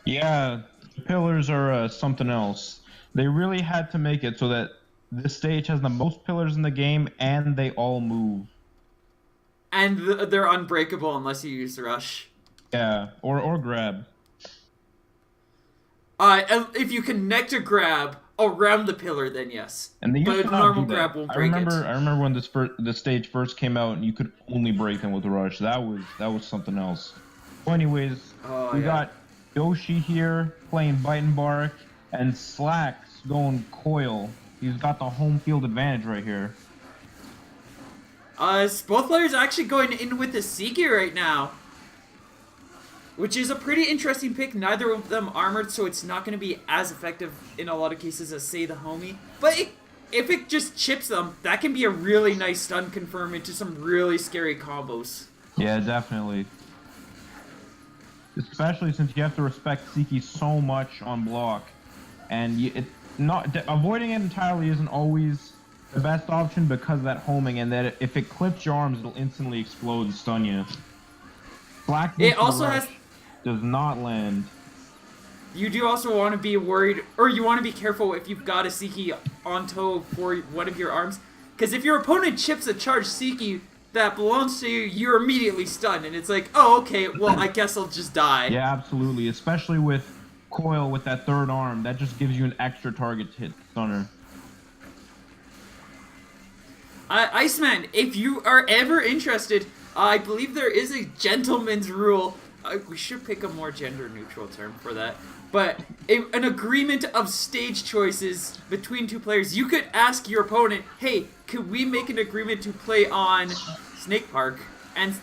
Yeah, pillars are something else. They really had to make it so that this stage has the most pillars in the game and they all move. And they're unbreakable unless you use Rush. Yeah, or grab. If you connect a grab around the pillar, then yes. And they used But to a not normal do that. grab won't I break it. remember I remember when the stage first came out and you could only break them with rush. That was something else. Well, anyways, Oh, we yeah. got Yoshi here playing Bite and Bark and Slacks going Coil. He's got the home field advantage right here. Both players actually going in with the Seiki right now. Which is a pretty interesting pick. Neither of them armored, so it's not going to be as effective in a lot of cases as, say, the homie. But if it just chips them, that can be a really nice stun confirm into some really scary combos. Yeah, definitely. Especially since you have to respect Siki so much on block, and avoiding it entirely isn't always the best option because of that homing, and that if it clips your arms, it'll instantly explode and stun you. Black It also has... does not land. You do also want to be worried, or you want to be careful if you've got a Seiki on toe for one of your arms. Because if your opponent chips a charged Seiki that belongs to you, you're immediately stunned. And it's like, oh, okay, well, I guess I'll just die. Yeah, absolutely. Especially with Coil with that third arm. That just gives you an extra target to hit stunner. Iceman, if you are ever interested, I believe there is a gentleman's rule. We should pick a more gender-neutral term for that. But an agreement of stage choices between two players. You could ask your opponent, hey, could we make an agreement to play on Snake Park? And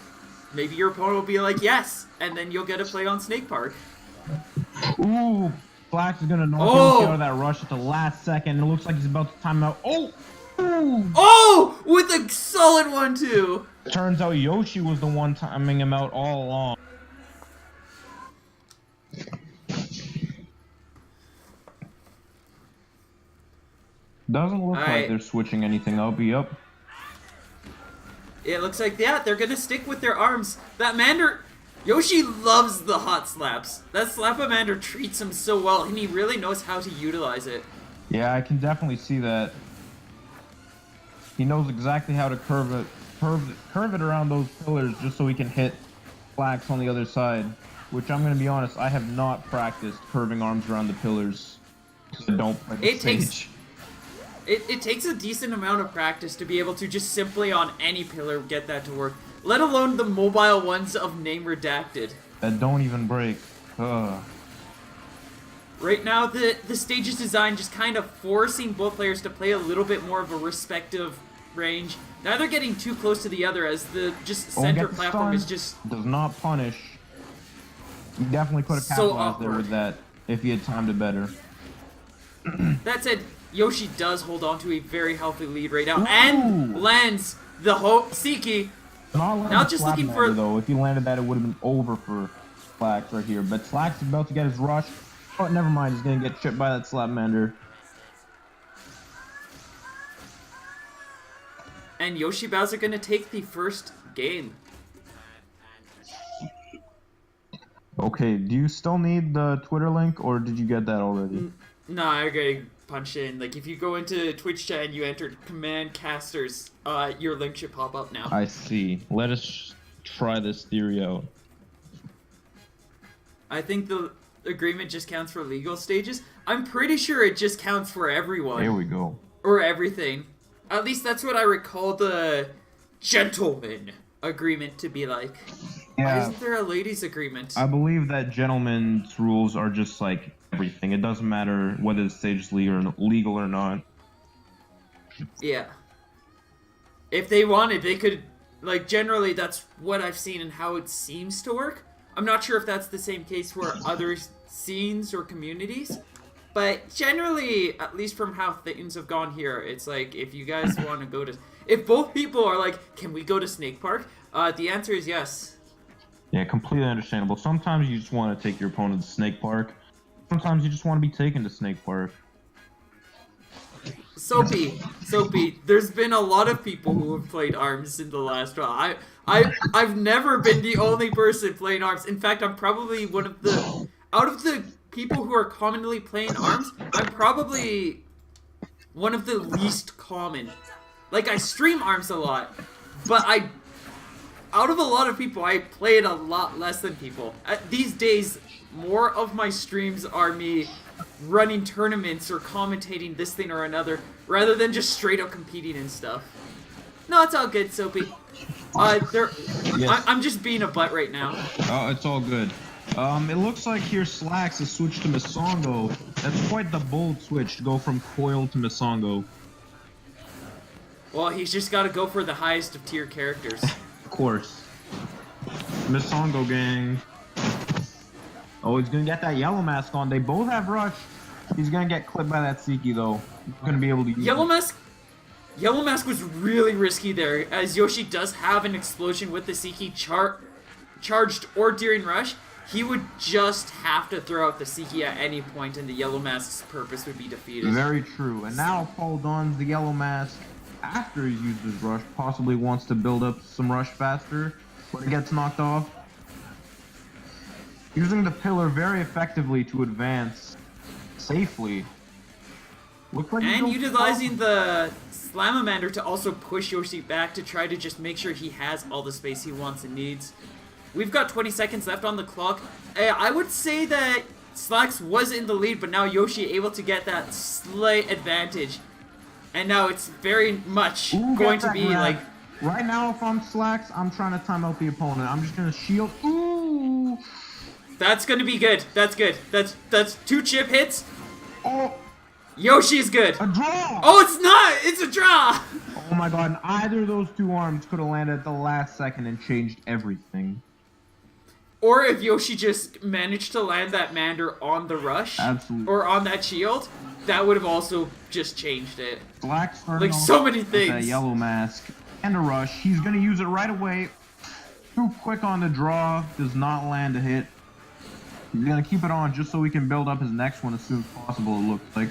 maybe your opponent will be like, yes. And then you'll get to play on Snake Park. Ooh, Flax is going to knock Yoshi out of that rush at the last second. It looks like he's about to time out. Oh! Ooh. Oh! With a solid one, too! Turns out Yoshi was the one timing him out all along. Doesn't look like they're switching anything up. Yep. It looks like, yeah, they're gonna stick with their arms. That Mander... Yoshi loves the hot slaps. That Slap-a-Mander treats him so well, and he really knows how to utilize it. Yeah, I can definitely see that. He knows exactly how to curve it around those pillars just so he can hit Flax on the other side. Which, I'm going to be honest, I have not practiced curving arms around the pillars. Because I don't play the stage. It takes a decent amount of practice to be able to just simply on any pillar get that to work. Let alone the mobile ones of name redacted. That don't even break. Ugh. Right now, the stage is designed just kind of forcing both players to play a little bit more of a respective range. Neither getting too close to the other as the just center platform is just... Does not punish. You definitely could have capitalized there with that if you had timed it better. That said, Yoshi does hold on to a very healthy lead right now and lands the Seiki. Now just looking for... though. If he landed that, it would have been over for Slax right here. But Slax is about to get his rush. Oh, never mind. He's going to get chipped by that Slapmander. And Yoshi Bowser going to take the first game. Okay, do you still need the Twitter link, or did you get that already? No, I gotta punch in. Like, if you go into Twitch chat and you enter command casters, your link should pop up now. I see. Let us try this theory out. I think the agreement just counts for legal stages. I'm pretty sure it just counts for everyone. Here we go. Or everything. At least that's what I recall the gentleman agreement to be like. Yeah. Why isn't there a ladies agreement? I believe that gentlemen's rules are just like everything. It doesn't matter whether the stage is legal or not. Yeah. If they wanted, they could... Like, generally, that's what I've seen and how it seems to work. I'm not sure if that's the same case for other scenes or communities. But generally, at least from how things have gone here, it's like, if you guys want to go to... If both people are like, can we go to Snake Park? The answer is yes. Yeah, completely understandable. Sometimes you just want to take your opponent to Snake Park. Sometimes you just want to be taken to Snake Park. Soapy, there's been a lot of people who have played ARMS in the last while. I've never been the only person playing ARMS. In fact, I'm probably one of the... out of the people who are commonly playing arms, I'm probably one of the least common. Like, I stream arms a lot, but out of a lot of people, I play it a lot less than people. These days, more of my streams are me running tournaments or commentating this thing or another, rather than just straight up competing and stuff. No, it's all good, Soapy. Yes. I'm just being a butt right now. Oh, it's all good. It looks like here Slacks has switched to Misongo. That's quite the bold switch to go from Coil to Misongo. Well, he's just got to go for the highest of tier characters. Of course. Misongo gang. Oh, he's gonna get that yellow mask on. They both have rush. He's gonna get clipped by that Siki though. He's gonna be able to use Yellow it. Mask was really risky there, as Yoshi does have an explosion with the Siki charged or during rush. He would just have to throw out the Siki at any point, and the Yellow Mask's purpose would be defeated. Very true. And now Paul dons the yellow mask after he's used his rush. Possibly wants to build up some rush faster, but it gets knocked off. Using the pillar very effectively to advance safely. Look like And utilizing the Slamamander to also push Yoshi back to try to just make sure he has all the space he wants and needs. We've got 20 seconds left on the clock. I would say that Slacks was in the lead, but now Yoshi able to get that slight advantage. And now it's very much going to be like... Right now, if I'm Slacks, I'm trying to time out the opponent. I'm just going to shield. Ooh! That's going to be good. That's good. That's 2 chip hits. Oh! Yoshi's good. A draw! Oh, it's not! It's a draw! Oh my god, either of those 2 arms could have landed at the last second and changed everything. Or if Yoshi just managed to land that Mander on the rush, Absolutely. or on that shield, that would have also just changed it. Slacks starting Like off so many with that things. yellow mask and a rush. He's going to use it right away. Too quick on the draw. Does not land a hit. He's going to keep it on just so he can build up his next one as soon as possible, it looks like.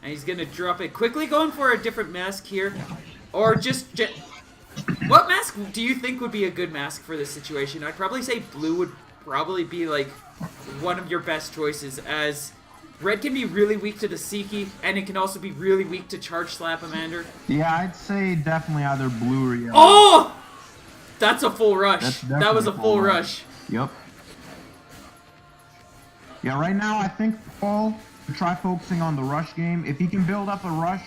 And he's gonna drop it quickly, going for a different mask here. Or just... What mask do you think would be a good mask for this situation? I'd probably say blue would probably be like one of your best choices, as red can be really weak to the Siki, and it can also be really weak to charge Slapamander. Yeah, I'd say definitely either blue or yellow. Oh! That's a full rush. That's That was a definitely full rush. Yep. Yeah, right now I think Paul should try focusing on the rush game. If he can build up a rush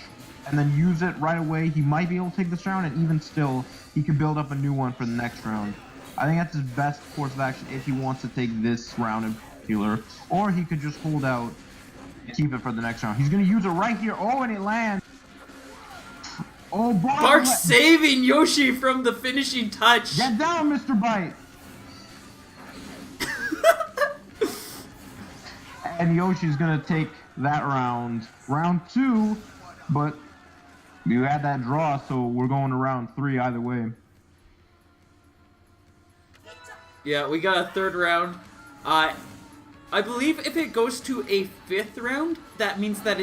and then use it right away, he might be able to take this round, and even still, he could build up a new one for the next round. I think that's his best course of action if he wants to take this round in particular. Or he could just hold out and keep it for the next round. He's going to use it right here. Oh, and it lands. Oh, Bark saving Yoshi from the finishing touch. Get down, Mr. Bite. And Yoshi's going to take that round. Round 2, but you had that draw, so we're going to round 3 either way. Yeah, we got a 3rd round. I believe if it goes to a 5th round, that means that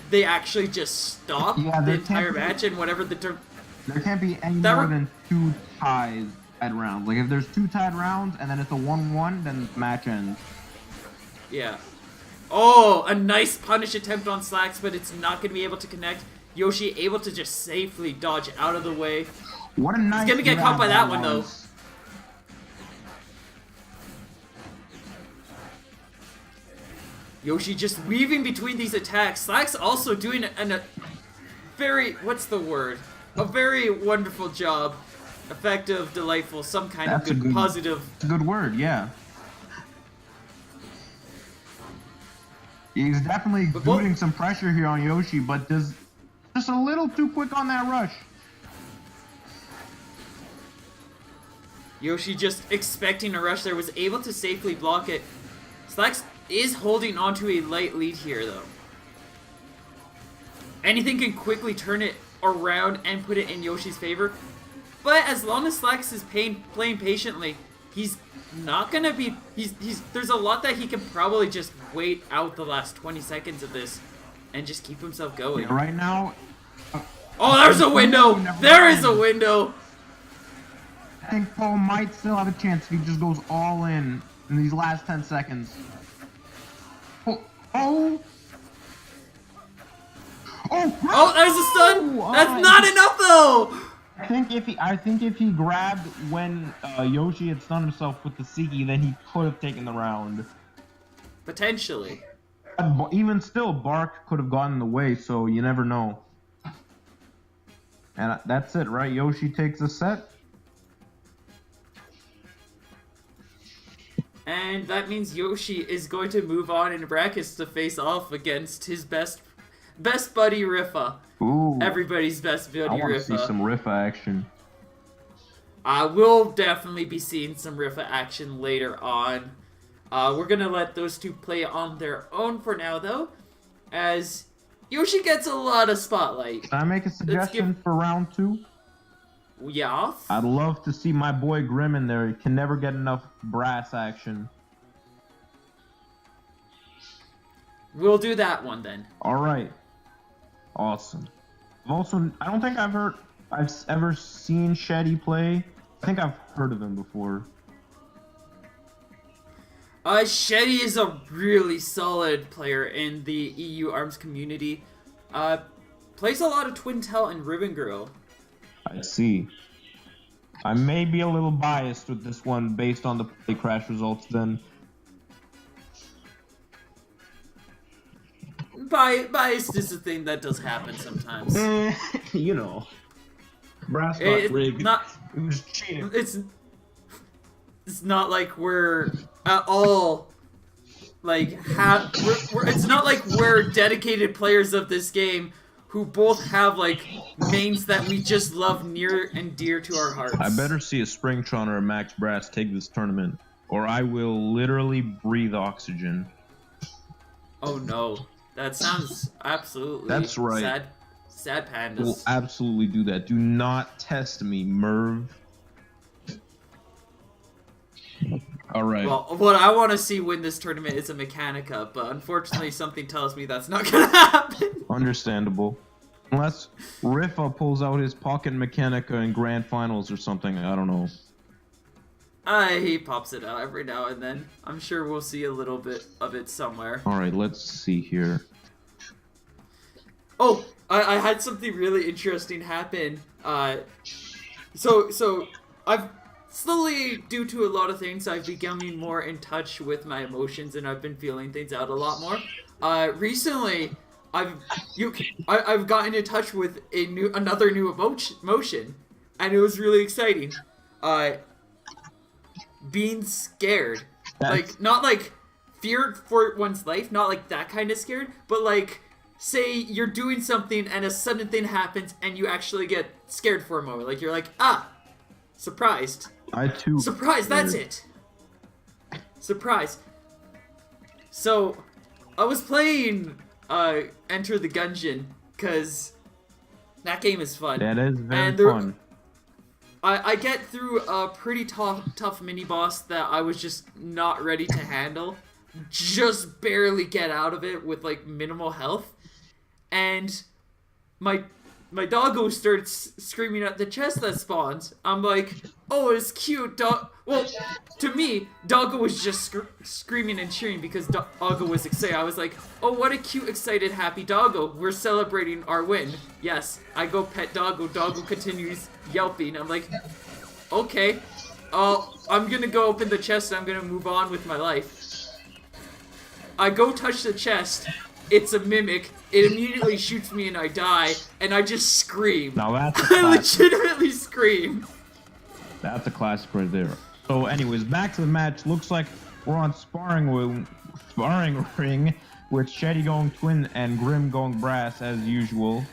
they actually just stop the entire match, and whatever the term. There can't be any more than 2 ties at round. Like if there's 2 tied rounds and then it's a 1-1, then the match ends. Yeah. Oh, a nice punish attempt on Slacks, but it's not going to be able to connect. Yoshi able to just safely dodge out of the way. What a nice... He's going to get caught by that one, though. Yoshi just weaving between these attacks. Slacks also doing a very... What's the word? A very wonderful job. Effective, delightful, some kind of good, positive... It's a good word, yeah. He's definitely putting some pressure here on Yoshi, but just a little too quick on that rush. Yoshi just expecting a rush there, was able to safely block it. Slacks is holding on to a light lead here, though. Anything can quickly turn it around and put it in Yoshi's favor. But as long as Slacks is playing patiently, he's not gonna be... There's a lot that he can probably just wait out the last 20 seconds of this and just keep himself going. Yeah, right now... Oh, there's a window! There is a window! I think Paul might still have a chance if he just goes all in in these last 10 seconds. Oh! Oh! Oh, there's a stun! Oh, That's not enough though! I think if he grabbed when Yoshi had stunned himself with the Siki, then he could have taken the round. Potentially. But even still, Bark could have gotten in the way, so you never know. And that's it, right? Yoshi takes a set. And that means Yoshi is going to move on in brackets to face off against his best buddy Rifa. Ooh. Everybody's best buddy Rifa. I want to see some Rifa action. We'll definitely be seeing some Rifa action later on. We're gonna let those two play on their own for now, though, as Yoshi gets a lot of spotlight. Can I make a suggestion for round 2? Yeah? I'd love to see my boy Grim in there. He can never get enough brass action. We'll do that one then. Alright. Awesome. I don't think I've ever seen Sheddy play. I think I've heard of him before. Sheddy is a really solid player in the EU ARMS community. Plays a lot of Twin Tail and Ribbon Girl. I see. I may be a little biased with this one based on the play crash results then. Biased is a thing that does happen sometimes. You know. Brass got It's rigged. not. It was cheating. It's not like we're at all like it's not like we're dedicated players of this game who both have like mains that we just love near and dear to our hearts. I better see a Springtron or a Max Brass take this tournament, or I will literally breathe oxygen. Oh no, that sounds absolutely. That's right. Sad pandas. We'll absolutely do that. Do not test me, Merv. Alright. Well, what I want to see win this tournament is a Mechanica, but unfortunately something tells me that's not gonna happen. Understandable. Unless Rifa pulls out his pocket Mechanica in Grand Finals or something, I don't know. He pops it out every now and then. I'm sure we'll see a little bit of it somewhere. Alright, let's see here. Oh, I had something really interesting happen. So I've slowly, due to a lot of things, I've becoming more in touch with my emotions, and I've been feeling things out a lot more. Recently, I've gotten in touch with another new emotion, and it was really exciting. Being scared, like not like feared for one's life, not like that kind of scared, but like say you're doing something and a sudden thing happens and you actually get scared for a moment, like you're like surprised. I too. Surprise, that's it. Surprise. So, I was playing Enter the Gungeon, because that game is fun. That is very fun. I get through a pretty tough mini-boss that I was just not ready to handle. Just barely get out of it with, like, minimal health. And my doggo starts screaming at the chest that spawns. I'm like, oh, it's cute, dog. Well, to me, doggo was just screaming and cheering because doggo was excited. I was like, oh, what a cute, excited, happy doggo. We're celebrating our win. Yes, I go pet doggo. Doggo continues yelping. I'm like, okay. I'm gonna go open the chest and I'm gonna move on with my life. I go touch the chest. It's a mimic. It immediately shoots me and I die, and I just scream. Now that's a I classic. legitimately scream. That's a classic right there. So anyways, back to the match. Looks like we're on sparring ring with Sheddy going twin and Grim going brass as usual.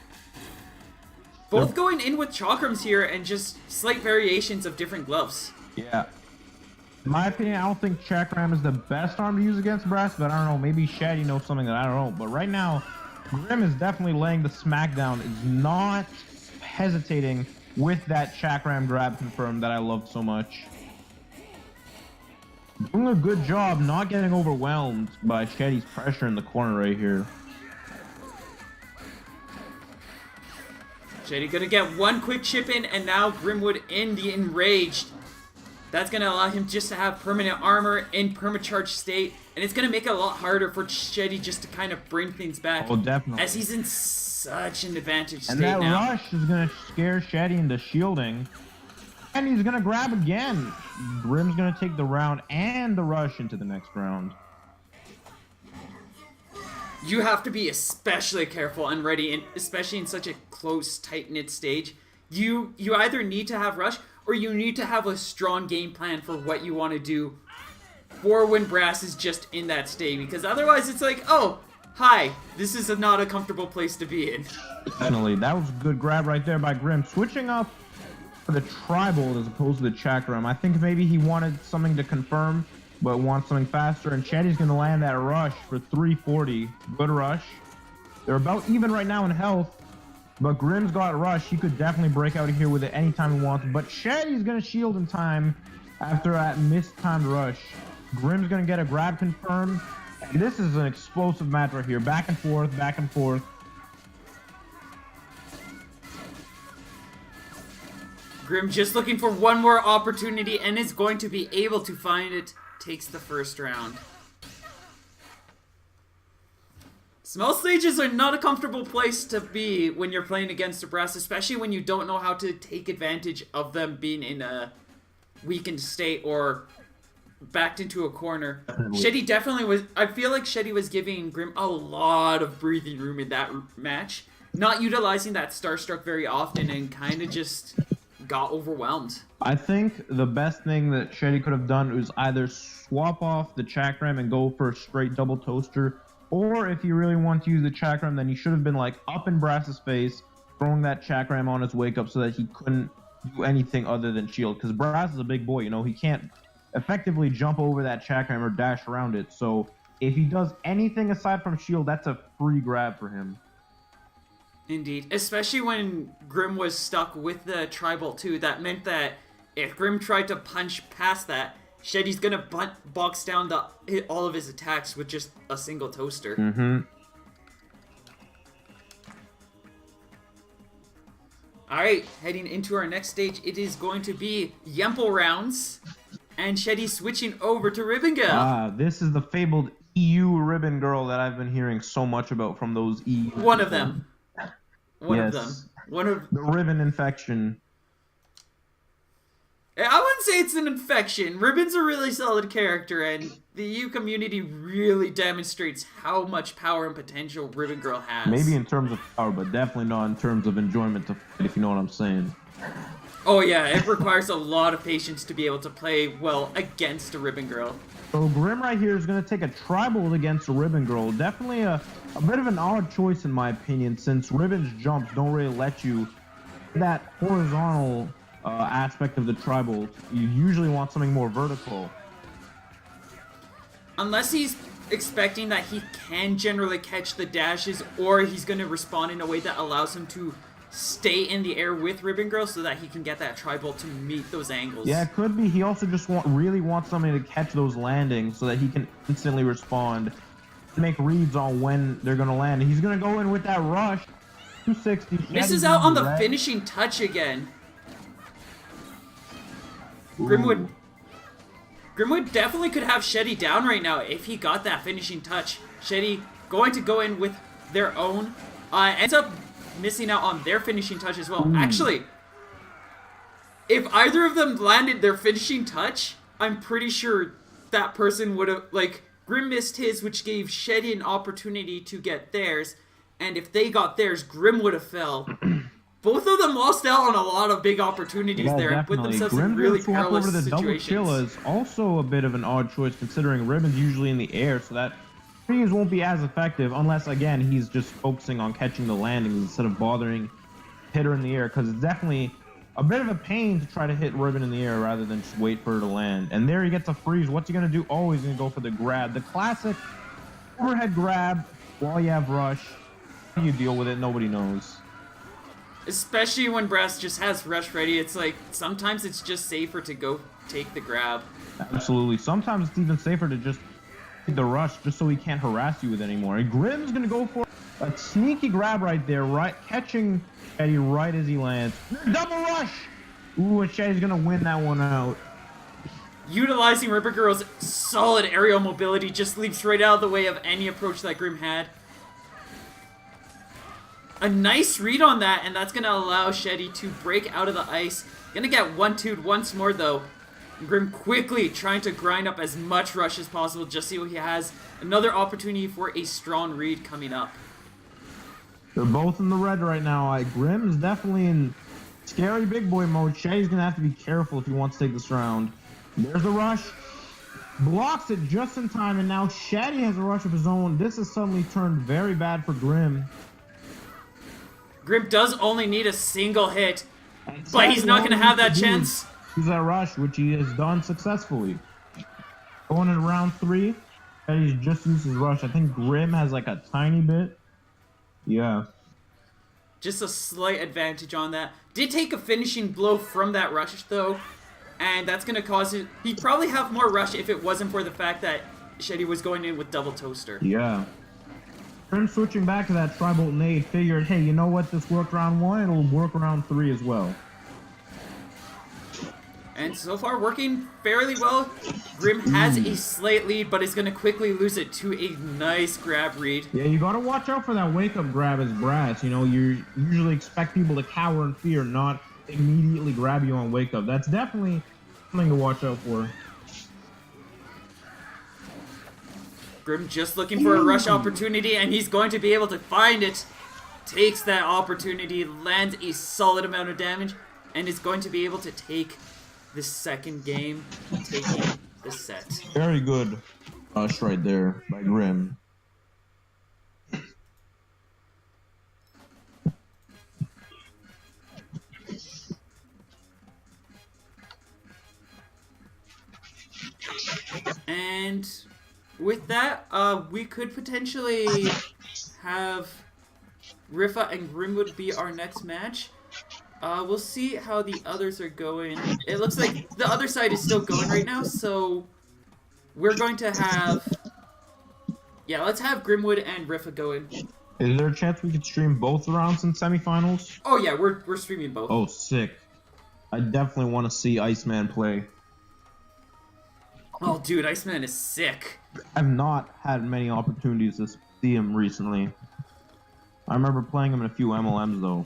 Both going in with chakrams here and just slight variations of different gloves. Yeah. In my opinion, I don't think Chakram is the best arm to use against brass, but I don't know, maybe Shaddy knows something that I don't know. But right now, Grim is definitely laying the smackdown, is not hesitating with that Chakram grab confirmed that I love so much. Doing a good job not getting overwhelmed by Shaddy's pressure in the corner right here. Shady gonna get one quick chip in, and now Grimwood in the enraged. That's going to allow him just to have permanent armor in permacharge state, and it's going to make it a lot harder for Shetty just to kind of bring things back. Oh, definitely. As he's in such an advantage state now. And that now. rush is going to scare Shetty into shielding. And he's going to grab again. Grim's going to take the round and the rush into the next round. You have to be especially careful and ready, and especially in such a close, tight-knit stage. You either need to have rush, or you need to have a strong game plan for what you want to do for when Brass is just in that state, because otherwise it's like, oh, hi, this is not a comfortable place to be in. Definitely. That was a good grab right there by Grim. Switching up for the tribal as opposed to the chakram. I think maybe he wanted something to confirm, but wants something faster, and Shetty's going to land that rush for 340. Good rush. They're about even right now in health, but Grim's got rush. He could definitely break out of here with it anytime he wants, but Shetty's going to shield in time after that mistimed rush. Grim's going to get a grab confirmed. And this is an explosive match right here. Back and forth, back and forth. Grim just looking for one more opportunity and is going to be able to find it. Takes the first round. Small stages are not a comfortable place to be when you're playing against a Brass, especially when you don't know how to take advantage of them being in a weakened state or backed into a corner. Shetty definitely was. I feel like Shetty was giving Grim a lot of breathing room in that match, not utilizing that Starstruck very often, and kind of just got overwhelmed. I think the best thing that Shetty could have done was either swap off the chakram and go for a straight double toaster, or if you really want to use the chakram, then he should have been like up in Brass's face, throwing that chakram on his wake up so that he couldn't do anything other than shield, because Brass is a big boy, you know, he can't effectively jump over that chakram or dash around it. So if he does anything aside from shield, that's a free grab for him. Indeed, especially when Grim was stuck with the tribal too. That meant that if Grim tried to punch past that, Shetty's gonna box down all of his attacks with just a single toaster. Mm-hmm. Alright, heading into our next stage, it is going to be Yemple rounds, and Shetty switching over to Ribbon Girl. Ah, this is the fabled EU Ribbon Girl that I've been hearing so much about from those EU One of them. One yes. of them. One of the ribbon infection. I wouldn't say it's an infection. Ribbon's a really solid character, and the EU community really demonstrates how much power and potential Ribbon Girl has. Maybe in terms of power, but definitely not in terms of enjoyment to fight, if you know what I'm saying. Oh yeah, it requires a lot of patience to be able to play well against a Ribbon Girl. So Grim right here is going to take a tribal against a Ribbon Girl. Definitely a bit of an odd choice in my opinion, since Ribbon's jumps don't really let you that horizontal aspect of the tribal. You usually want something more vertical. Unless he's expecting that he can generally catch the dashes, or he's going to respond in a way that allows him to stay in the air with Ribbon Girl so that he can get that tribal to meet those angles. Yeah, it could be. He also just really wants somebody to catch those landings so that he can instantly respond, make reads on when they're going to land. He's going to go in with that rush. 260. Misses out on the finishing touch again. Grimwood definitely could have Shetty down right now if he got that finishing touch. Shetty going to go in with their own. Ends up missing out on their finishing touch as well. Actually, if either of them landed their finishing touch, I'm pretty sure that person would have, like, Grim missed his, which gave Shetty an opportunity to get theirs, and if they got theirs, Grim would have fell. Both of them lost out on a lot of big opportunities there and put themselves in really perilous over the situations. Double kill is also a bit of an odd choice, considering Ribbon's usually in the air, so that freeze won't be as effective unless, again, he's just focusing on catching the landings instead of bothering hit her in the air, because it's definitely a bit of a pain to try to hit Ribbon in the air rather than just wait for her to land. And there he gets a freeze. What's he going to do? Oh, he's going to go for the grab. The classic overhead grab while you have rush. How do you deal with it? Nobody knows. Especially when Brass just has rush ready, it's like, sometimes it's just safer to go take the grab. Absolutely. Sometimes it's even safer to just take the rush just so he can't harass you with it anymore. And Grim's going to go for a sneaky grab right there, right, catching Shetty right as he lands. Double rush! Ooh, and Shetty's going to win that one out. utilizing Ripper Girl's solid aerial mobility, just leaps right out of the way of any approach that Grim had. A nice read on that, and that's going to allow Shetty to break out of the ice. Going to get 1-2'd once more, though. Grim quickly trying to grind up as much rush as possible, just so he has another opportunity for a strong read coming up. They're both in the red right now. Grim is definitely in scary big boy mode. Shetty's going to have to be careful if he wants to take this round. There's the rush. Blocks it just in time, and now Shetty has a rush of his own. This has suddenly turned very bad for Grim. Grim does only need a single hit, but he's not going to have that chance. Use that rush, which he has done successfully. Going into round 3, Shetty's just used his rush. I think Grim has like a tiny bit. Yeah. Just a slight advantage on that. Did take a finishing blow from that rush, though, and that's going to cause it. He'd probably have more rush if it wasn't for the fact that Shetty was going in with double toaster. Yeah. Grim switching back to that tri-bolt nade, figured, hey, you know what? This worked round 1, it'll work round 3 as well. And so far, working fairly well. Grim has a slight lead, but is going to quickly lose it to a nice grab read. Yeah, you got to watch out for that wake-up grab as brass. You know, you usually expect people to cower in fear, not immediately grab you on wake-up. That's definitely something to watch out for. Grim just looking for a rush opportunity, and he's going to be able to find it. Takes that opportunity, lands a solid amount of damage, and is going to be able to take the second game, taking the set. Very good rush right there by Grim. And with that, we could potentially have Rifa and Grimwood be our next match. We'll see how the others are going. It looks like the other side is still going right now, so we're going to have... Yeah, let's have Grimwood and Rifa going. Is there a chance we could stream both rounds in semifinals? Oh yeah, we're streaming both. Oh, sick. I definitely want to see Iceman play. Oh dude, Iceman is sick. I've not had many opportunities to see him recently. I remember playing him in a few MLMs though.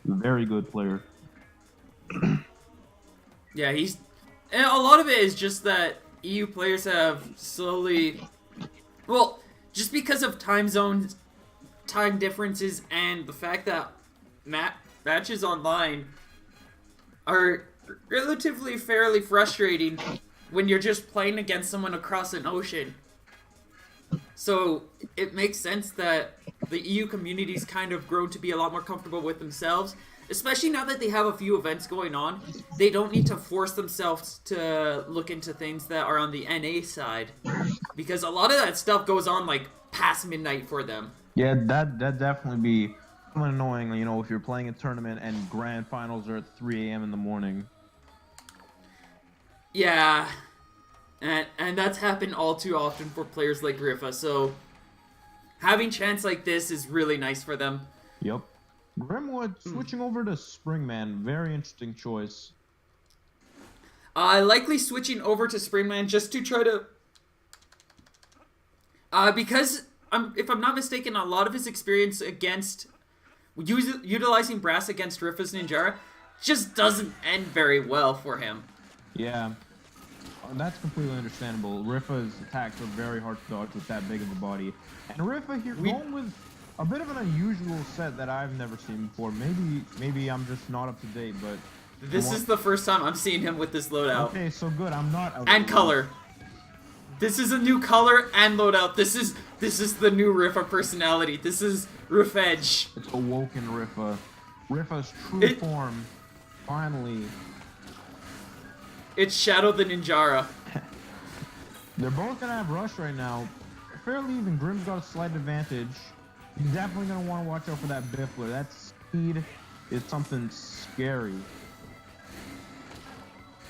Very good player. Yeah, he's... And a lot of it is just that EU players have slowly... Well, just because of time zones, time differences, and the fact that matches online are relatively fairly frustrating when you're just playing against someone across an ocean. So it makes sense that the EU community's kind of grown to be a lot more comfortable with themselves, especially now that they have a few events going on. They don't need to force themselves to look into things that are on the NA side, because a lot of that stuff goes on like past midnight for them. Yeah, that'd definitely be annoying, you know, if you're playing a tournament and grand finals are at 3 a.m. in the morning. Yeah, and that's happened all too often for players like Rifa, so having chance like this is really nice for them. Yep. Grimwood switching over to Springman, very interesting choice. Likely switching over to Springman just to try to... because, if I'm not mistaken, a lot of his experience against... utilizing Brass against Rifa's Ninjara just doesn't end very well for him. Yeah. That's completely understandable. Rifa's attacks are very hard to dodge with that big of a body. And Rifa here going with a bit of an unusual set that I've never seen before. Maybe I'm just not up to date, but... This is the first time I'm seeing him with this loadout. Okay, so good. I'm not out and color. This is a new color and loadout. This is the new Rifa personality. This is Rifedge. It's awoken Rifa. Rifa's true form. Finally. It's Shadow the Ninjara. They're both gonna have rush right now. Fairly even. Grim's got a slight advantage. He's definitely gonna want to watch out for that Biffler. That speed is something scary.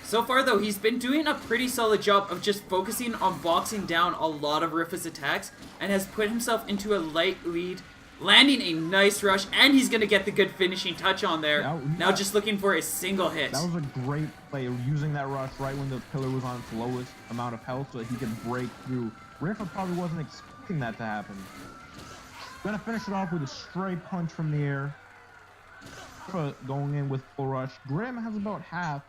So far, though, he's been doing a pretty solid job of just focusing on boxing down a lot of Rifa's attacks, and has put himself into a light lead landing a nice rush, and he's going to get the good finishing touch on there. Now just looking for a single hit. That was a great play, using that rush right when the pillar was on its lowest amount of health so that he could break through. Rifa probably wasn't expecting that to happen. Gonna finish it off with a straight punch from the air. Rifa going in with full rush. Grim has about half.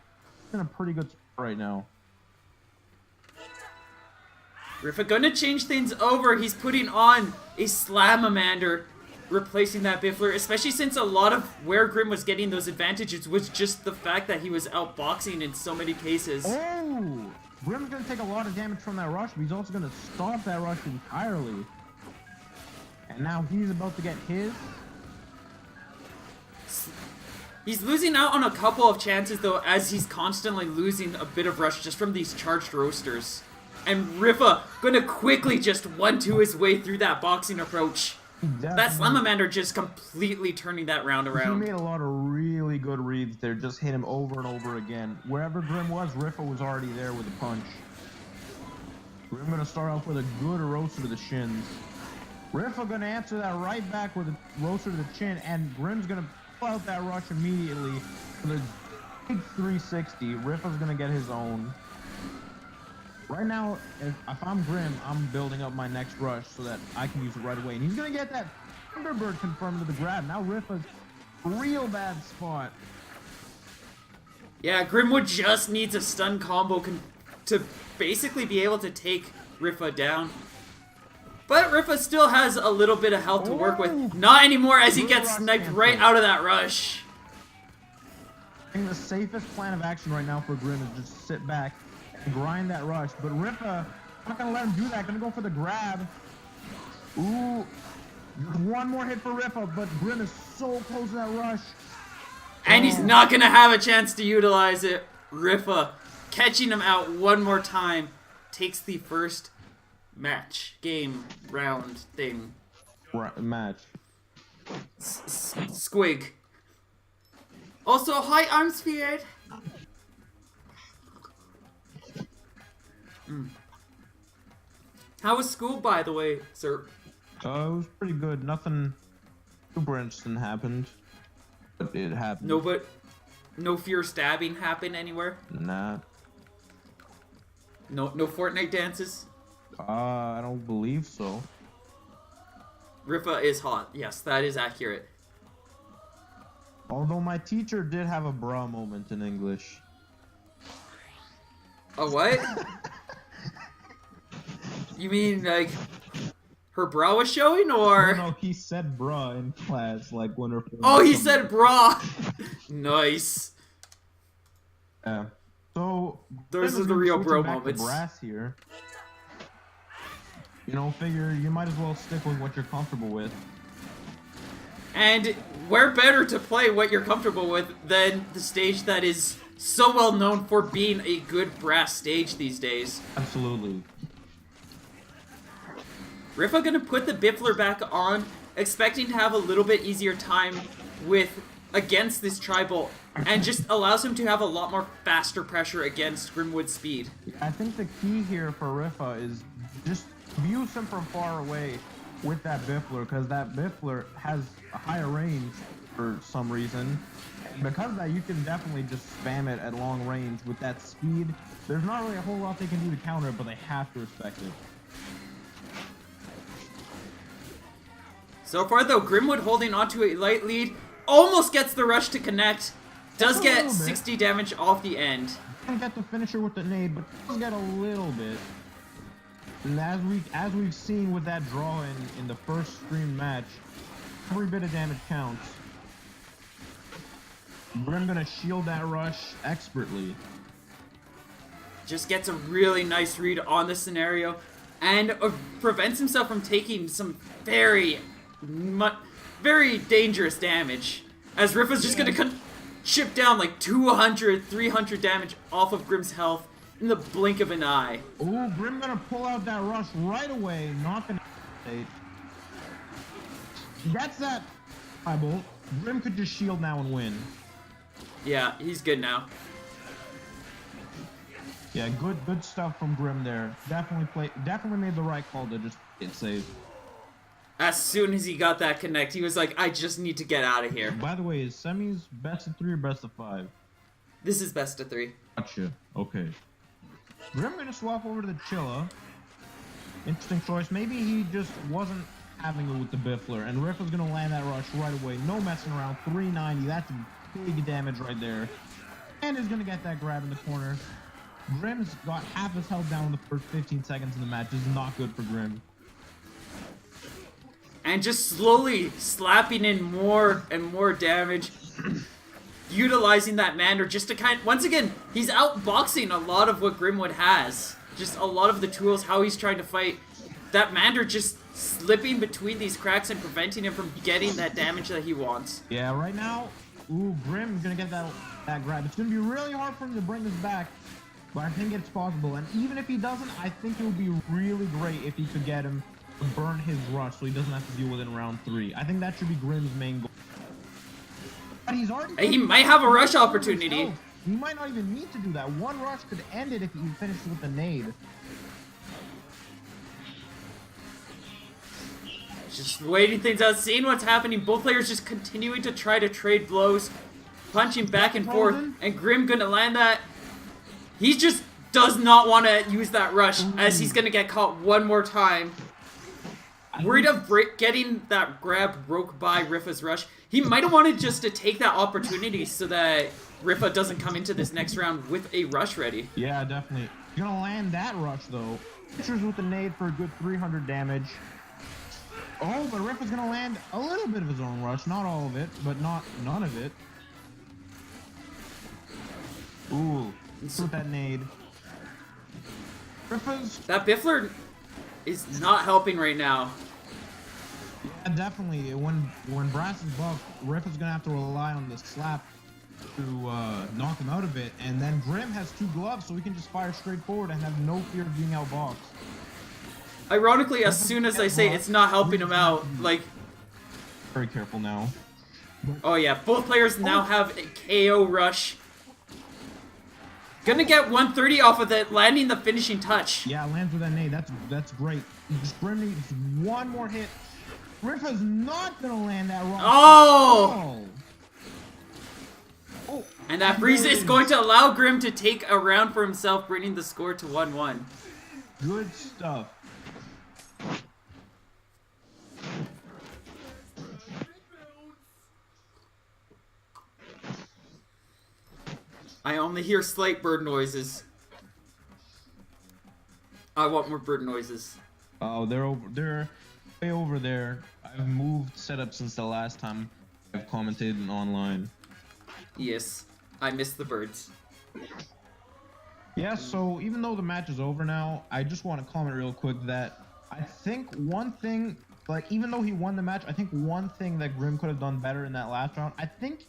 He's in a pretty good spot right now. Rifa gonna change things over. He's putting on a Slamamander, replacing that Biffler, especially since a lot of where Grim was getting those advantages was just the fact that he was outboxing in so many cases. Oh! Grim's gonna take a lot of damage from that rush, but he's also gonna stop that rush entirely. And now he's about to get his. He's losing out on a couple of chances though, as he's constantly losing a bit of rush just from these charged roasters. And Rifa gonna quickly just 1-2 his way through that boxing approach. That Slamamander just completely turning that round around. He made a lot of really good reads there, just hit him over and over again. Wherever Grim was, Rifa was already there with a punch. Grim gonna start off with a good roaster to the shins. Rifa gonna answer that right back with a roaster to the chin, and Grim's gonna pull out that rush immediately for the big 360. Rifa's gonna get his own. Right now, if I'm Grim, I'm building up my next rush so that I can use it right away. And he's going to get that Thunderbird confirmed to the grab. Now Rifa's a real bad spot. Yeah, Grimwood just needs a stun combo to basically be able to take Rifa down. But Rifa still has a little bit of health to work with. Not anymore as he gets sniped right out of that rush. I think the safest plan of action right now for Grim is just sit back and grind that rush. But Rifa, not going to let him do that. Going to go for the grab. Ooh. One more hit for Rifa, but Grim is so close to that rush. And he's not going to have a chance to utilize it. Rifa catching him out one more time takes the first game, round thing. Match. Squig. Also, hi, I'm Sphered. How was school, by the way, sir? It was pretty good. Nothing super interesting happened. But it happened. No fear stabbing happened anywhere? Nah. No Fortnite dances? I don't believe so. Rifa is hot. Yes, that is accurate. Although my teacher did have a bra moment in English. A what? You mean, like, her bra was showing, or? No, he said bra in class, like when her... Oh, he said bra! Nice. Yeah. So... Those are the real bro moments. Brass here. You know, figure you might as well stick with what you're comfortable with. And where better to play what you're comfortable with than the stage that is so well known for being a good brass stage these days. Absolutely. Rifa gonna put the Biffler back on, expecting to have a little bit easier time against this Tri-Bolt, and just allows him to have a lot more faster pressure against Grimwood's speed. I think the key here for Rifa is just views him from far away with that Biffler, because that Biffler has a higher range for some reason. And because of that, you can definitely just spam it at long range with that speed. There's not really a whole lot they can do to counter it, but they have to respect it. So far, though, Grimwood holding onto a light lead, almost gets the rush to connect, does get 60 damage off the end. Doesn't get the finisher with the nade, but does get a little bit. And as we've seen with that draw in the first stream match, every bit of damage counts. Grim gonna shield that rush expertly. Just gets a really nice read on the scenario, and prevents himself from taking some very dangerous damage. As Rifa's just gonna chip down like 200, 300 damage off of Grim's health in the blink of an eye. Ooh, Grim gonna pull out that rush right away, not gonna state. That's that Tri-Bolt. Grim could just shield now and win. Yeah, he's good now. Yeah, good stuff from Grim there. Definitely made the right call to just get saved. As soon as he got that connect, he was like, I just need to get out of here. By the way, is semis best of 3 or best of 5? This is best of 3. Gotcha. Okay. Grim gonna swap over to the Chilla. Interesting choice. Maybe he just wasn't having it with the Biffler, and Riff was gonna land that rush right away. No messing around. 390. That's big damage right there. And is gonna get that grab in the corner. Grim's got half his health down in the first 15 seconds of the match. This is not good for Grim. And just slowly slapping in more and more damage. Utilizing that Mander just to once again, he's outboxing a lot of what Grimwood has. Just a lot of the tools, how he's trying to fight. That Mander just slipping between these cracks and preventing him from getting that damage that he wants. Yeah, right now, Grim's gonna get that grab. It's gonna be really hard for him to bring this back, but I think it's possible. And even if he doesn't, I think it would be really great if he could get him to burn his rush so he doesn't have to deal with it in round 3. I think that should be Grim's main goal. But he's already... He might have a rush opportunity. He might not even need to do that. One rush could end it if he finishes with the nade. Just waiting things out, seeing what's happening. Both players just continuing to try to trade blows, punching back and forth. And Grim gonna land that. He just does not want to use that rush as he's gonna get caught one more time. Worried of getting that grab broke by Riffa's rush. He might have wanted just to take that opportunity so that Riffa doesn't come into this next round with a rush ready. Yeah, definitely. You're gonna land that rush though. Pitchers with the nade for a good 300 damage. Oh, but Riffa's gonna land a little bit of his own rush. Not all of it, but none of it. Ooh, with that nade. Riffa's... That Biffler is not helping right now. Yeah, definitely. When Brass is buffed, Riff is gonna have to rely on the slap to knock him out of it, and then Grim has 2 gloves, so he can just fire straight forward and have no fear of being outboxed. Ironically, as soon as I say it's not helping him out, like... Very careful now. Oh yeah, both players now have a KO rush. Gonna get 130 off of it, landing the finishing touch. Yeah, lands with that nade. That's great. Just Grim needs one more hit. Riffa's not gonna land that wrong. Oh! And that freeze is going to allow Grim to take a round for himself, bringing the score to 1-1. Good stuff. I only hear slight bird noises. I want more bird noises. Oh, they're way over there. I've moved setup since the last time I've commented online. Yes, I miss the birds. Yeah, so even though the match is over now, I just want to comment real quick that I think one thing, like even though he won the match, I think one thing that Grim could have done better in that last round, I think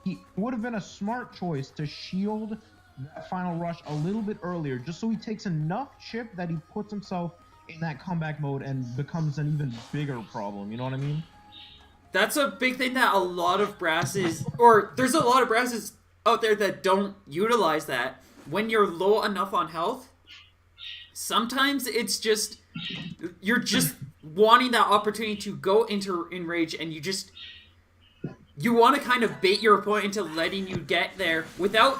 he would have been a smart choice to shield that final rush a little bit earlier, just so he takes enough chip that he puts himself in that comeback mode and becomes an even bigger problem, you know what I mean? That's a big thing that a lot of brasses, or there's a lot of brasses out there that don't utilize that. When you're low enough on health, sometimes it's just, you're just wanting that opportunity to go into enrage, and you want to kind of bait your opponent into letting you get there without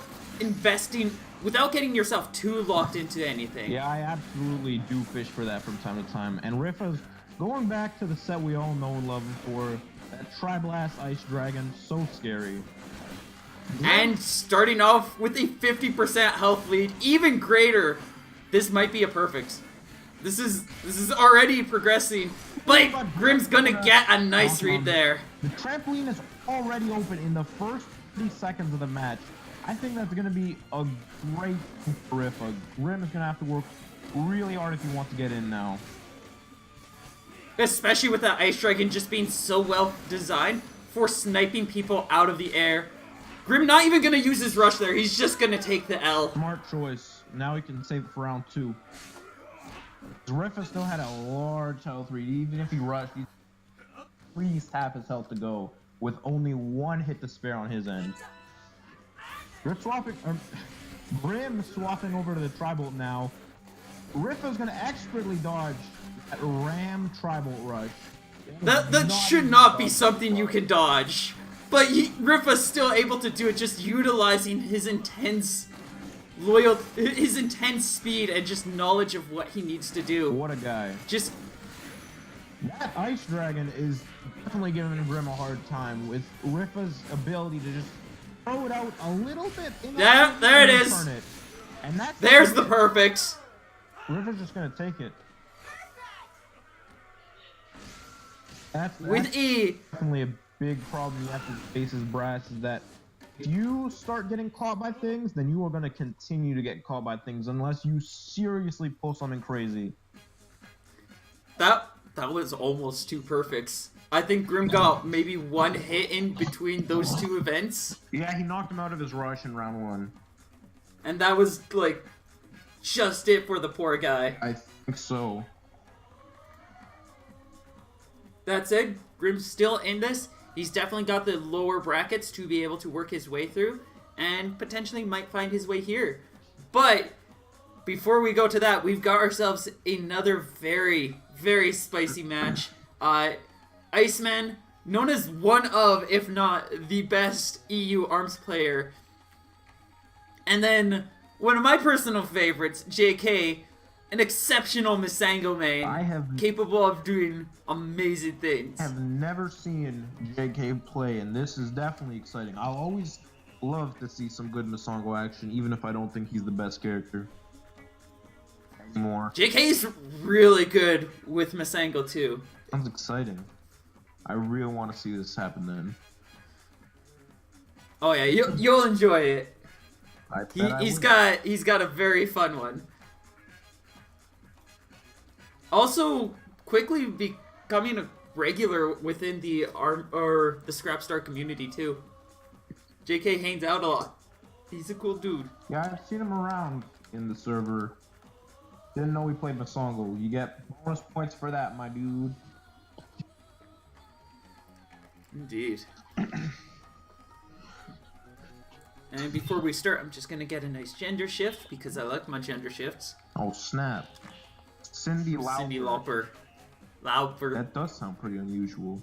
getting yourself too locked into anything. Yeah, I absolutely do fish for that from time to time. And Riffa's going back to the set we all know and love him for, that Tri-Blast Ice Dragon, so scary. And starting off with a 50% health lead, even greater. This might be a perfect. This is already progressing. But Grim's gonna get a nice read there. The trampoline is already open in the first 30 seconds of the match. I think that's gonna be a great riff. Grim is gonna have to work really hard if he wants to get in now. Especially with that Ice Dragon just being so well designed for sniping people out of the air. Grim not even gonna use his rush there, he's just gonna take the L. Smart choice. Now he can save it for round 2. Riffa still had a large health read. Even if he rushed, he's at least half his health to go with only 1 hit to spare on his end. Grim swapping over to the Tri-Bolt now. Riffa's gonna expertly dodge That ram tribal rush. That should not be something you can dodge. But Rifa's still able to do it, just utilizing his intense his intense speed and just knowledge of what he needs to do. What a guy. Just that Ice Dragon is definitely giving Grim a hard time with Rifa's ability to just throw it out a little bit. Yeah, there it is. Turn it. And there's the perfect. Rifa's just gonna take it. That's with E. Definitely a big problem you have to face as Brass is that if you start getting caught by things, then you are going to continue to get caught by things unless you seriously pull something crazy. That was almost 2 perfects. I think Grim got maybe 1 hit in between those 2 events. Yeah, he knocked him out of his rush in round 1. And that was, like, just it for the poor guy. I think so. That said, Grim's still in this. He's definitely got the lower brackets to be able to work his way through, and potentially might find his way here. But before we go to that, we've got ourselves another very, very spicy match. Iceman, known as one of, if not the best EU ARMS player. And then one of my personal favorites, JK, an exceptional Masango main, capable of doing amazing things. I have never seen JK play, and this is definitely exciting. I'll always love to see some good Masango action, even if I don't think he's the best character anymore. JK's really good with Masango too. Sounds exciting. I really want to see this happen then. Oh yeah, you'll enjoy it. He's got a very fun one. Also, quickly becoming a regular within the the Scrapstar community too. JK hangs out a lot. He's a cool dude. Yeah, I've seen him around in the server. Didn't know he played Masango. You get bonus points for that, my dude. Indeed. And before we start, I'm just gonna get a nice gender shift because I like my gender shifts. Oh snap! Cindy Lauper. That does sound pretty unusual.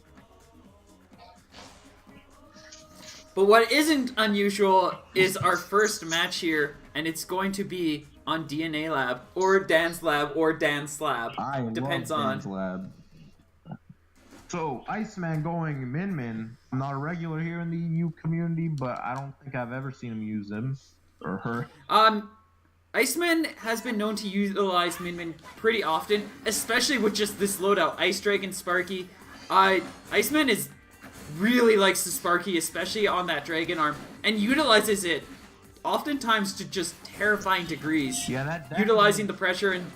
But what isn't unusual is our first match here, and it's going to be on DNA Lab, or Dance Lab, or Dance Lab. Depends love on. Dance Lab. So, Iceman going Min. I'm not a regular here in the EU community, but I don't think I've ever seen him use him. Or her. Iceman has been known to utilize Min pretty often, especially with just this loadout, Ice Dragon, Sparky. Iceman really likes the Sparky, especially on that Dragon Arm, and utilizes it oftentimes to just terrifying degrees. Yeah, utilizing the pressure and...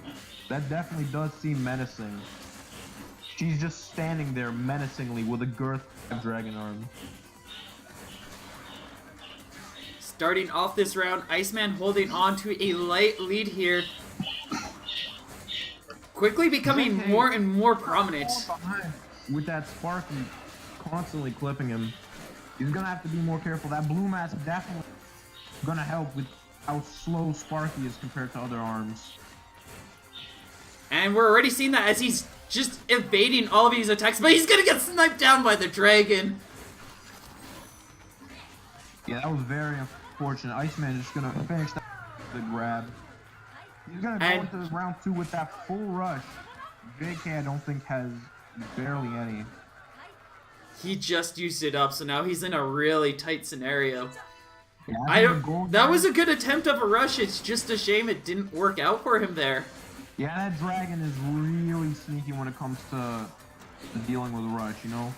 That definitely does seem menacing. She's just standing there menacingly with a girth Dragon Arm. Starting off this round, Iceman holding on to a light lead here. Quickly becoming more and more prominent. With that Sparky constantly clipping him. He's gonna have to be more careful. That blue mask definitely gonna help with how slow Sparky is compared to other arms. And we're already seeing that as he's just evading all of these attacks, but he's gonna get sniped down by the dragon. Yeah, that was very unfortunate. Iceman is just gonna finish that the grab. He's gonna go into round 2 with that full rush. JK I don't think has barely any. He just used it up, so now he's in a really tight scenario. Yeah, that was a good attempt of a rush. It's just a shame it didn't work out for him there. Yeah, that dragon is really sneaky when it comes to dealing with a rush, you know?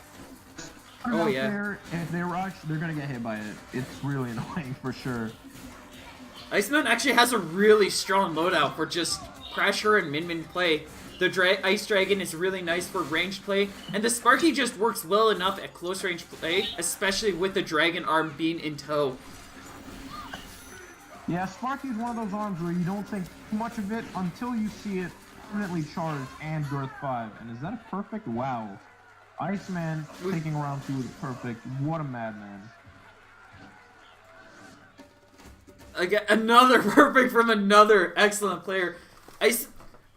Oh yeah. There, if they rush, they're gonna get hit by it. It's really annoying for sure. Iceman actually has a really strong loadout for just pressure and min play. The Ice Dragon is really nice for ranged play, and the Sparky just works well enough at close range play, especially with the Dragon Arm being in tow. Yeah, Sparky's one of those arms where you don't think too much of it until you see it permanently charged and Girth 5. And is that a perfect? Wow. Iceman taking round 2 with a perfect. What a madman. Again, another perfect from another excellent player.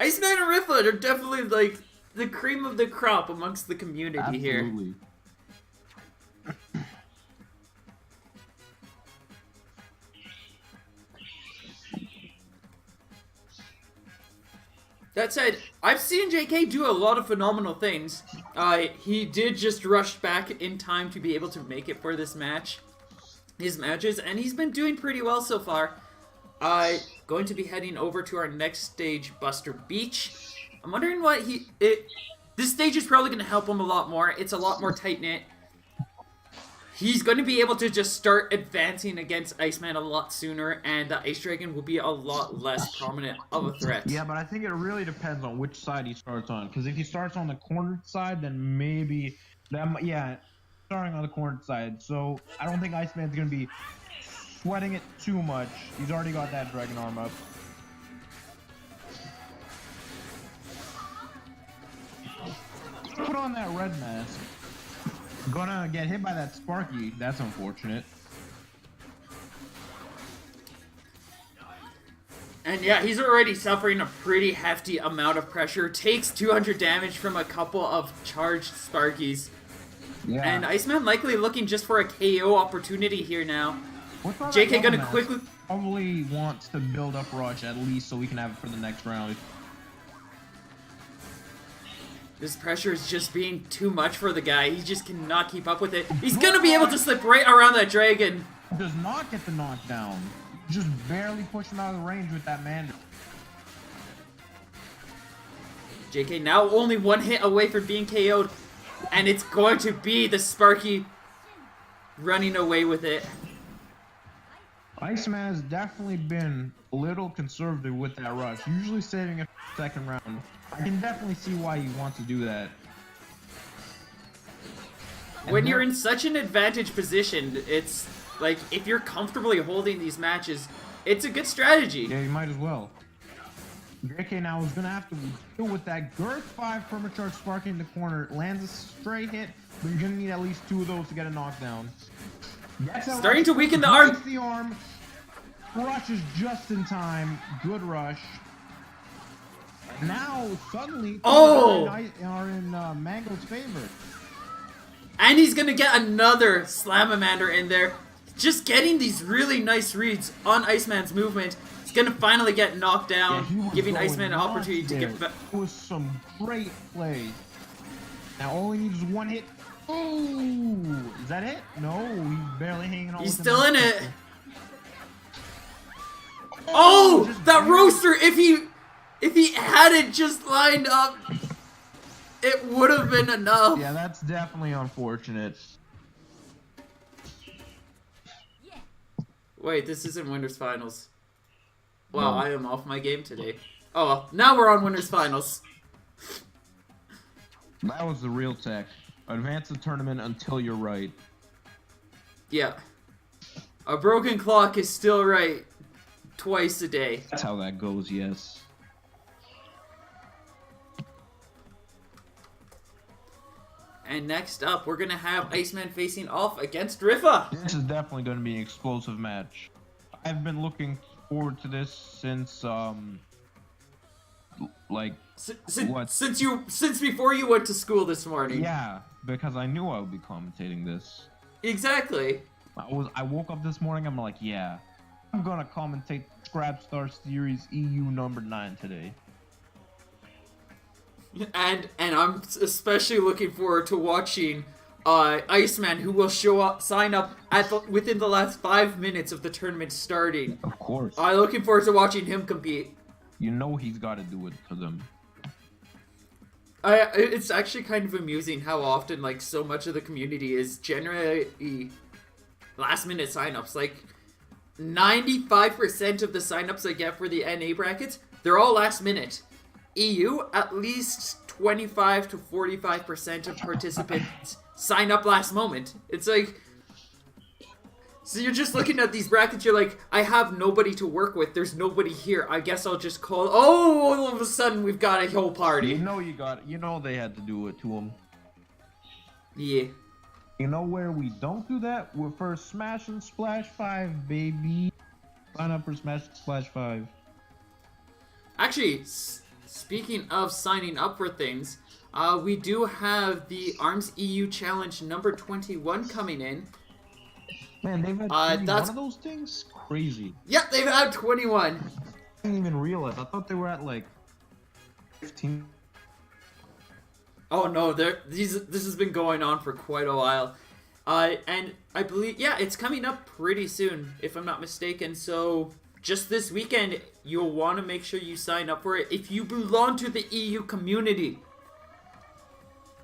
Iceman and Rifflet are definitely like the cream of the crop amongst the community here. Absolutely. That said, I've seen JK do a lot of phenomenal things. He did just rush back in time to be able to make it for this match. His matches, and he's been doing pretty well so far. Going to be heading over to our next stage, Buster Beach. I'm wondering what this stage is probably going to help him a lot more. It's a lot more tight-knit. He's going to be able to just start advancing against Iceman a lot sooner, and the Ice Dragon will be a lot less prominent of a threat. Yeah, but I think it really depends on which side he starts on. Because if he starts on the cornered side, then maybe starting on the cornered side. So I don't think Iceman's going to be sweating it too much. He's already got that Dragon Arm up. Put on that red mask. Gonna get hit by that Sparky. That's unfortunate. And yeah, he's already suffering a pretty hefty amount of pressure. Takes 200 damage from a couple of charged Sparkies. Yeah. And Iceman likely looking just for a KO opportunity here now. JK gonna quickly... Probably wants to build up Rush at least so we can have it for the next round. This pressure is just being too much for the guy. He just cannot keep up with it. He's gonna be able to slip right around that dragon. Does not get the knockdown. Just barely push him out of the range with that Mandarin. JK now only one hit away from being KO'd. And it's going to be the Sparky running away with it. Iceman has definitely been a little conservative with that rush. Usually saving it for the second round. I can definitely see why he wants to do that. When you're in such an advantage position, it's like if you're comfortably holding these matches, it's a good strategy. Yeah, you might as well. JK now is going to have to deal with that Girth 5 permacharge Sparky in the corner. Lands a straight hit, but you're going to need at least 2 of those to get a knockdown. Starting to weaken the arm. The arm. Rush is just in time. Good rush. Now, suddenly, are in Mango's favor. And he's going to get another Slamamander in there. Just getting these really nice reads on Iceman's movement. He's going to finally get knocked down, giving Iceman an opportunity to get back. It was some great play. Now, all he needs is one hit. Oh, is that it? No, he's barely hanging on. He's still in it. Oh, that roaster! If he hadn't just lined up, it would have been enough. Yeah, that's definitely unfortunate. Wait, this isn't Winners Finals. Wow, I am off my game today. Oh well, now we're on Winners Finals. That was the real tech. Advance the tournament until you're right. Yeah. A broken clock is still right twice a day. That's how that goes, yes. And next up, we're going to have Iceman facing off against Riffa. This is definitely going to be an explosive match. I've been looking forward to this since, since before you went to school this morning. Yeah, because I knew I would be commentating this. Exactly. I woke up this morning, I'm like, yeah, I'm gonna commentate Scrapstar Series EU number 9 today. And I'm especially looking forward to watching Iceman, who will sign up within the last 5 minutes of the tournament starting. Of course. I'm looking forward to watching him compete. You know he's got to do it for them. It's actually kind of amusing how often, like, so much of the community is generally last-minute signups. Like, 95% of the signups I get for the NA brackets, they're all last-minute. EU, at least 25 to 45% of participants sign up last moment. It's like... So you're just looking at these brackets, you're like, I have nobody to work with, there's nobody here, I guess I'll just call... Oh, all of a sudden we've got a whole party. You know they had to do it to him. Yeah. You know where we don't do that? We're for Smash and Splash 5, baby. Sign up for Smash and Splash 5. Actually, Speaking of signing up for things, we do have the ARMS EU Challenge number 21 coming in. Man, they've had that's... one of those things? Crazy. Yep, they've had 21. I didn't even realize. I thought they were at like 15. Oh no, this has been going on for quite a while. And I believe, yeah, it's coming up pretty soon, if I'm not mistaken. So just this weekend, you'll want to make sure you sign up for it if you belong to the EU community.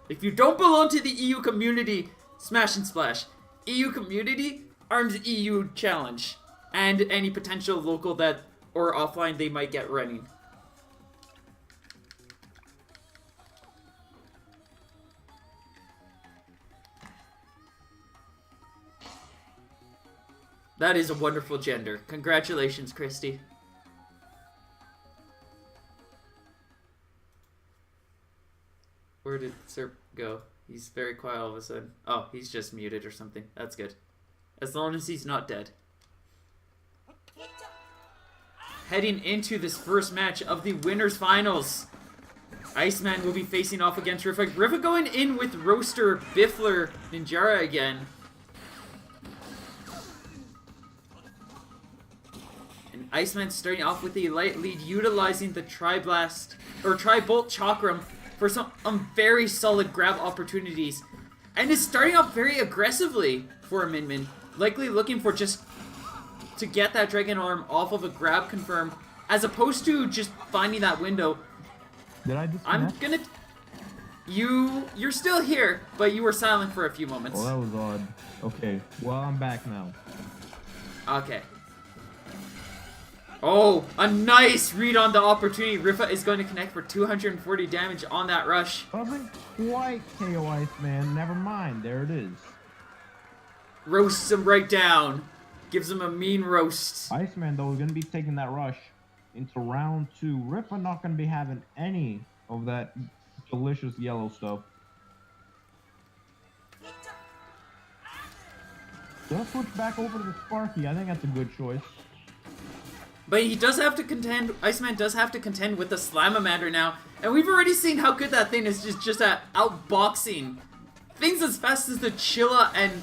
If you don't belong to the EU community, smash and splash. EU community, ARMS EU challenge, and any potential local that or offline they might get running. That is a wonderful gender. Congratulations, Christy. Where did Sir go? He's very quiet all of a sudden. Oh, he's just muted or something. That's good. As long as he's not dead. Heading into this first match of the winners finals, Iceman will be facing off against Rifa. Rifa going in with Roaster, Biffler, Ninjara again. And Iceman starting off with the light lead, utilizing the Tri-Blast, or Tri-Bolt Chakram for some very solid grab opportunities. And is starting off very aggressively for a Min Min. Likely looking for just to get that Dragon Arm off of a grab confirm, as opposed to just finding that window. Did I disconnect? I'm gonna... You're still here, but you were silent for a few moments. Oh, that was odd. Okay, well, I'm back now. Okay. Oh, a nice read on the opportunity. Rifa is going to connect for 240 damage on that rush. Doesn't quite KO Iceman. Never mind. There it is. Roasts him right down. Gives him a mean roast. Iceman, though, is going to be taking that rush into round 2. Rifa not going to be having any of that delicious yellow stuff. Gonna switch back over to the Sparky. I think that's a good choice. But he does have to contend, Iceman does have to contend with the Slamamander now. And we've already seen how good that thing is just at outboxing things as fast as the Chilla and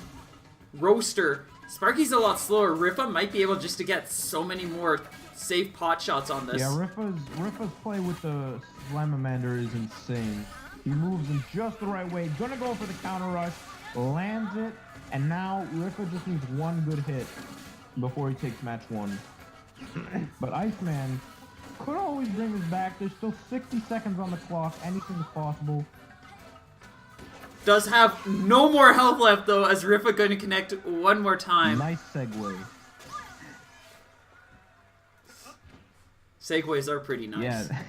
Roaster. Sparky's a lot slower. Rifa might be able just to get so many more safe pot shots on this. Yeah, Rifa's play with the Slamamander is insane. He moves in just the right way. Gonna go for the counter rush, lands it, and now Rifa just needs one good hit before he takes match 1. But Iceman could always bring this back. There's still 60 seconds on the clock. Anything is possible. Does have no more health left, though, as Rifa going to connect one more time. Nice segue. Segues are pretty nice. Yeah,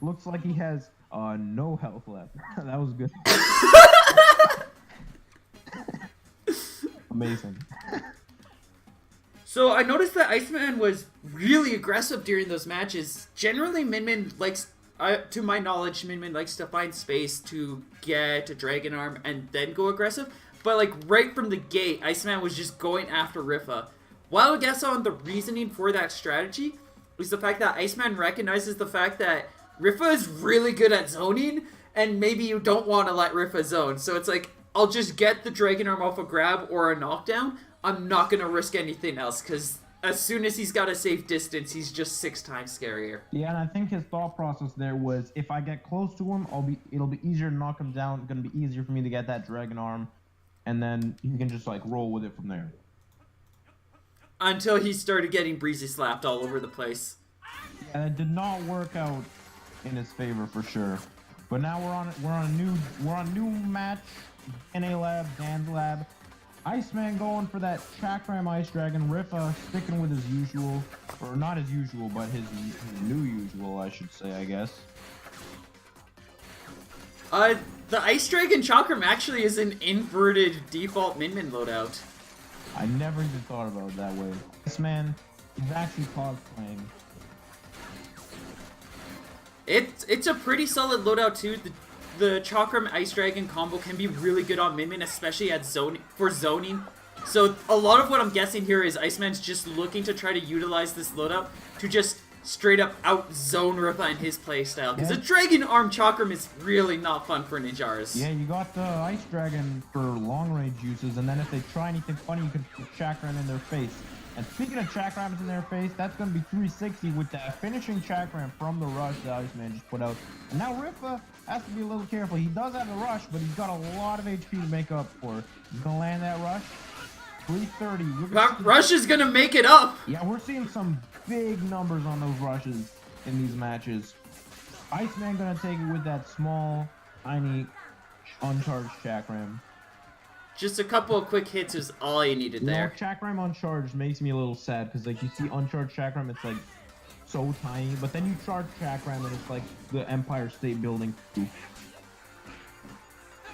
looks like he has no health left. That was good. Amazing. So I noticed that Iceman was really aggressive during those matches. Generally, Min Min likes, to my knowledge, Min Min likes to find space to get a Dragon Arm and then go aggressive. But like right from the gate, Iceman was just going after Rifa. While I guess on the reasoning for that strategy is the fact that Iceman recognizes the fact that Rifa is really good at zoning, and maybe you don't want to let Rifa zone. So it's like, I'll just get the Dragon Arm off a grab or a knockdown. I'm not going to risk anything else, because as soon as he's got a safe distance, he's just 6 times scarier. Yeah, and I think his thought process there was, if I get close to him, it'll be easier to knock him down. It's going to be easier for me to get that Dragon Arm, and then he can just like roll with it from there. Until he started getting breezy slapped all over the place. Yeah, that did not work out in his favor for sure. But now we're on a new match. NA Lab, Dan's Lab. Iceman going for that Chakram Ice Dragon. Rifa sticking with his usual, or not his usual, but his new usual, I should say, I guess. The Ice Dragon Chakram actually is an inverted default Min Min loadout. I never even thought about it that way. Iceman is actually cosplaying. It's a pretty solid loadout too. The Chakram Ice Dragon combo can be really good on Min Min, especially at for zoning. So a lot of what I'm guessing here is Iceman's just looking to try to utilize this loadout to just straight up out-zone Rifa in his playstyle. Because a Dragon Arm Chakram is really not fun for Ninjaras. Yeah, you got the Ice Dragon for long-range uses, and then if they try anything funny, you can put Chakram in their face. And speaking of Chakrams in their face, that's going to be 360 with that finishing Chakram from the rush that Iceman just put out. And now Rifa has to be a little careful. He does have a rush, but he's got a lot of HP to make up for. He's going to land that rush. 330. That rush is going to make it up. Yeah, we're seeing some big numbers on those rushes in these matches. Iceman going to take it with that small, tiny, uncharged Chakram. Just a couple of quick hits is all you needed there. Chakram uncharged makes me a little sad because, like, you see uncharged Chakram, it's like so tiny, but then you charge Chakram and it's like the Empire State Building.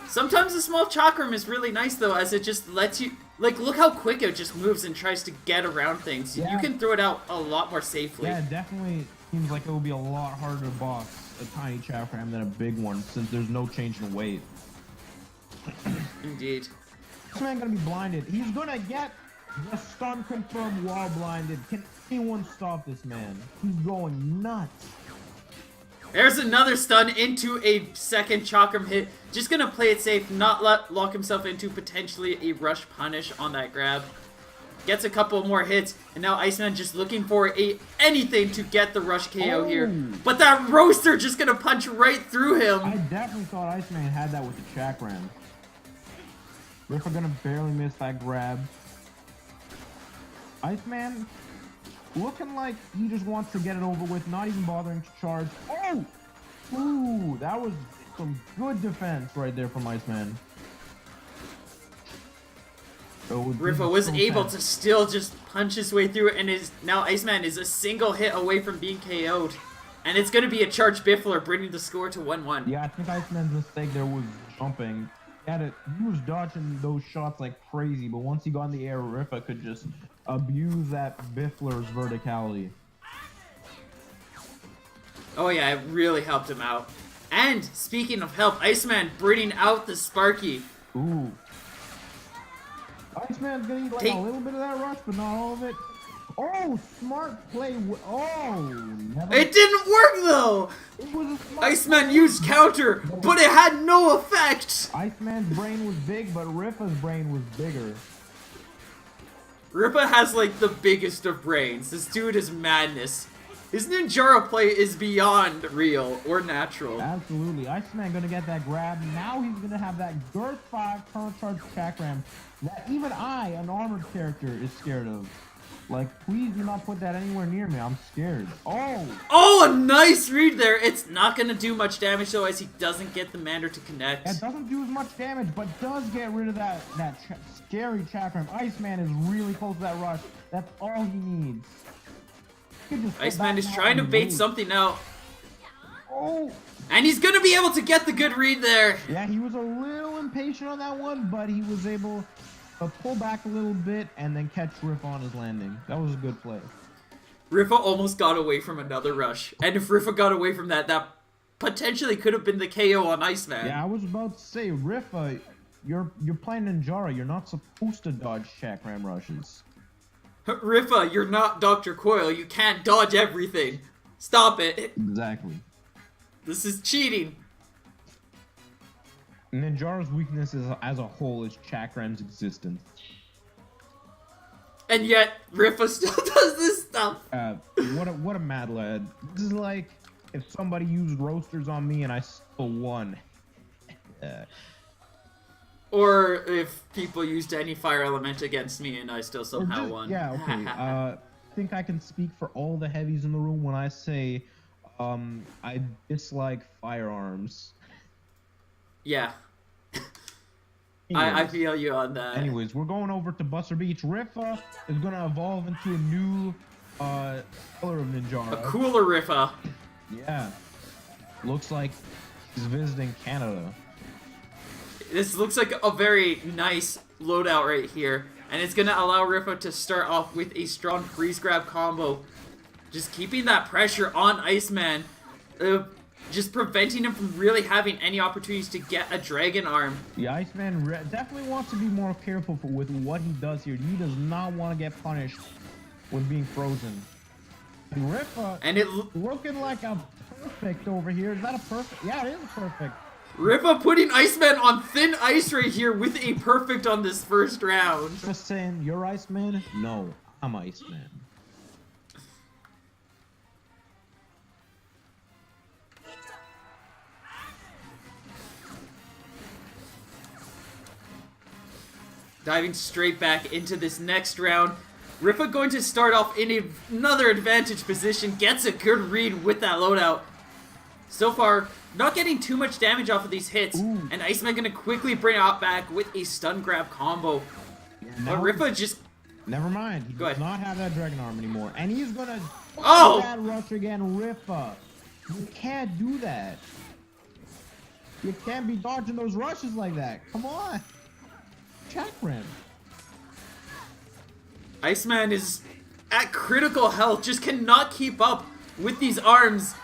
Sometimes the small Chakram is really nice though, as it just lets you, like, look how quick it just moves and tries to get around things. Yeah. You can throw it out a lot more safely. Yeah, it definitely seems like it will be a lot harder to boss a tiny Chakram than a big one since there's no change in weight. Indeed. This man gonna be blinded. He's gonna get the stun confirmed while blinded. Can anyone stop this man? He's going nuts. There's another stun into a second Chakram hit. Just gonna play it safe, not lock himself into potentially a rush punish on that grab. Gets a couple more hits, and now Iceman just looking for anything to get the rush KO here. But that roaster just gonna punch right through him. I definitely thought Iceman had that with the Chakram. Rifa gonna barely miss that grab. Iceman looking like he just wants to get it over with, not even bothering to charge. Oh! Ooh, that was some good defense right there from Iceman. Rifa was able to still just punch his way through it, and now Iceman is a single hit away from being KO'd. And it's gonna be a charged Biffler, bringing the score to 1-1. Yeah, I think Iceman's mistake there was jumping. He was dodging those shots like crazy, but once he got in the air, Rifa could just abuse that Biffler's verticality. Oh yeah, it really helped him out. And speaking of help, Iceman bringing out the Sparky. Ooh. Iceman's gonna eat like a little bit of that rush, but not all of it. Oh, smart play. It didn't work though. It was a smart Iceman used counter, but it had no effect. Iceman's brain was big, but Rifa's brain was bigger. Rifa has like the biggest of brains. This dude is madness. His Ninjara play is beyond real or natural. Absolutely. Iceman gonna get that grab. Now he's gonna have that Girth 5 Chrono Charge Chakram that even I, an armored character, is scared of. Like, please do not put that anywhere near me. I'm scared. Oh, a nice read there. It's not going to do much damage, though, as he doesn't get the Mander to connect. It doesn't do as much damage, but does get rid of that scary Chakram. Iceman is really close to that rush. That's all he needs. Iceman is trying to bait something out. Oh! And he's going to be able to get the good read there. Yeah, he was a little impatient on that one, but he was able pull back a little bit and then catch Rifa on his landing. That was a good play. Rifa almost got away from another rush. And if Rifa got away from that, that potentially could have been the KO on Iceman. Yeah, I was about to say, Rifa, you're playing Ninjara. You're not supposed to dodge Chakram rushes. Rifa, you're not Dr. Coyle. You can't dodge everything. Stop it. Exactly. This is cheating. Ninjara's weakness as a whole is Chakram's existence. And yet, Rifa still does this stuff. What a mad lad. This is like if somebody used roasters on me and I still won. Or if people used any fire element against me and I still somehow won. Yeah, okay. I think I can speak for all the heavies in the room when I say I dislike firearms. Yeah. I feel you on that. Anyways, we're going over to Buster Beach. Rifa is going to evolve into a new color of Ninjara. A cooler Rifa. Yeah. Looks like he's visiting Canada. This looks like a very nice loadout right here. And it's going to allow Rifa to start off with a strong freeze grab combo. Just keeping that pressure on Iceman. Just preventing him from really having any opportunities to get a Dragon Arm. The Iceman definitely wants to be more careful with what he does here. He does not want to get punished with being frozen. Rifa And it looking like a perfect over here. Is that a perfect? Yeah, it is perfect. Rifa putting Iceman on thin ice right here with a perfect on this first round. Just saying, you're Iceman? No, I'm Iceman. Diving straight back into this next round. Rifa going to start off in another advantage position. Gets a good read with that loadout. So far, not getting too much damage off of these hits. Ooh. And Iceman going to quickly bring out back with a stun grab combo. But Rifa just... Never mind. He Go does ahead. not have that Dragon Arm anymore. And he's gonna Oh! that rush again, Rifa. You can't do that. You can't be dodging those rushes like that. Come on. Check him. Iceman is at critical health, just cannot keep up with these arms.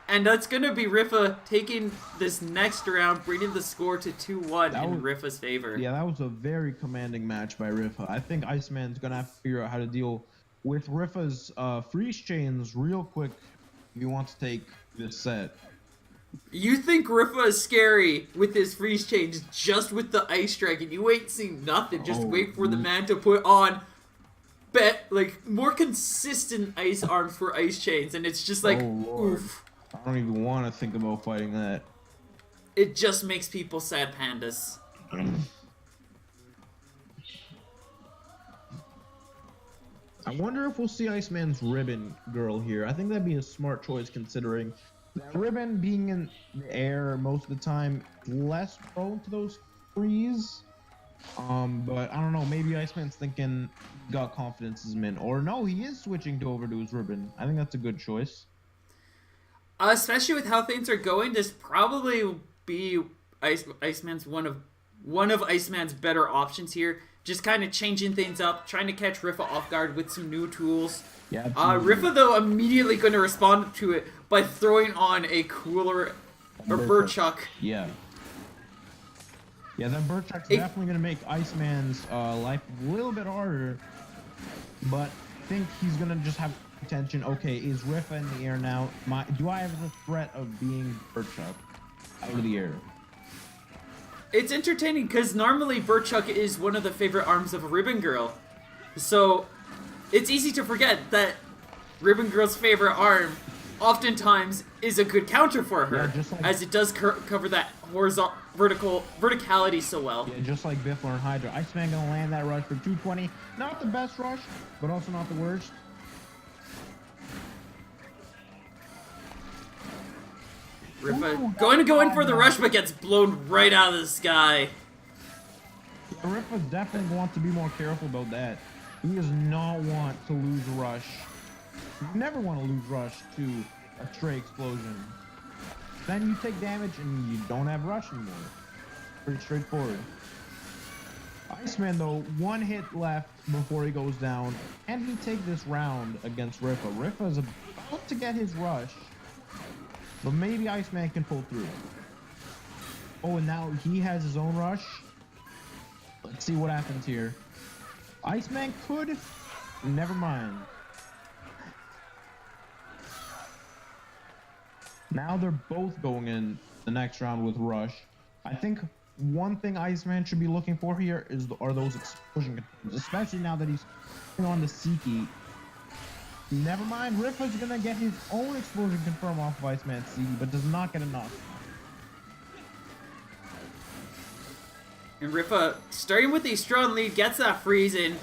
And that's going to be Rifa taking this next round, bringing the score to 2-1 in Rifa's favor. Yeah, that was a very commanding match by Rifa. I think Iceman's going to have to figure out how to deal with Rifa's freeze chains real quick if he wants to take this set. You think Rifa is scary with his freeze chains just with the ice dragon. You ain't seen nothing. Just wait for the man to put on more consistent ice arms for ice chains. And it's just like, oof. I don't even want to think about fighting that. It just makes people sad pandas. I wonder if we'll see Iceman's ribbon girl here. I think that'd be a smart choice considering that ribbon being in the air most of the time, less prone to those freeze. But I don't know, maybe Iceman's thinking got confidence as min. Or no, he is switching over to his ribbon. I think that's a good choice. Especially with how things are going, this probably will be Iceman's one of Iceman's better options here. Just kind of changing things up, trying to catch Rifa off guard with some new tools. Yeah. Rifa though immediately going to respond to it by throwing on a cooler or Burchuck. Yeah. Yeah, that Burchuck's definitely going to make Iceman's life a little bit harder. But I think he's going to just have attention. Okay, is Rifa in the air now? Do I have the threat of being Burchuck out of the air? It's entertaining because normally Burchuck is one of the favorite arms of a Ribbon Girl. So it's easy to forget that Ribbon Girl's favorite arm oftentimes is a good counter for her, as it does cover that verticality so well. Yeah, just like Biffler and Hydra. Iceman gonna land that rush for 220. Not the best rush, but also not the worst. Rifa going to go in for the rush, but gets blown right out of the sky. Yeah, Rifa's definitely want to be more careful about that. He does not want to lose a rush. You never want to lose rush to a stray explosion. Then you take damage and you don't have rush anymore. Pretty straightforward. Iceman though, one hit left before he goes down. Can he take this round against Rifa? Rifa is about to get his rush. But maybe Iceman can pull through. Oh, and now he has his own rush. Let's see what happens here. Iceman could... Never mind. Now they're both going in the next round with rush. I think one thing Iceman should be looking for here are those explosion controls, especially now that he's on the Seeky. Never mind, Rifa's gonna get his own explosion confirm off of Iceman's Seeky, but does not get enough. And Rifa, starting with a strong lead, gets that freeze in.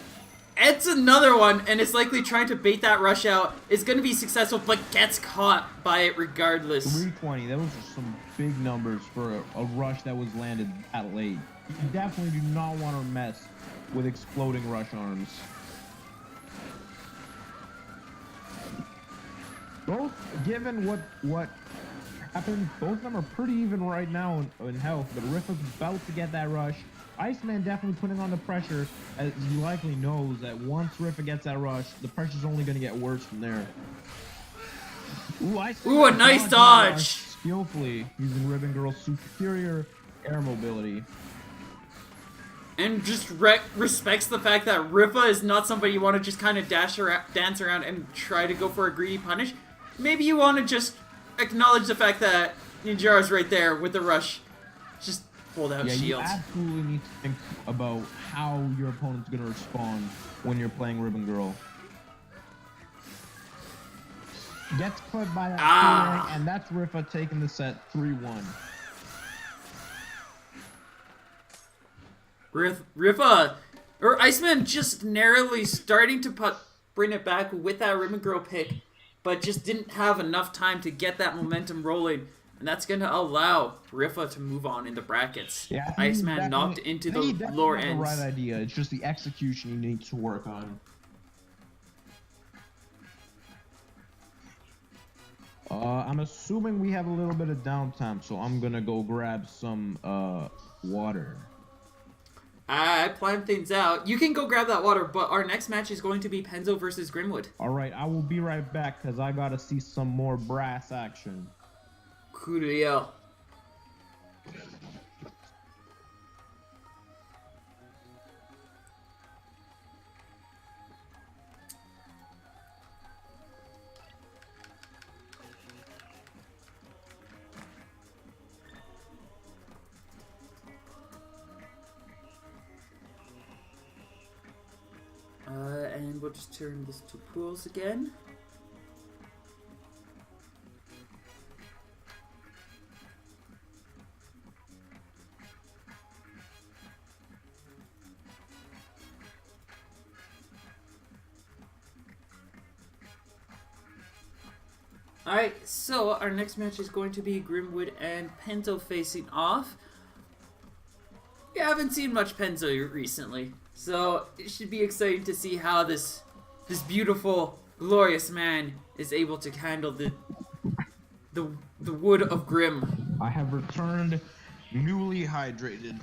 It's another one, and it's likely trying to bait that rush out. It's going to be successful, but gets caught by it regardless. 320, those are some big numbers for a rush that was landed that late. You definitely do not want to mess with exploding rush arms. Both, given what happened, both of them are pretty even right now in health, but Rifa's about to get that rush. Iceman definitely putting on the pressure, as he likely knows that once Rifa gets that rush, the pressure's only going to get worse from there. Ooh, a nice dodge! Skillfully using Ribbon Girl's superior air mobility. and just respects the fact that Rifa is not somebody you want to just kind of dance around and try to go for a greedy punish. Maybe you want to just acknowledge the fact that Ninjara's right there with the rush. Just hold out shield. You absolutely need to think about how your opponent's going to respond when you're playing Ribbon Girl. Gets clipped by that feeling, and that's Rifa taking the set 3-1. Rifa, or Iceman just narrowly starting to bring it back with that Ribbon Girl pick, but just didn't have enough time to get that momentum rolling, and that's going to allow Rifa to move on in the brackets. Yeah, Iceman knocked into the lower ends. The right idea. It's just the execution you need to work on. I'm assuming we have a little bit of downtime, so I'm gonna go grab some water. I planned things out. You can go grab that water, but our next match is going to be Penzo versus Grimwood. Alright, I will be right back, because I gotta see some more brass action. Coolio. And we'll just turn this to pools again. Alright, so our next match is going to be Grimwood and Penzo facing off. We haven't seen much Penzo recently, so it should be exciting to see how this beautiful, glorious man is able to handle the wood of Grim. I have returned newly hydrated.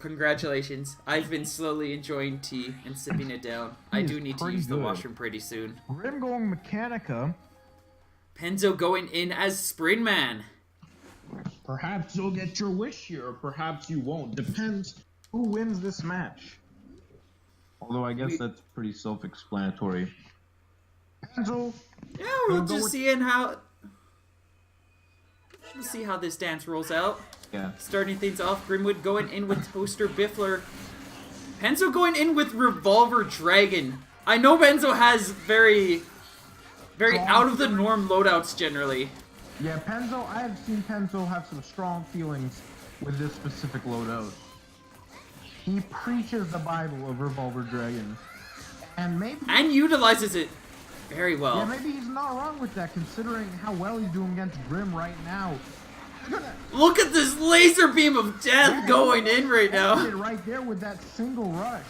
Congratulations. I've been slowly enjoying tea and sipping it down. I do need to use the washroom pretty soon. Grim going Mechanica. Penzo going in as Springman. Perhaps you'll get your wish here, or perhaps you won't. Depends who wins this match. Although I guess that's pretty self-explanatory. Penzo. Yeah, we'll just see how. We'll see how this dance rolls out. Yeah. Starting things off, Grimwood going in with Toaster Biffler. Penzo going in with Revolver Dragon. I know Penzo has very out of the norm loadouts generally. Yeah, Penzo, I have seen Penzo have some strong feelings with this specific loadout. He preaches the Bible of Revolver Dragon. And utilizes it very well. Yeah, maybe he's not wrong with that, considering how well he's doing against Grim right now. Look at this laser beam of death going in right now. Right there with that single rush.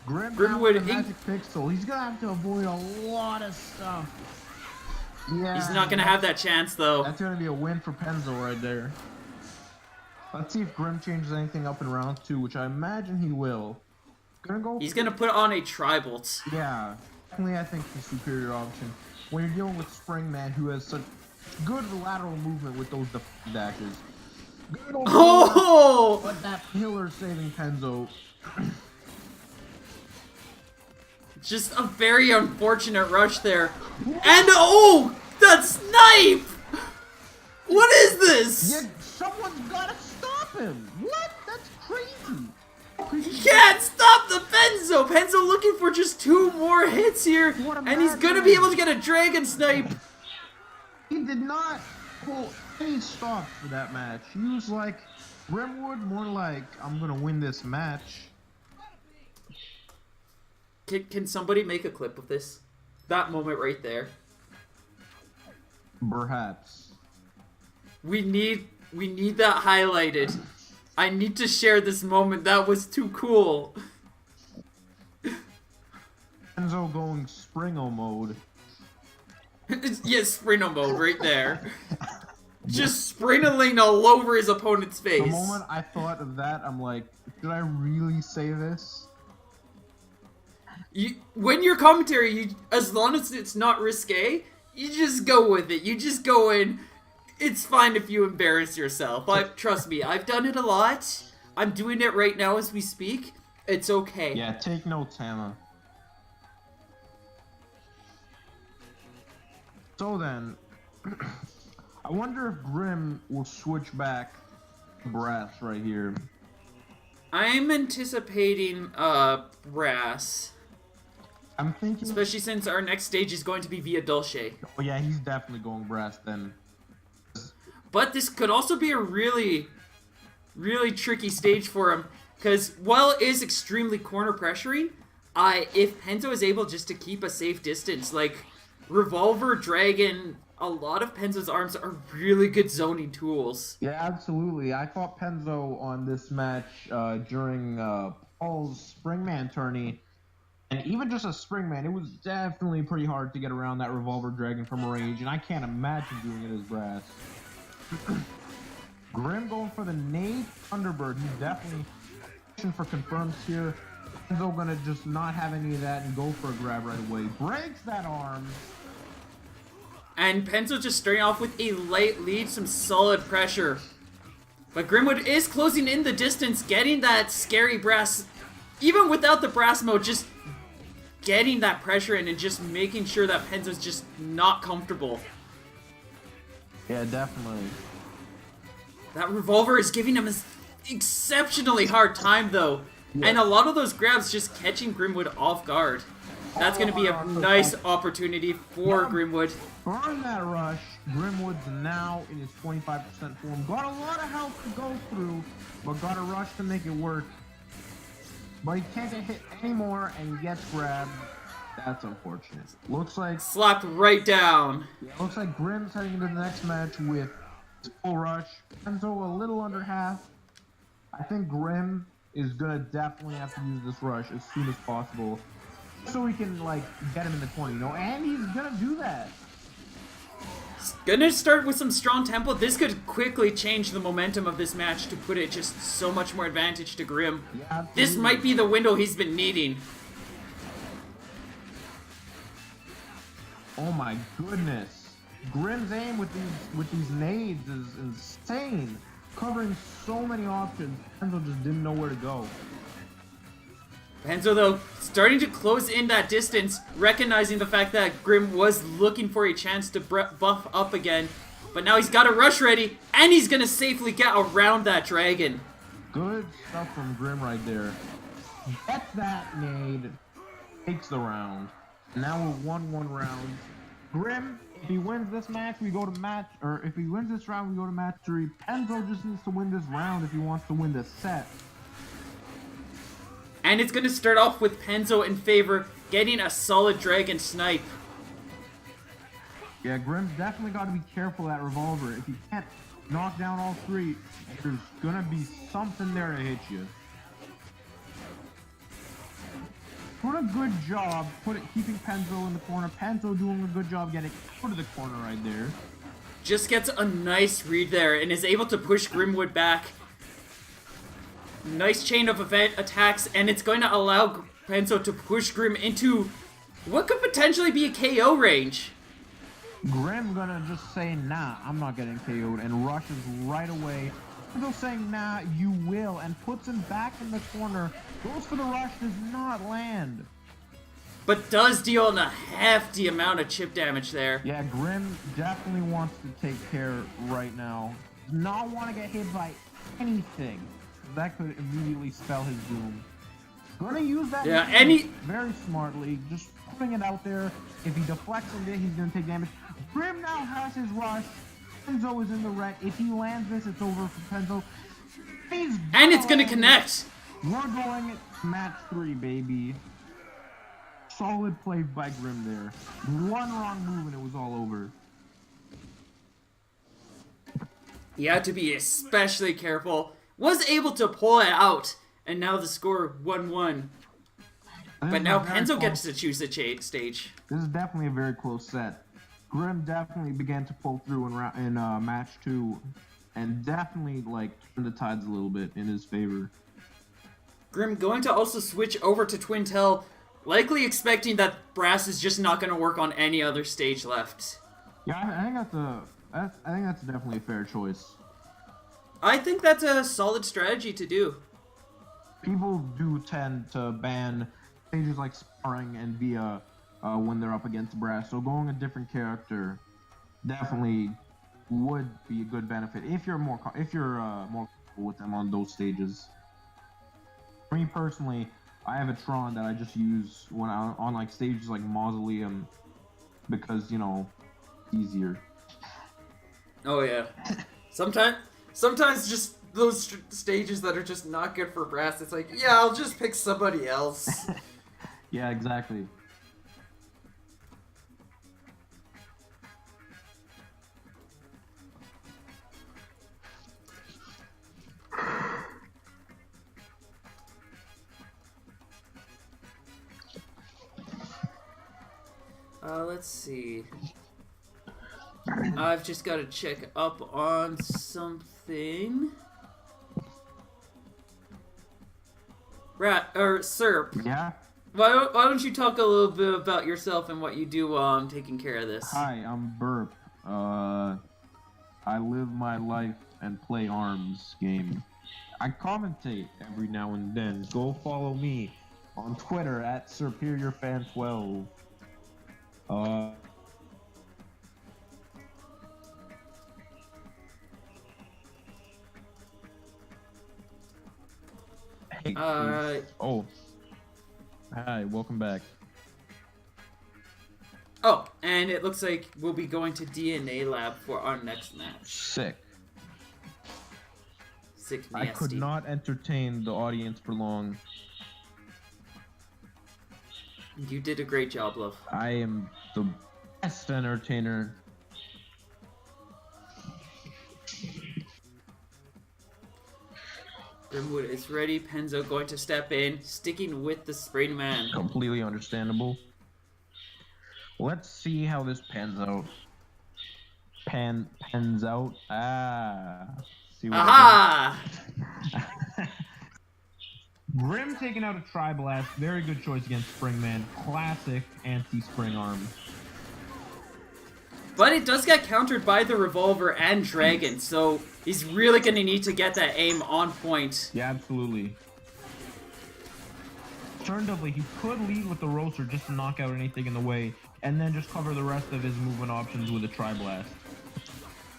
Grimwood Magic Pixel. He's gonna have to avoid a lot of stuff. Yeah. He's not gonna have that chance though. That's gonna be a win for Penzo right there. Let's see if Grim changes anything up in round 2, which I imagine he will. He's gonna put on a Tri-Bolt. Yeah. Definitely I think the superior option. When you're dealing with Springman, who has such good lateral movement with those dashes. Good old oh! But that pillar saving Penzo. Just a very unfortunate rush there. And oh! That snipe! What is this? Yeah, someone's gotta stop him! What? That's crazy! He can't stop the Penzo! Penzo looking for just 2 more hits here, and he's gonna be able to get a Dragon Snipe! He did not pull any stops for that match. He was like, Grimwood, more like, I'm gonna win this match. Can somebody make a clip of this? That moment right there. Perhaps. We need that highlighted. I need to share this moment. That was too cool. Penzo going Springo mode. Yes, Springo mode right there. Just sprinkling all over his opponent's face. The moment I thought of that, I'm like, should I really say this? When your commentary, as long as it's not risque, you just go with it. You just go in. It's fine if you embarrass yourself. Trust me, I've done it a lot. I'm doing it right now as we speak. It's okay. Yeah, take notes, Hannah. So then, I wonder if Grim will switch back to brass right here. I'm anticipating brass. I'm thinking, Especially since our next stage is going to be Via Dulce. oh yeah, he's definitely going brass then. But this could also be a really, really tricky stage for him. Because while it is extremely corner pressuring, if Penzo is able just to keep a safe distance, like Revolver, Dragon, a lot of Penzo's arms are really good zoning tools. Yeah, absolutely. I fought Penzo on this match during Paul's Springman tourney. And even just a Springman, it was definitely pretty hard to get around that Revolver Dragon from range. And I can't imagine doing it as brass. Grim going for the nade Thunderbird. He's definitely pushing for confirms here. Penzo gonna just not have any of that and go for a grab right away. Breaks that arm. And Penzo just starting off with a light lead, some solid pressure. But Grimwood is closing in the distance, getting that scary brass. Even without the brass mode, just getting that pressure in and just making sure that Penzo's just not comfortable. Yeah, definitely. That Revolver is giving him an exceptionally hard time, though. Yeah. And a lot of those grabs just catching Grimwood off guard. That's going to be a nice opportunity for Grimwood. Burn that rush. Grimwood's now in his 25% form. Got a lot of health to go through, but got a rush to make it work. But he can't get hit anymore, and he gets grabbed. That's unfortunate. Looks like... slapped right down. Yeah, looks like Grim's heading into the next match with full rush. Penzo a little under half. I think Grim is going to definitely have to use this rush as soon as possible. So we can, like, get him in the 20, you know? And he's going to do that. Gonna start with some strong tempo. This could quickly change the momentum of this match to put it just so much more advantage to Grim. Yeah, this might be the window he's been needing. Oh my goodness. Grim's aim with these nades is insane. Covering so many options. Penzo just didn't know where to go. Penzo, though, starting to close in that distance, recognizing the fact that Grim was looking for a chance to buff up again. But now he's got a rush ready, and he's going to safely get around that dragon. Good stuff from Grim right there. Gets that nade, takes the round. Now we're 1-1 round. Grim, if he wins this match, we go to match, or if he wins this round, we go to match 3. Penzo just needs to win this round if he wants to win this set. And it's going to start off with Penzo in favor, getting a solid dragon snipe. Yeah, Grim's definitely got to be careful of that Revolver. If you can't knock down all 3, there's going to be something there to hit you. Doing a good job keeping Penzo in the corner. Penzo doing a good job getting out of the corner right there. Just gets a nice read there and is able to push Grimwood back. Nice chain of event attacks, and it's going to allow Penzo to push Grim into what could potentially be a KO range. Grim gonna just say, nah, I'm not getting KO'd, and rushes right away. Penzo saying, nah, you will, and puts him back in the corner. Goes for the rush, does not land. But does deal a hefty amount of chip damage there. Yeah, Grim definitely wants to take care right now. Does not want to get hit by anything. That could immediately spell his doom. Gonna use that very smartly, just putting it out there. If he deflects a bit, he's gonna take damage. Grim now has his rush. Penzo is in the red. If he lands this, it's over for Penzo. And it's gonna connect. We're going match 3, baby. Solid play by Grim there. One wrong move and it was all over. He had to be especially careful. Was able to pull it out, and now the score 1-1. But now Penzo gets to choose the stage. This is definitely a very close set. Grim definitely began to pull through in match 2, and definitely like turned the tides a little bit in his favor. Grim going to also switch over to Twin Tail, likely expecting that Brass is just not going to work on any other stage left. Yeah, I think that's I think that's definitely a fair choice. I think that's a solid strategy to do. People do tend to ban stages like sparring and via when they're up against brass. So going a different character definitely would be a good benefit if you're more comfortable with them on those stages. For me personally, I have a Tron that I just use when I'm on like stages like Mausoleum because easier. Oh yeah. Sometimes just those stages that are just not good for brass. It's like, yeah, I'll just pick somebody else. Yeah, exactly. Let's see. I've just got to check up on something. Sir, Yeah. why don't you talk a little bit about yourself and what you do while I'm taking care of this? Hi, I'm Burp. I live my life and play ARMS game. I commentate every now and then. Go follow me on Twitter at SuperiorFan12. Hey, oh. Hi, welcome back. Oh, and it looks like we'll be going to DNA Lab for our next match. Sick. Sick I nasty. could not entertain the audience for long. You did a great job, love. I am the best entertainer. Grimwood is ready. Penzo going to step in, sticking with the Sprain Man. Completely understandable. Let's see how this pans out. Pans out. See what Aha! Grim taking out a Tri-Blast. Very good choice against Springman. Classic anti-spring arm. But it does get countered by the Revolver and Dragon, so he's really going to need to get that aim on point. Yeah, absolutely. Alternatively, he could lead with the Roaster just to knock out anything in the way, and then just cover the rest of his movement options with a Tri-Blast.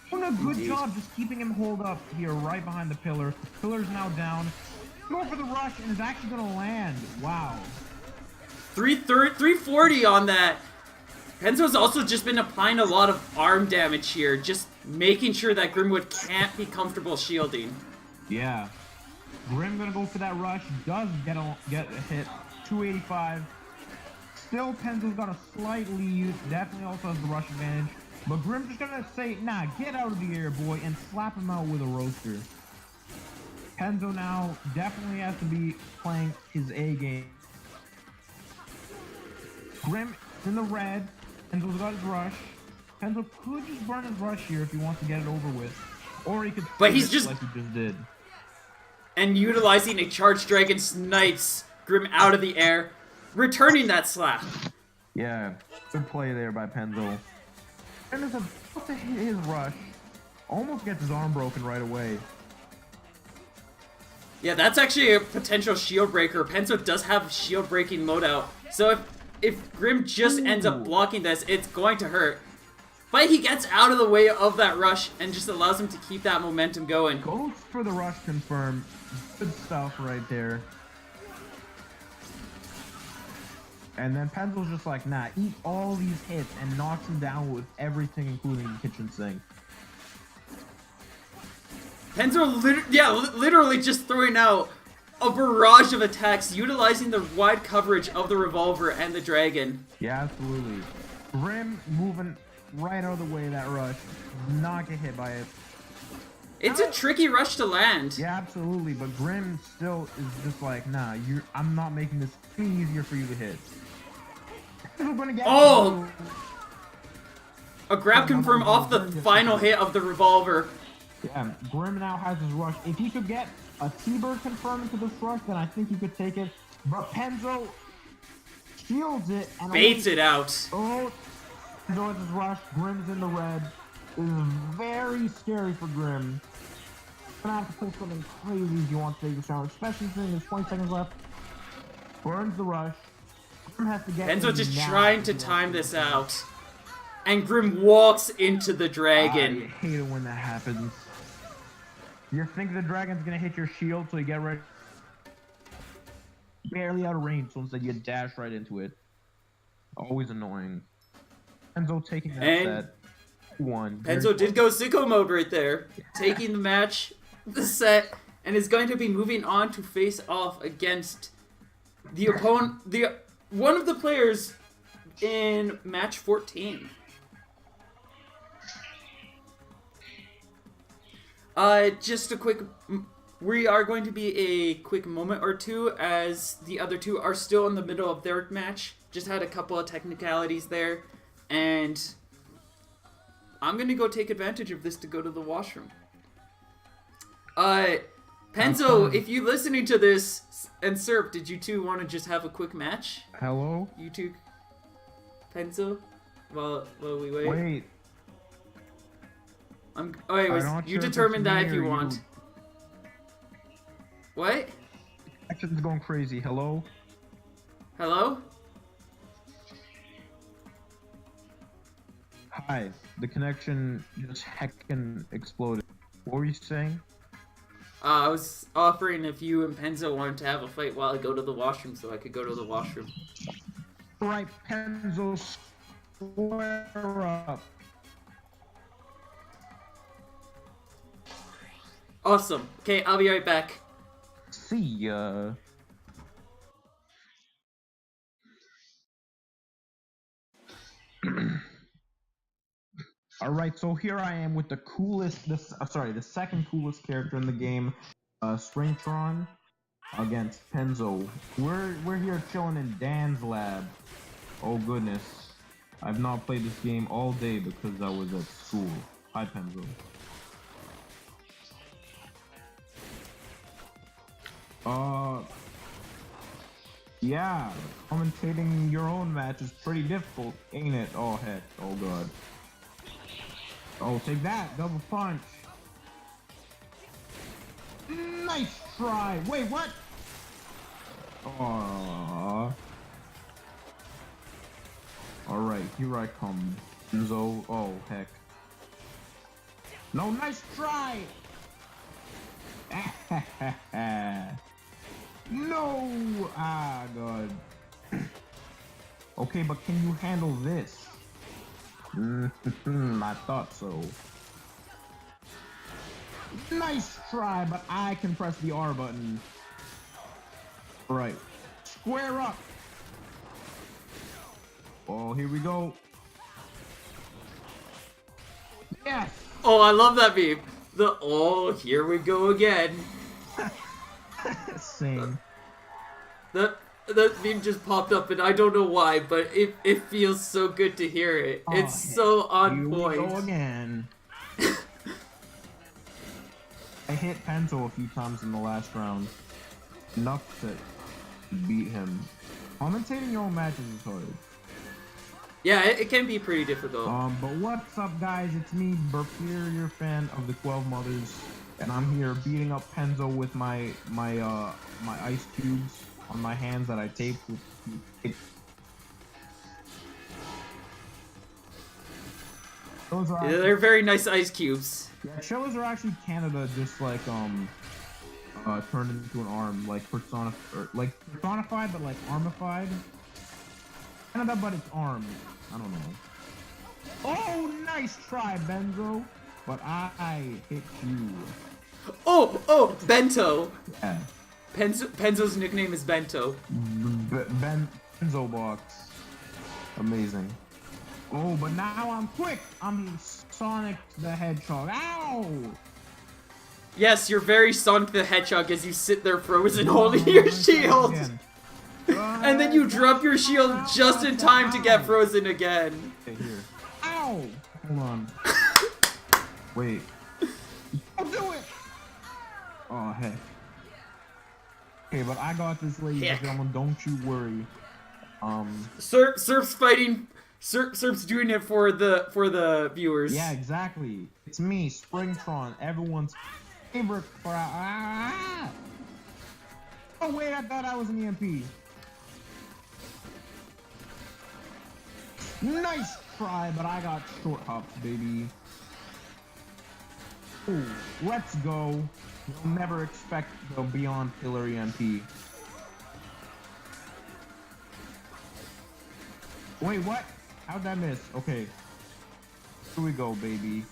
Doing a good job just keeping him holed up here right behind the pillar. Pillar's now down. Go for the rush, and is actually going to land. Wow. 340 on that. Penzo's also just been applying a lot of arm damage here, just making sure that Grimwood can't be comfortable shielding. Yeah. Grim gonna go for that rush. Does get a hit. 285. Still, Penzo's got a slight lead. Definitely also has the rush advantage. But Grim's just gonna say, nah, get out of the air, boy, and slap him out with a roaster. Penzo now definitely has to be playing his A game. Grim in the red. Penzo's got his rush. Penzo could just burn his rush here if he wants to get it over with. Or he could but he's just like he just did. And utilizing a Charged Dragon snipes Grim out of the air, returning that slap. Yeah, good play there by Penzo. And is about to hit his rush. Almost gets his arm broken right away. Yeah, that's actually a potential shield breaker. Penzo does have shield breaking loadout. So if Grim just ends up blocking this, it's going to hurt. But he gets out of the way of that rush and just allows him to keep that momentum going. Goes for the rush confirm. Good stuff right there. And then Penzo's just like, nah, eat all these hits and knocks him down with everything, including the kitchen sink. Penzo literally just throwing out a barrage of attacks, utilizing the wide coverage of the Revolver and the Dragon. Yeah, absolutely. Grim moving right out of the way of that rush. Not get hit by it. It's a tricky rush to land. Yeah, absolutely. But Grim still is just like, nah, I'm not making this any easier for you to hit. Oh! A grab confirm off the final hit of the Revolver. Yeah, Grim now has his rush. If he could get a T-Bird confirm into this rush, then I think he could take it. But Penzo shields it and baits it out. Oh, Penzo has his rush. Grim's in the red. is very scary for Grim. Gonna have to pull something crazy if you want to take this round, especially since there's 20 seconds left. Burns the rush. Grim has to get Enzo just now trying to time this out. And Grim walks into the dragon. I hate it when that happens. You think the dragon's gonna hit your shield, so you get ready. Barely out of range, so instead you dash right into it. Always annoying. Enzo taking that set. 1. Enzo did go sicko mode right there. Taking the match, the set, and is going to be moving on to face off against the opponent, one of the players in match 14. Just a quick, we are going to be a quick moment or two as the other two are still in the middle of their match. Just had a couple of technicalities there, and I'm gonna go take advantage of this to go to the washroom. Penzo, if you listening to this, and Serp, did you two want to just have a quick match? Hello? You two, Penzo, while we wait. Wait. You determine that if you want. What? Action's going crazy. Hello? Hello? Hi. The connection just heckin' exploded. What were you saying? I was offering if you and Penzo wanted to have a fight while I go to the washroom so I could go to the washroom. Alright, Penzo, square up. Awesome. Okay, I'll be right back. See ya. Alright, so here I am with the coolest, the second coolest character in the game, Springtron, against Penzo. We're here chilling in Dan's lab. Oh goodness. I've not played this game all day because I was at school. Hi, Penzo. Yeah, commentating your own match is pretty difficult, ain't it? Oh heck, oh god. Oh, take that, double punch. Nice try. Wait, what? Aww. Alright, here I come. Enzo, oh heck. No, nice try! No! Ah, god. Okay, but can you handle this? I thought so. Nice try, but I can press the R button. Right. Square up! Oh, here we go. Yes! Oh, I love that meme. Here we go again. Same. That meme just popped up, and I don't know why, but it feels so good to hear it. Oh, it's so on here point. We go again. I hit Penzo a few times in the last round. Enough to beat him. Commentating your own matches is hard. Yeah, it can be pretty difficult. But what's up, guys? It's me, Burp here, your fan of the 12 Mothers, and I'm here beating up Penzo with my ice cubes on my hands that I taped with tape. Yeah, they're very nice ice cubes. Yeah, Shellas are actually Canada, just like turned into an arm, like personified, but like armified. Canada, but it's armed. I don't know. Oh, nice try, Benzo. But I hit you. Oh, Bento. Yeah. Penzo's nickname is Bento. Benzo box. Amazing. Oh, but now I'm quick. I'm Sonic the Hedgehog. Ow! Yes, you're very Sonic the Hedgehog as you sit there frozen holding your shield. And then you drop your shield just in time to get frozen again. Okay, here. Ow! Hold on. Wait. Don't do it! Oh, heck. Okay, but I got this, ladies and gentlemen. Don't you worry. Surf's fighting Serp's doing it for the viewers. Yeah, exactly. It's me, Springtron, everyone's favorite crowd. Ah! Oh wait, I thought I was an EMP. Nice try, but I got short hops, baby. Ooh, let's go. You'll never expect the Beyond Killer EMP. Wait, what? How'd that miss? Okay. Here we go, baby.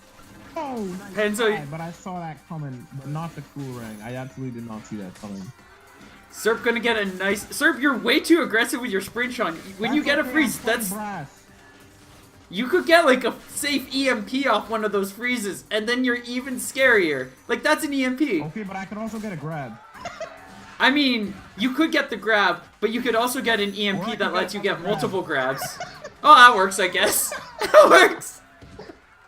Oh, nice Penzo, try, but I saw that coming, but not the cool ring. I absolutely did not see that coming. Serp gonna get a nice... Serp, you're way too aggressive with your Springtron. When you get a freeze, that's... brass. You could get, like, a safe EMP off one of those freezes, and then you're even scarier. Like, that's an EMP. Okay, but I could also get a grab. I mean, you could get the grab, but you could also get an EMP that lets you get multiple grabs. Oh, that works, I guess. That works.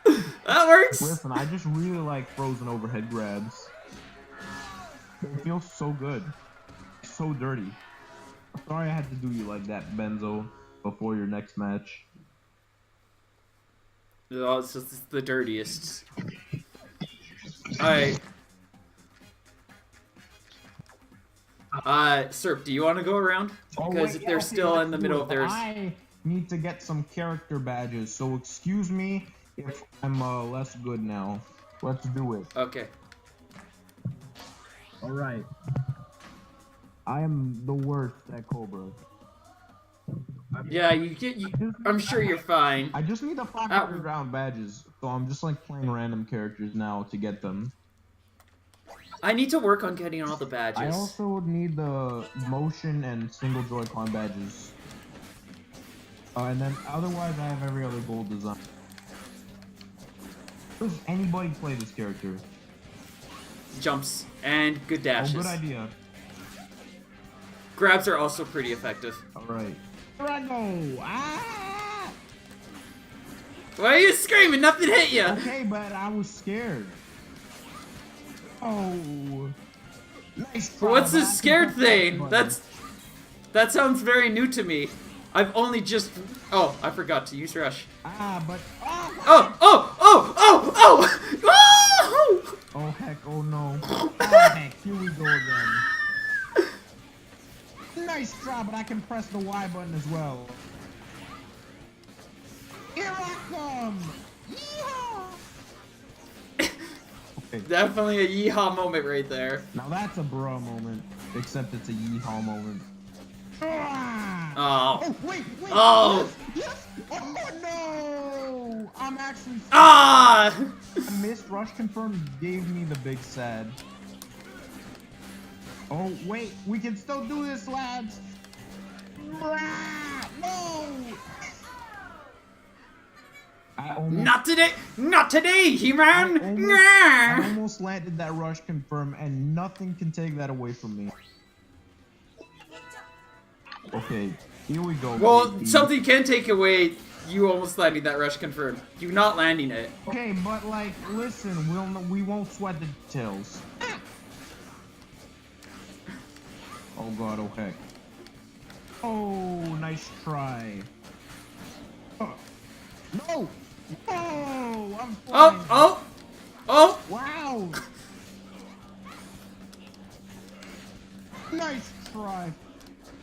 That works. Listen, I just really like frozen overhead grabs. It feels so good. So dirty. Sorry I had to do you like that, Benzo, before your next match. Oh, it's just the dirtiest. Alright. Serp, do you want to go around? Because if they're still in the middle of theirs... I need to get some character badges, so excuse me if I'm less good now. Let's do it. Okay. Alright. I am the worst at Cobra. Yeah, I'm sure you're fine. I just need the 500 round badges, so I'm just like playing random characters now to get them. I need to work on getting all the badges. I also need the motion and single Joy-Con badges. And then otherwise I have every other gold design. Does anybody play this character? Jumps and good dashes. Oh, good idea. Grabs are also pretty effective. Alright. Here I go! Ah! Why are you screaming? Nothing hit you! Okay, but I was scared. Oh. Nice try. What's this scared thing? That sounds very new to me. I've only just... Oh, I forgot to use Rush. Ah, but... Oh! Oh! Oh! Oh! Oh! Oh! Oh, heck. Oh, no. Oh, heck. Here we go again. Nice try, but I can press the Y button as well. Here I come! Yeehaw! Okay. Definitely a yeehaw moment right there. Now that's a bruh moment, except it's a yeehaw moment. Ah! Oh. Oh, wait! Oh! Yes! Oh, no! I'm actually... Ah! A missed rush confirmed gave me the big sad. Oh, wait, we can still do this, lads! No! Not today! Not today, He-Man! I almost landed that rush confirm, and nothing can take that away from me. Okay, here we go. Well, baby. something can take away you almost landing that rush confirmed. You not landing it. Okay, but like, listen, we won't sweat the details. Oh god, oh heck. Oh, nice try. No! Oh, I'm flying. Oh! Oh! Oh! Wow! Nice try,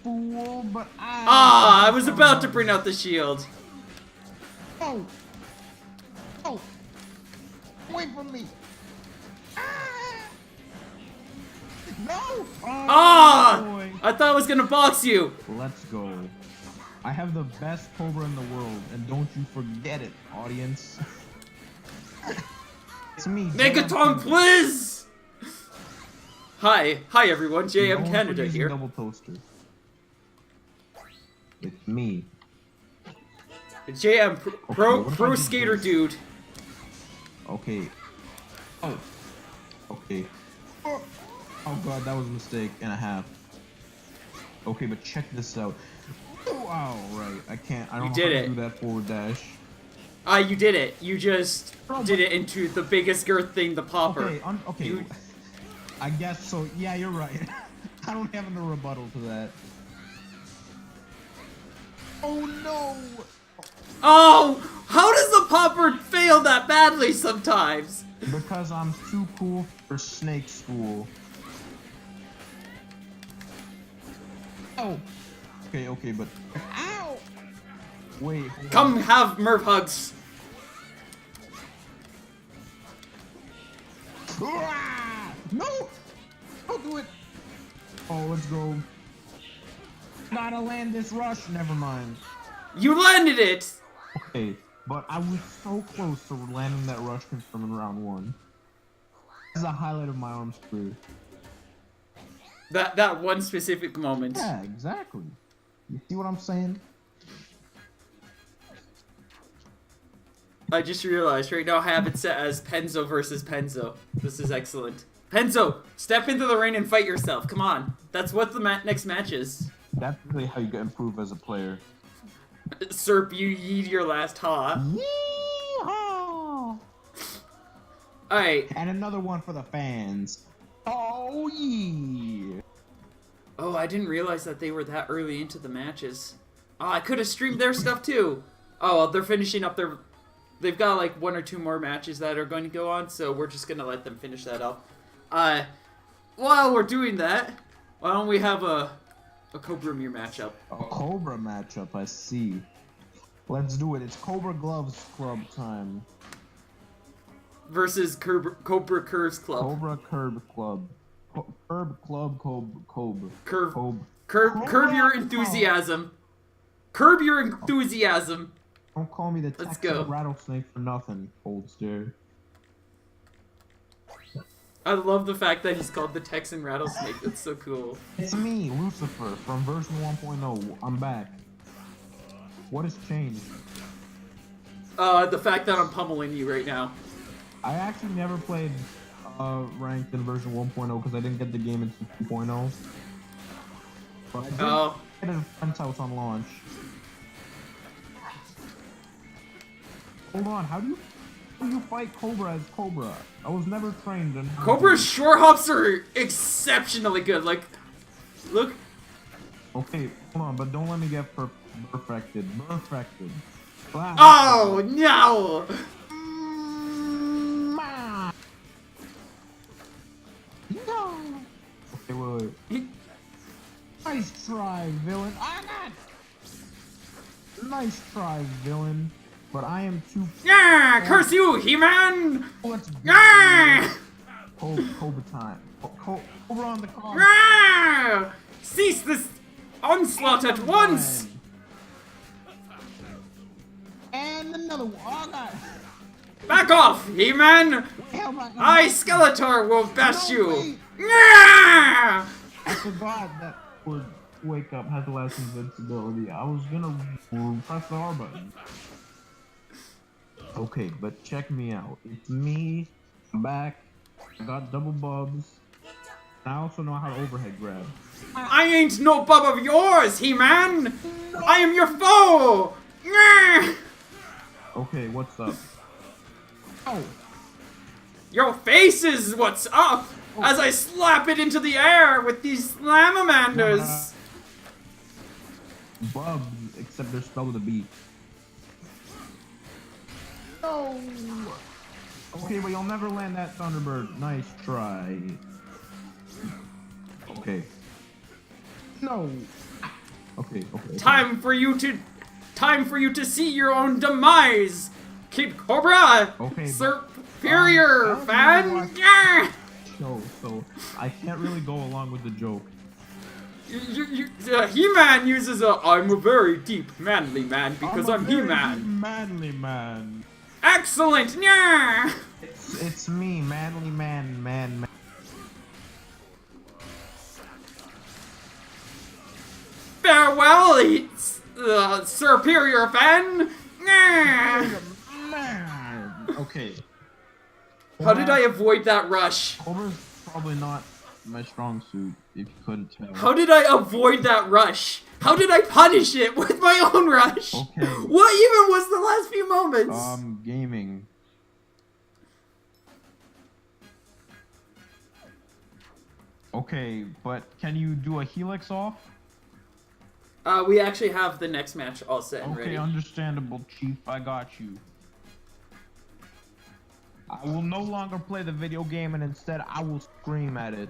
fool, but I was about to bring out the shield. Oh! Oh! Away from me! No! Ah! Boy. I thought I was gonna box you. Let's go. I have the best Cobra in the world, and don't you forget it, audience. It's me, Megaton, please! Hi everyone, JM No Canada one here. Double toaster. It's me. JM what if I pro do skater this? dude. Okay. Oh. Okay. Oh god, that was a mistake and a half. Okay, but check this out. Wow, right. I can't. I don't know how to do that forward dash. You did it. You just did it into the biggest girth thing, the popper. Okay, okay. I guess so. Yeah, you're right. I don't have a rebuttal to that. Oh no! Oh! How does the popper fail that badly sometimes? Because I'm too cool for snake school. Oh. Okay, but ow! Wait. Come have Merv hugs. No! Don't do it! Oh, let's go. Gotta land this rush. Never mind. You landed it! Okay, but I was so close to landing that rush confirm in round 1. This is a highlight of my arm's career. That one specific moment. Yeah, exactly. You see what I'm saying? I just realized right now I have it set as Penzo versus Penzo. This is excellent. Penzo, step into the ring and fight yourself. Come on. That's what the next match is. That's really how you get improved as a player. Serp, you yeet your last ha. Yeehaw! Alright. And another one for the fans. Oh, yeah. Oh, I didn't realize that they were that early into the matches. Oh, I could have streamed their stuff too. Oh, well, they're finishing up their... They've got like 1 or 2 more matches that are going to go on, so we're just going to let them finish that up. While we're doing that, why don't we have a Cobra Mirror matchup? A Cobra matchup, I see. Let's do it. It's Cobra Gloves Club time. Versus Cobra Curves Club. Cobra Curb Club. Curb Club Cobra. Curb your enthusiasm. Curb your enthusiasm. Don't call me the Texas rattlesnake for nothing, Cold Stare. I love the fact that he's called the Texan Rattlesnake. That's so cool. It's me, Lucifer, from version 1.0. I'm back. What has changed? The fact that I'm pummeling you right now. I actually never played ranked in version 1.0 because I didn't get the game in 2.0. But I did get it at a friend's house on launch. Hold on, how do you fight Cobra as Cobra? I was never trained in... Cobra's short hops are exceptionally good. Like, look. Okay, hold on, but don't let me get perfected. Perfected. Oh, no! No! Okay, wait. Nice try, villain. Ah, God! Nice try, villain. But I am too... Yeah! Curse you, He-Man! Let's go. Yeah! Cobra time. Cobra on the car. Yeah! Cease this onslaught at once! And another one. Oh, God. Back off, He-Man! I, Skeletor, will bash you! Wait. Yeah! I forgot that word wake up has less invincibility. I was gonna press the R button. Okay, but check me out. It's me. I'm back. I got double bubs. I also know how to overhead grab. I ain't no bub of yours, He-Man! No. I am your foe! Yeah! Okay, what's up? Oh! Your face is what's up! Oh. As I slap it into the air with these Slamamanders! Bubs, except they're spelled with a B. No! Okay, but you'll never land that Thunderbird. Nice try. Okay. No! Okay. Time for you to see your own demise! Keep Cobra! Okay, superior fan! Yeah! So I can't really go along with the joke. He-Man uses I'm a very deep, manly man because I'm He-Man. Manly man. Excellent! Yeah! It's me, manly man. Farewell, superior fan! Yeah! Man. Okay. How did I avoid that rush? Cobra's probably not my strong suit, if you couldn't tell. How did I avoid that rush? How did I punish it with my own rush? Okay. What even was the last few moments? Gaming. Okay, but can you do a helix off? We actually have the next match all set and ready. Okay, understandable, Chief. I got you. I will no longer play the video game, and instead I will scream at it.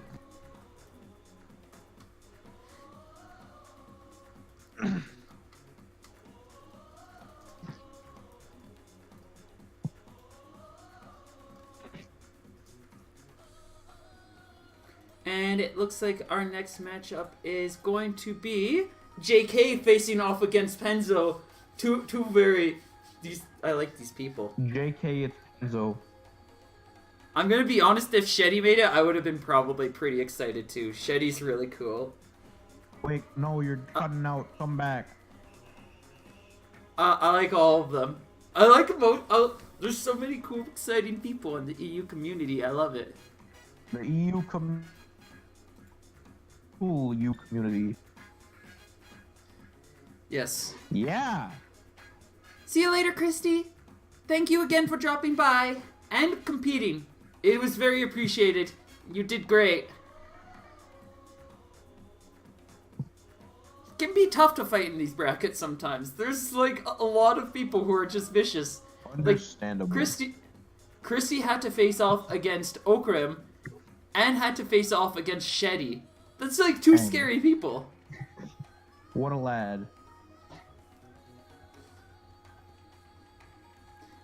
And it looks like our next matchup is going to be JK facing off against Penzo. Two very... I like these people. JK, it's Enzo. I'm gonna be honest, if Shetty made it, I would have been probably pretty excited too. Shetty's really cool. Wait, no, you're cutting out. Come back. I like all of them. I like both. There's so many cool, exciting people in the EU community. I love it. The EU cool EU community. Yes. Yeah. See you later, Christy. Thank you again for dropping by and competing. It was very appreciated. You did great. It can be tough to fight in these brackets sometimes. There's like a lot of people who are just vicious. Understandable. Like Christy had to face off against Okrim and had to face off against Shetty. That's like two scary people. What a lad.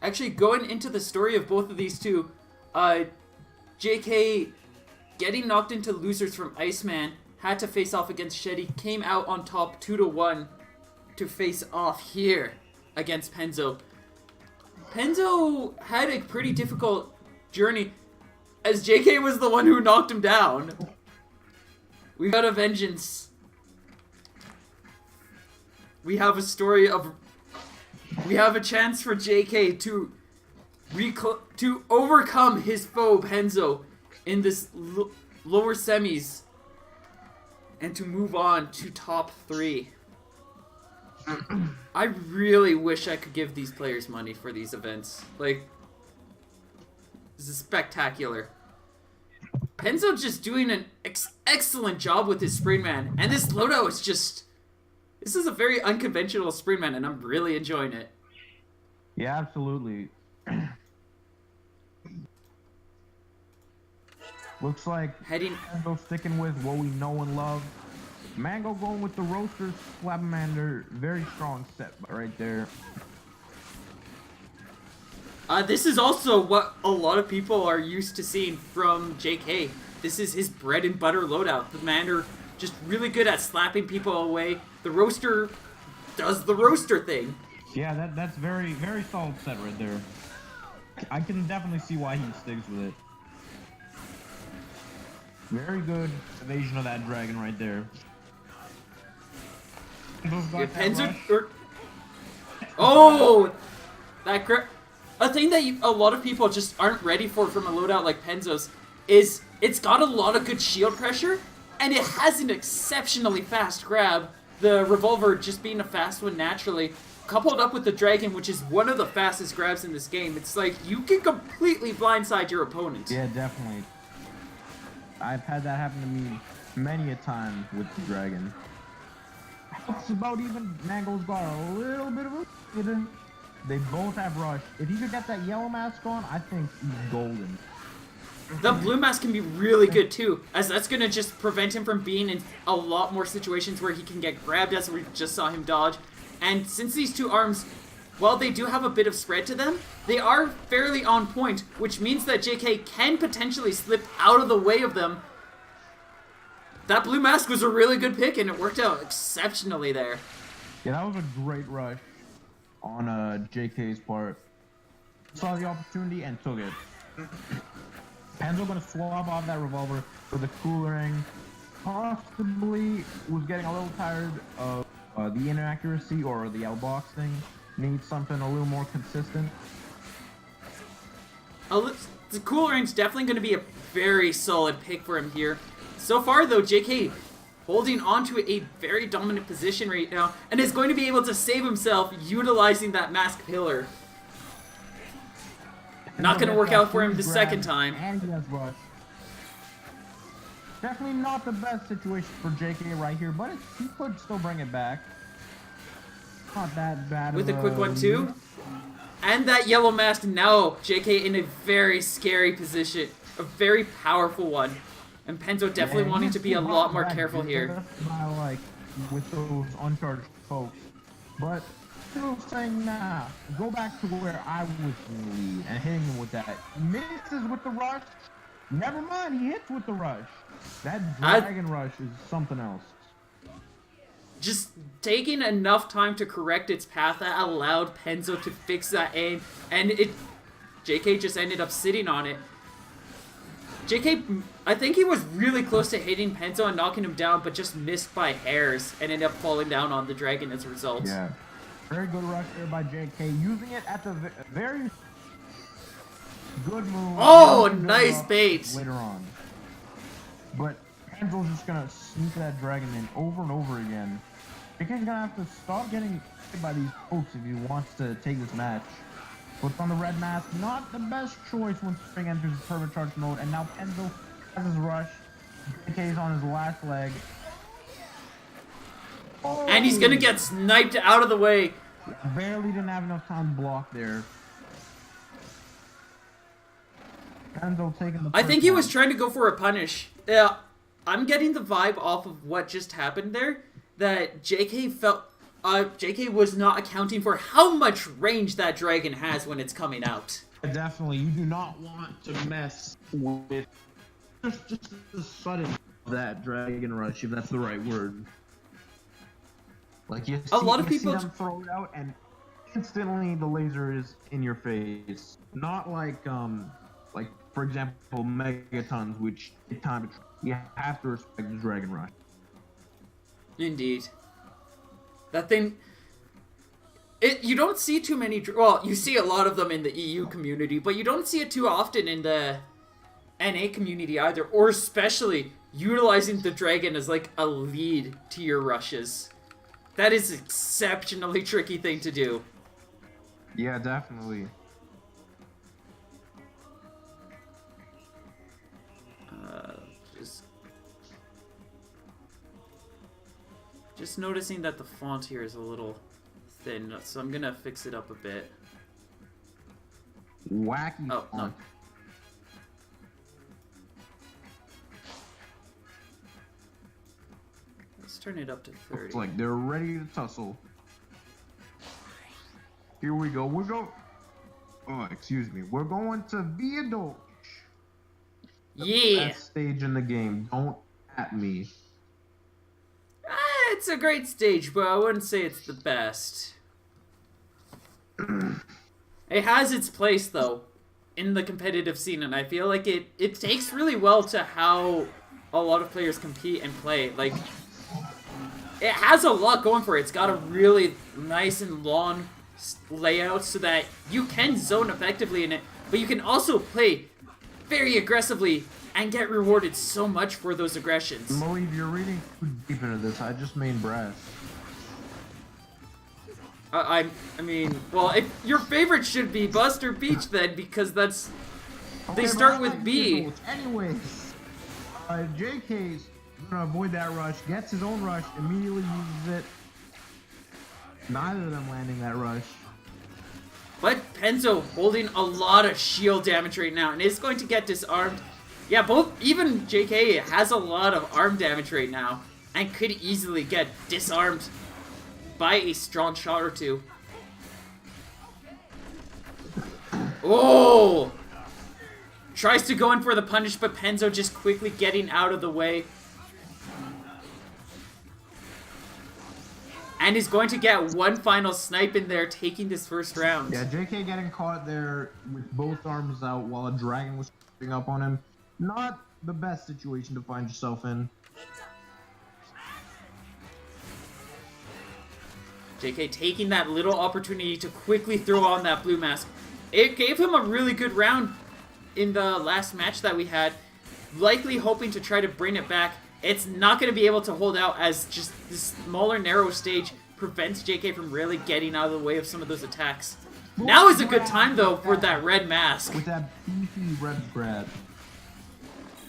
Actually, going into the story of both of these two, JK getting knocked into losers from Iceman, had to face off against Shetty, came out on top 2-1 to face off here against Penzo. Penzo had a pretty difficult journey, as JK was the one who knocked him down. We got a vengeance. We have a story of... We have a chance for JK to overcome his foe Penzo in this lower semis and to move on to top 3. I really wish I could give these players money for these events. Like, this is spectacular. Penzo just doing an excellent job with his Springman, and this loadout is just... This is a very unconventional Springman, and I'm really enjoying it. Yeah, absolutely. Looks like Mango sticking with what we know and love. Mango going with the Roaster Slapmander. Very strong set right there. This is also what a lot of people are used to seeing from JK. This is his bread and butter loadout. The Mander just really good at slapping people away. The Roaster does the Roaster thing. Yeah, that's very, very solid set right there. I can definitely see why he sticks with it. Very good evasion of that dragon right there. Oh! A thing that a lot of people just aren't ready for from a loadout like Penzo's is it's got a lot of good shield pressure, and it has an exceptionally fast grab. The revolver just being a fast one naturally, coupled up with the dragon, which is one of the fastest grabs in this game. It's like you can completely blindside your opponent. Yeah, definitely. I've had that happen to me many a time with the dragon. It's about even. Mango's got a little bit of a... They both have rush. If he could get that yellow mask on, I think he's golden. The blue mask can be really good too, as that's going to just prevent him from being in a lot more situations where he can get grabbed, as we just saw him dodge. And since these two arms, while they do have a bit of spread to them, they are fairly on point, which means that JK can potentially slip out of the way of them. That blue mask was a really good pick, and it worked out exceptionally there. Yeah, that was a great rush on JK's part. Saw the opportunity and took it. Penzo gonna swab off that revolver for the coolering. Possibly was getting a little tired of the inaccuracy or the L-box thing. Needs something a little more consistent. The coolering's definitely going to be a very solid pick for him here. So far, though, JK holding on to a very dominant position right now, and is going to be able to save himself utilizing that mask pillar. Not going to work out for him the second time. And he has rush. Definitely not the best situation for JK right here, but he could still bring it back. not that bad. With a quick one too. And that yellow mask now, JK in a very scary position. A very powerful one. And Penzo definitely wanting to be a lot more careful here. Like, with those uncharged folks. But still saying, nah, go back to where I was in the lead and hitting him with that. Misses with the rush. Never mind, he hits with the rush. That dragon rush is something else. Just taking enough time to correct its path that allowed Penzo to fix that aim, and JK just ended up sitting on it. JK, I think he was really close to hitting Penzo and knocking him down, but just missed by hairs and ended up falling down on the dragon as a result. Yeah, very good rush there by JK, using it at the very good move. Oh, nice bait! Later on. But Penzo's just gonna sneak that dragon in over and over again. JK's gonna have to stop getting hit by these folks if he wants to take this match. Puts on the red mask, not the best choice when Spring enters turbocharged mode, and now Penzo has his rush. JK's on his last leg. Oh. And he's gonna get sniped out of the way. Barely didn't have enough time to block there. Penzo taking the I think he was trying to go for a punish. Yeah, I'm getting the vibe off of what just happened there that JK felt JK was not accounting for how much range that dragon has when it's coming out. Definitely, you do not want to mess with just the sudden that dragon rush, if that's the right word. Like you see, a lot of people see them throw it out and instantly the laser is in your face. Not like for example megatons, which time you have to respect the dragon rush. Indeed. That thing, you don't see too many, well, you see a lot of them in the EU community, but you don't see it too often in the NA community either, or especially utilizing the dragon as like a lead to your rushes. That is an exceptionally tricky thing to do. Yeah, definitely. Just noticing that the font here is a little thin, so I'm gonna fix it up a bit. Wacky font. No. Let's turn it up to 30. Looks like they're ready to tussle. Here we go. Oh, excuse me. We're going to Viador. Yeah. Best stage in the game. Don't at me. It's a great stage, but I wouldn't say it's the best. It has its place, though, in the competitive scene, and I feel like it takes really well to how a lot of players compete and play. Like, it has a lot going for it. It's got a really nice and long layout so that you can zone effectively in it, but you can also play very aggressively and get rewarded so much for those aggressions. Moeed, you're reading too deep into this. I just mean brass. I mean, well, if your favorite should be Buster Beach then, because that's they start with B. Anyways, JK's gonna avoid that rush, gets his own rush, immediately uses it. Neither of them landing that rush. But Penzo holding a lot of shield damage right now, and is going to get disarmed. Yeah, even JK has a lot of arm damage right now, and could easily get disarmed by a strong shot or two. Oh! Tries to go in for the punish, but Penzo just quickly getting out of the way. And is going to get one final snipe in there, taking this first round. Yeah, JK getting caught there with both arms out while a dragon was shooting up on him. Not the best situation to find yourself in. JK taking that little opportunity to quickly throw on that blue mask. It gave him a really good round in the last match that we had. Likely hoping to try to bring it back. It's not going to be able to hold out as just this smaller, narrow stage prevents JK from really getting out of the way of some of those attacks. Now is a good time, though, for that red mask. With that beefy red grab.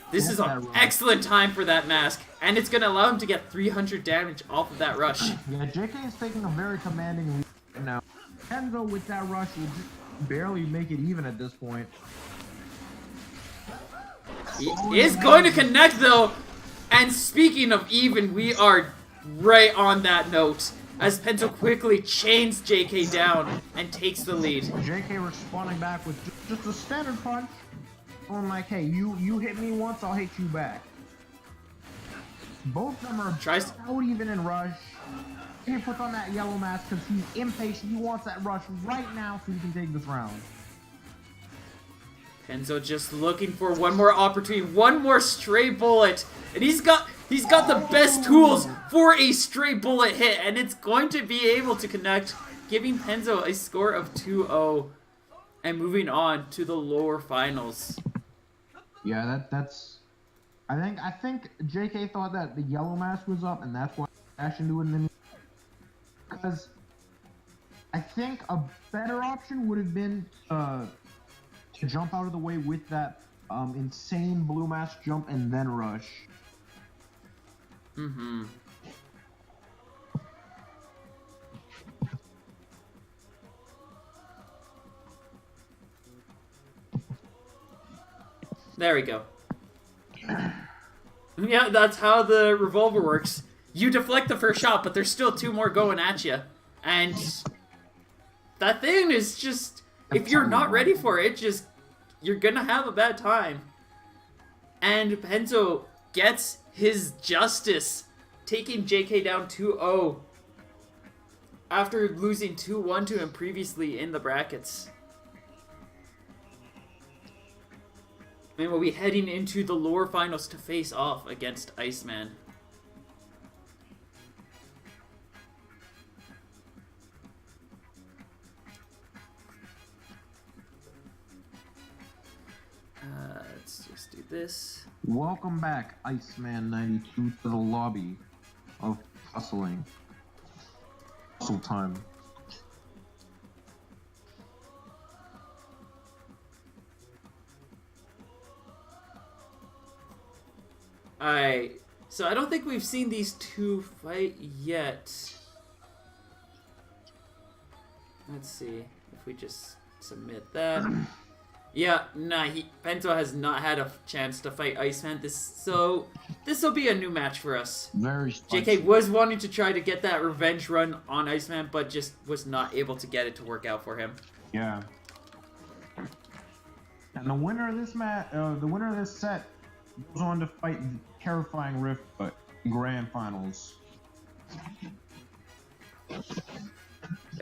This is an excellent time for that mask, and it's going to allow him to get 300 damage off of that rush. Yeah, JK is taking a very commanding lead right now. Kenzo with that rush will just barely make it even at this point. He is going to connect though, and speaking of even, we are right on that note as Penzo quickly chains JK down and takes the lead. JK responding back with just a standard punch. I'm like, hey, you hit me once, I'll hit you back. Both of them are out even in rush. He puts on that yellow mask because he's impatient. He wants that rush right now so he can take this round. Penzo just looking for one more opportunity, one more stray bullet, and he's got the best tools for a stray bullet hit, and it's going to be able to connect, giving Penzo a score of 2-0 and moving on to the lower finals. Yeah, that's. I think JK thought that the yellow mask was up, and that's why he dashed into it. Because I think a better option would have been to jump out of the way with that insane blue mask jump and then rush. Mm-hmm. There we go. Yeah, that's how the revolver works. You deflect the first shot, but there's still two more going at you. And that thing is just, if you're not ready for it, just, you're gonna have a bad time. And Penzo gets his justice, taking JK down 2-0 after losing 2-1 to him previously in the brackets. And we'll be heading into the lower finals to face off against Iceman. Let's just do this. Welcome back, Iceman 92, to the lobby of hustling. Hustle time. So I don't think we've seen these two fight yet. Let's see if we just submit that. Yeah, nah, Penzo has not had a chance to fight Iceman. So this will be a new match for us. Very spicy. JK was wanting to try to get that revenge run on Iceman, but just was not able to get it to work out for him. Yeah. And the winner of this set goes on to fight the terrifying Rift in grand finals.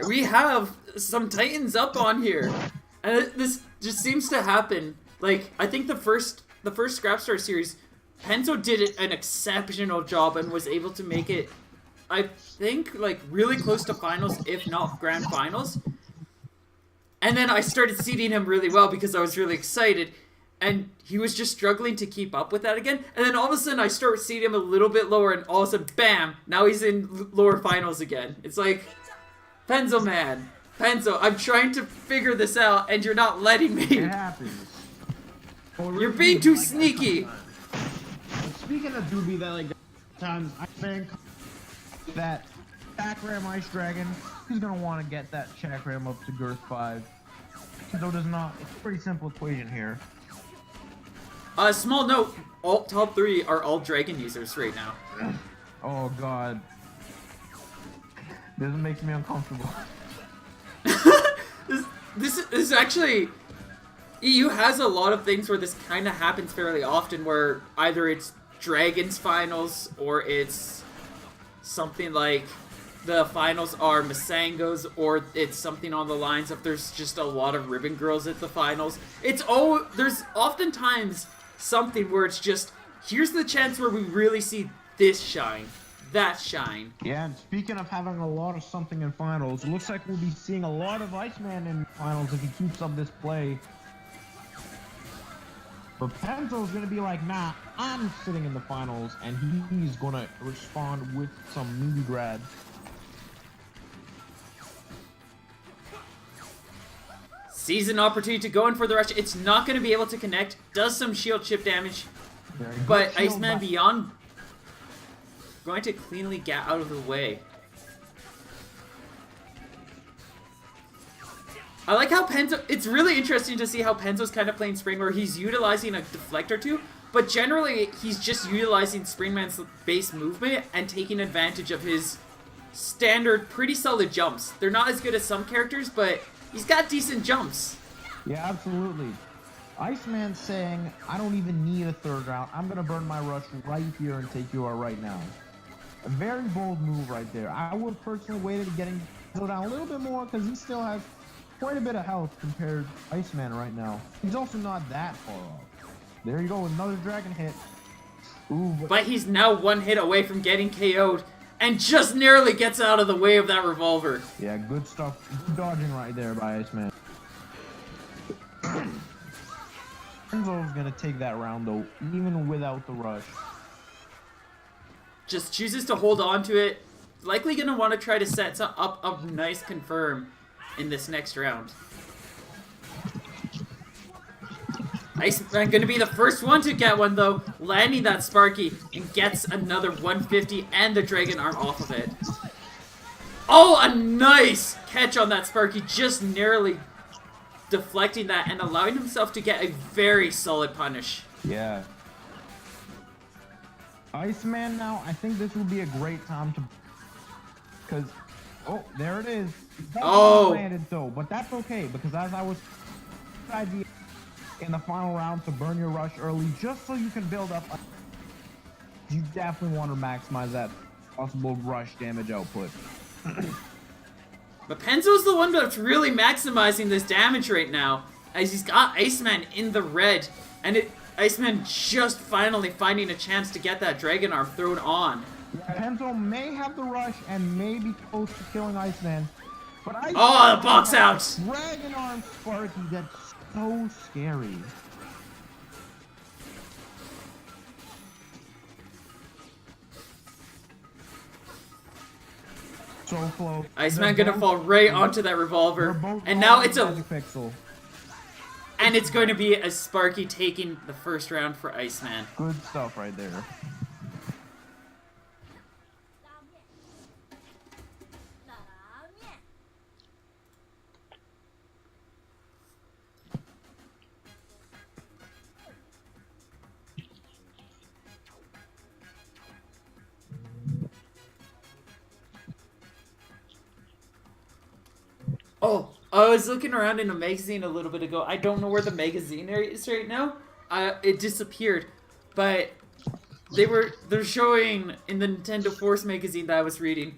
We have some Titans up on here, and this just seems to happen. Like, I think the first Scrapstar series, Penzo did an exceptional job and was able to make it, I think, like, really close to finals, if not grand finals. And then I started seeding him really well because I was really excited. And he was just struggling to keep up with that again. And then all of a sudden I start seeing him a little bit lower, and all of a sudden, bam, now he's in lower finals again. It's like, Penzo, man. Penzo, I'm trying to figure this out, and you're not letting me. It happens. You're being too sneaky. Speaking of Doobie, that like times I think that Chakram Ice Dragon, he's gonna want to get that Chakram up to Girth 5. Penzo does not. It's a pretty simple equation here. Small note, all top 3 are all dragon users right now. Oh god. This makes me uncomfortable. This is actually, EU has a lot of things where this kind of happens fairly often, where either it's Dragons finals or it's something like the finals are Masangos, or it's something on the lines of there's just a lot of ribbon girls at the finals. There's oftentimes something where it's just, here's the chance where we really see this shine, that shine. Yeah, and speaking of having a lot of something in finals, it looks like we'll be seeing a lot of Iceman in finals if he keeps up this play. But Penzo's gonna be like, nah, I'm sitting in the finals, and he's gonna respond with some meaty grabs. Sees an opportunity to go in for the rush. It's not going to be able to connect. Does some shield chip damage. Very good But shield Iceman by- Beyond going to cleanly get out of the way. I like how Penzo... It's really interesting to see how Penzo's kind of playing Spring, where he's utilizing a deflect or two, but generally he's just utilizing Springman's base movement and taking advantage of his standard, pretty solid jumps. They're not as good as some characters, but he's got decent jumps. Yeah, absolutely. Iceman's saying, I don't even need a third round. I'm going to burn my rush right here and take you out right now. A very bold move right there. I would personally waited to getting Penzo down a little bit more because he still has quite a bit of health compared to Iceman right now. He's also not that far off. There you go, another dragon hit. Ooh, But he's now one hit away from getting KO'd and just narrowly gets out of the way of that revolver. yeah, good stuff. Good dodging right there by Iceman. Penzo's gonna take that round though, even without the rush. Just chooses to hold on to it. Likely gonna want to try to set up a nice confirm in this next round. Iceman gonna be the first one to get one though, landing that Sparky and gets another 150 and the Dragon Arm off of it. Oh, a nice catch on that Sparky, just narrowly deflecting that and allowing himself to get a very solid punish. Yeah. Iceman now, I think this will be a great time to... Because... Oh, there it is. Oh. Landed though, but that's okay, because as I was... idea in the final round to burn your rush early, just so you can build up... You definitely want to maximize that possible rush damage output. But Penzo's the one that's really maximizing this damage right now, as he's got Iceman in the red, and Iceman just finally finding a chance to get that Dragon Arm thrown on. Yeah, Penzo may have the rush and may be close to killing Iceman, but Iceman... Oh, the box out! Dragon Arm Sparky, that's so scary. So close. Iceman They're gonna both- fall right they're onto that they're revolver, both and now on it's a... Magic Pixel. And it's going to be a Sparky taking the first round for Iceman. Good stuff right there. Oh, I was looking around in a magazine a little bit ago. I don't know where the magazine is right now. It disappeared, but they're showing in the Nintendo Force magazine that I was reading.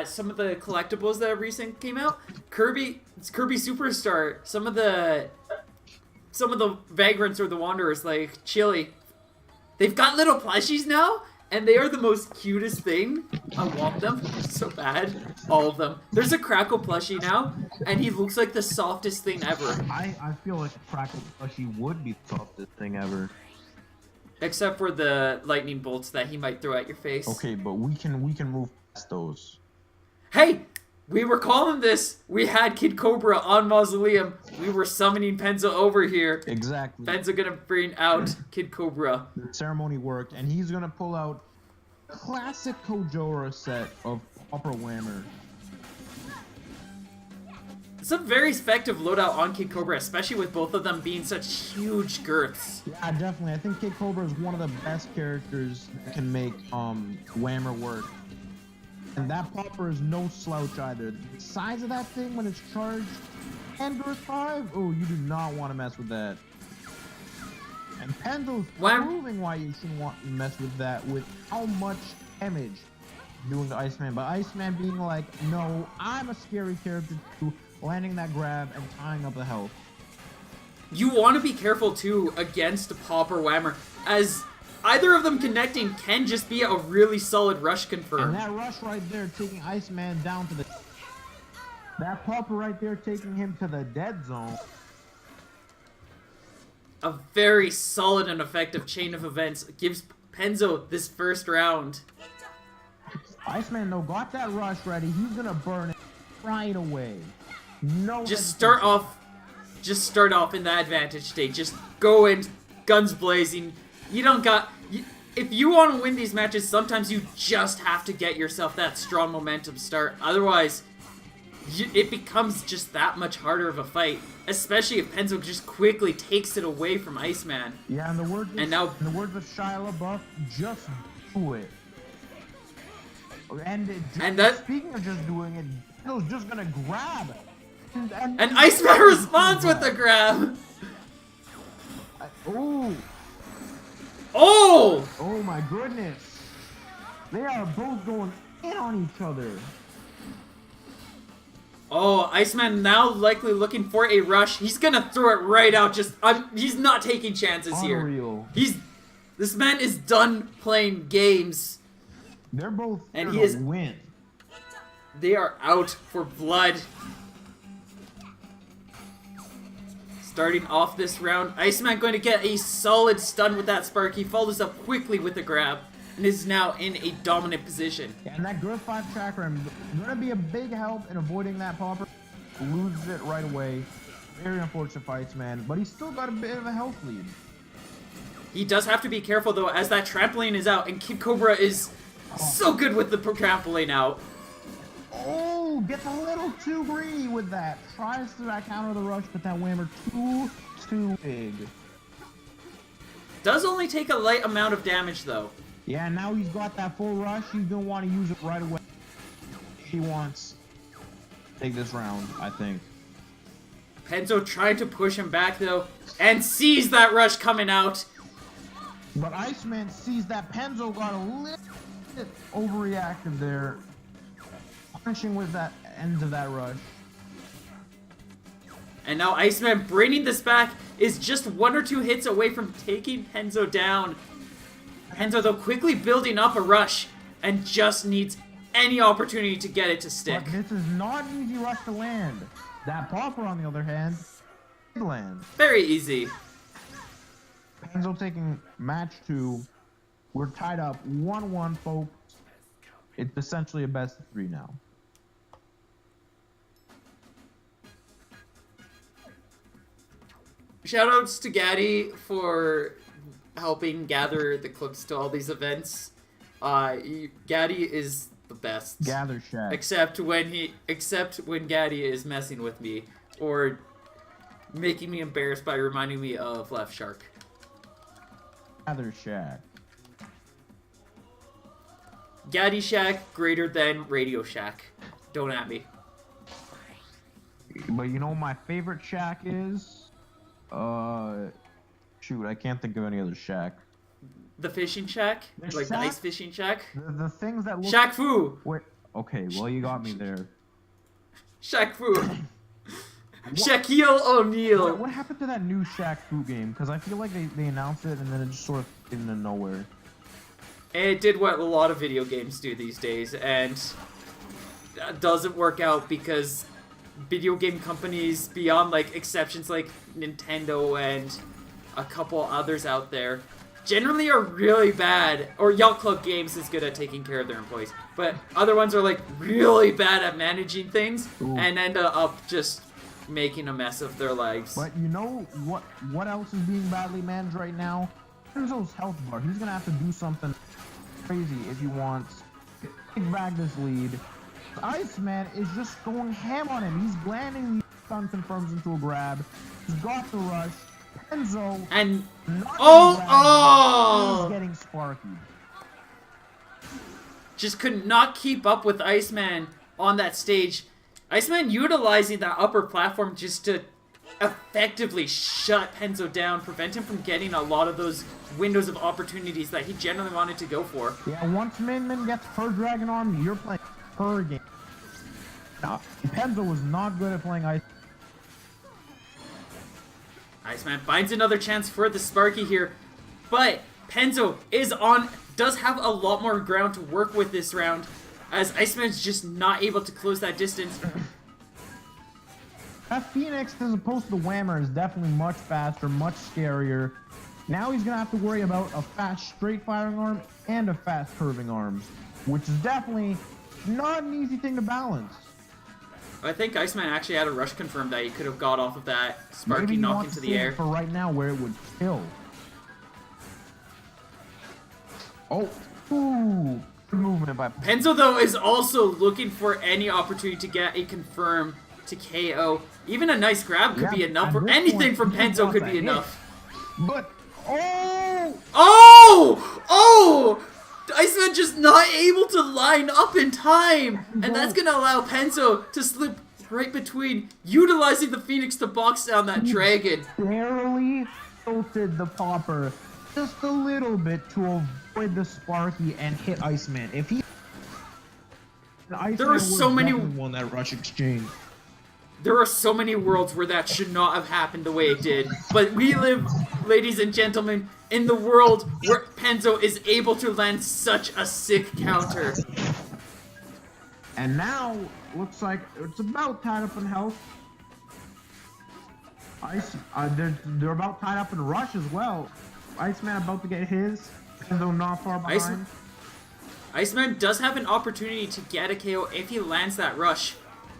Some of the collectibles that recently came out. Kirby Superstar. Some of the vagrants or the wanderers like Chili. They've got little plushies now. And they are the most cutest thing. I want them so bad. All of them. There's a Crackle plushie now, and he looks like the softest thing ever. I feel like a Crackle plushie would be the softest thing ever. Except for the lightning bolts that he might throw at your face. Okay, but we can move past those. Hey! We were calling this. We had Kid Cobra on Mausoleum. We were summoning Penzo over here. Exactly. Penzo gonna bring out Kid Cobra. The ceremony worked, and he's gonna pull out classic Kojora set of Upper Whammer. It's a very effective loadout on Kid Cobra, especially with both of them being such huge girths. Yeah, definitely. I think Kid Cobra is one of the best characters that can make Whammer work. And that popper is no slouch either. The size of that thing when it's charged, and girth 5, oh, you do not want to mess with that. And Penzo's proving why you shouldn't want to mess with that with how much damage doing to Iceman. But Iceman being like, no, I'm a scary character too, landing that grab and tying up the health. You want to be careful too against Pop or Whammer, as either of them connecting can just be a really solid rush confirm. And that rush right there taking Iceman down to the... That popper right there taking him to the dead zone. A very solid and effective chain of events gives Penzo this first round. Iceman though got that rush ready. He's gonna burn it right away. No. Just start off in the advantage state. Just go in, guns blazing. You if you want to win these matches, sometimes you just have to get yourself that strong momentum start. Otherwise, it becomes just that much harder of a fight. Especially if Penzo just quickly takes it away from Iceman. Yeah, and the words and now, in the words of Shia LaBeouf, just do it. Speaking of just doing it, Penzo's just gonna grab. And Iceman responds with the grab. Oh. Oh! Oh my goodness. They are both going in on each other. Oh, Iceman now likely looking for a rush. He's gonna throw it right out. He's not taking chances Unreal. here. This man is done playing games. They're both and he is win. They are out for blood. Starting off this round, Iceman going to get a solid stun with that spark. He follows up quickly with the grab and is now in a dominant position. Yeah, and that growth 5 chakra is going to be a big help in avoiding that popper. Loses it right away. Very unfortunate for Iceman, but he's still got a bit of a health lead. He does have to be careful though, as that trampoline is out, and Kid Cobra is so good with the trampoline out. Oh, gets a little too greedy with that. Tries to counter the rush, but that whammer too big. Does only take a light amount of damage though. Yeah, now he's got that full rush. He's gonna want to use it right away. He wants to take this round, I think. Penzo trying to push him back though, and sees that rush coming out. But Iceman sees that Penzo got a little bit overreactive there. Punching with that ends of that rush. And now Iceman bringing this back is just 1 or 2 hits away from taking Penzo down. Penzo though quickly building up a rush and just needs any opportunity to get it to stick. But this is not an easy rush to land. That popper on the other hand, lands. Very easy. Penzo taking match 2. We're tied up 1-1, folks. It's essentially a best of 3 now. Shoutouts to Gaddy for helping gather the clips to all these events. Gaddy is the best. Gather Shack. Except when Gaddy is messing with me or making me embarrassed by reminding me of Left Shark. Gather Shack. Gaddy Shack greater than Radio Shack. Don't at me. But you know what my favorite shack is? Shoot, I can't think of any other shack. The fishing shack? Like the ice fishing shack? The things that look... Shaq Fu! Wait, okay, well you got me there. Shaq Fu. Shaquille O'Neal. What happened to that new Shaq Fu game? Because I feel like they announced it and then it just sort of came into nowhere. It did what a lot of video games do these days, and that doesn't work out because video game companies, beyond like exceptions like Nintendo and a couple others out there, generally are really bad, or Yacht Club Games is good at taking care of their employees, but other ones are like really bad at managing things and end up just making a mess of their lives. But you know what else is being badly managed right now? Penzo's health bar. He's gonna have to do something crazy if he wants to take back this lead. Iceman is just going ham on him. He's landing the stun confirms into a grab. He's got the rush. Penzo and he's getting sparky. Just could not keep up with Iceman on that stage. Iceman utilizing that upper platform just to effectively shut Penzo down, prevent him from getting a lot of those windows of opportunities that he generally wanted to go for. Yeah, once Min gets her Dragon Arm, you're playing her game. Now, Penzo was not good at playing Ice. Iceman finds another chance for the Sparky here, but Penzo does have a lot more ground to work with this round, as Iceman's just not able to close that distance. That Phoenix, as opposed to the Whammer, is definitely much faster, much scarier. Now he's going to have to worry about a fast straight firing arm and a fast curving arm, which is definitely not an easy thing to balance. I think Iceman actually had a rush confirmed that he could have got off of that Sparky knock into the air. For right now, where it would kill. Oh, ooh, good movement by Penzo, though, is also looking for any opportunity to get a confirm to KO. Even a nice grab could be enough, or anything from Penzo could be enough. But, oh! Oh! Oh! Iceman just not able to line up in time! And that's gonna allow Penzo to slip right between, utilizing the Phoenix to box down that dragon. Barely tilted the popper just a little bit to avoid the Sparky and hit Iceman. If he... There were so many... won that rush exchange. There are so many worlds where that should not have happened the way it did. But we live, ladies and gentlemen, in the world where Penzo is able to land such a sick counter. And now, looks like it's about tied up in health. They're about tied up in rush as well. Iceman about to get his, Penzo not far behind. Iceman does have an opportunity to get a KO if he lands that rush.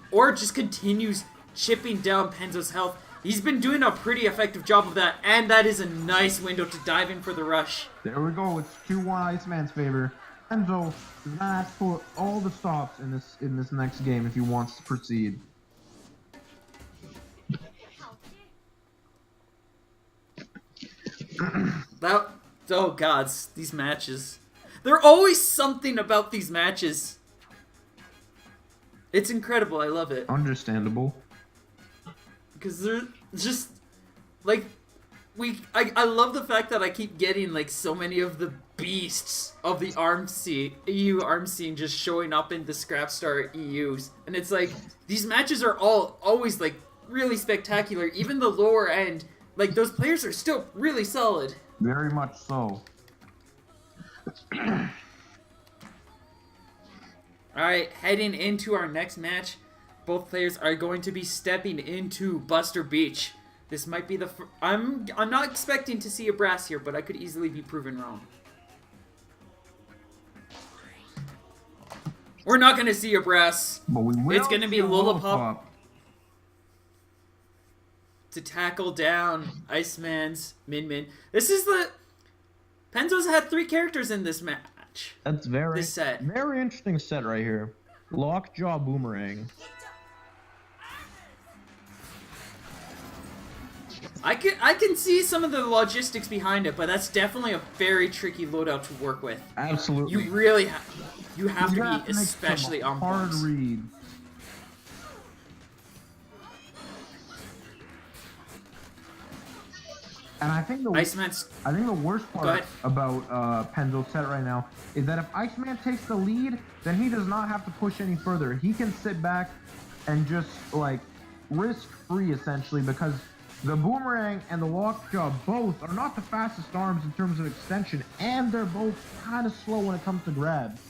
Or just continues chipping down Penzo's health. He's been doing a pretty effective job of that, and that is a nice window to dive in for the rush. There we go, it's 2-1 Iceman's favor. Penzo does not have to pull all the stops in this next game if he wants to proceed. Oh gods, these matches. There's always something about these matches. It's incredible, I love it. Understandable. Because they're just, like, I love the fact that I keep getting, like, so many of the beasts of the EU arm scene just showing up in the Scrapstar EUs. And it's like, these matches are always, like, really spectacular. Even the lower end, like, those players are still really solid. Very much so. Alright, heading into our next match, both players are going to be stepping into Buster Beach. This might be the I'm not expecting to see a brass here, but I could easily be proven wrong. We're not going to see a brass. But we will. It's going to be Lollipop to tackle down Iceman's Min. This is the... Penzo's had 3 characters in this match. That's very... This set. Very interesting set right here. Lockjaw Boomerang. I can see some of the logistics behind it, but that's definitely a very tricky loadout to work with. Absolutely. You really have to be especially on hard point. read. And I think the worst part about Penzo's set right now is that if Iceman takes the lead, then he does not have to push any further. He can sit back and just like risk free essentially, because the Boomerang and the Lockjaw both are not the fastest arms in terms of extension, and they're both kind of slow when it comes to grabs.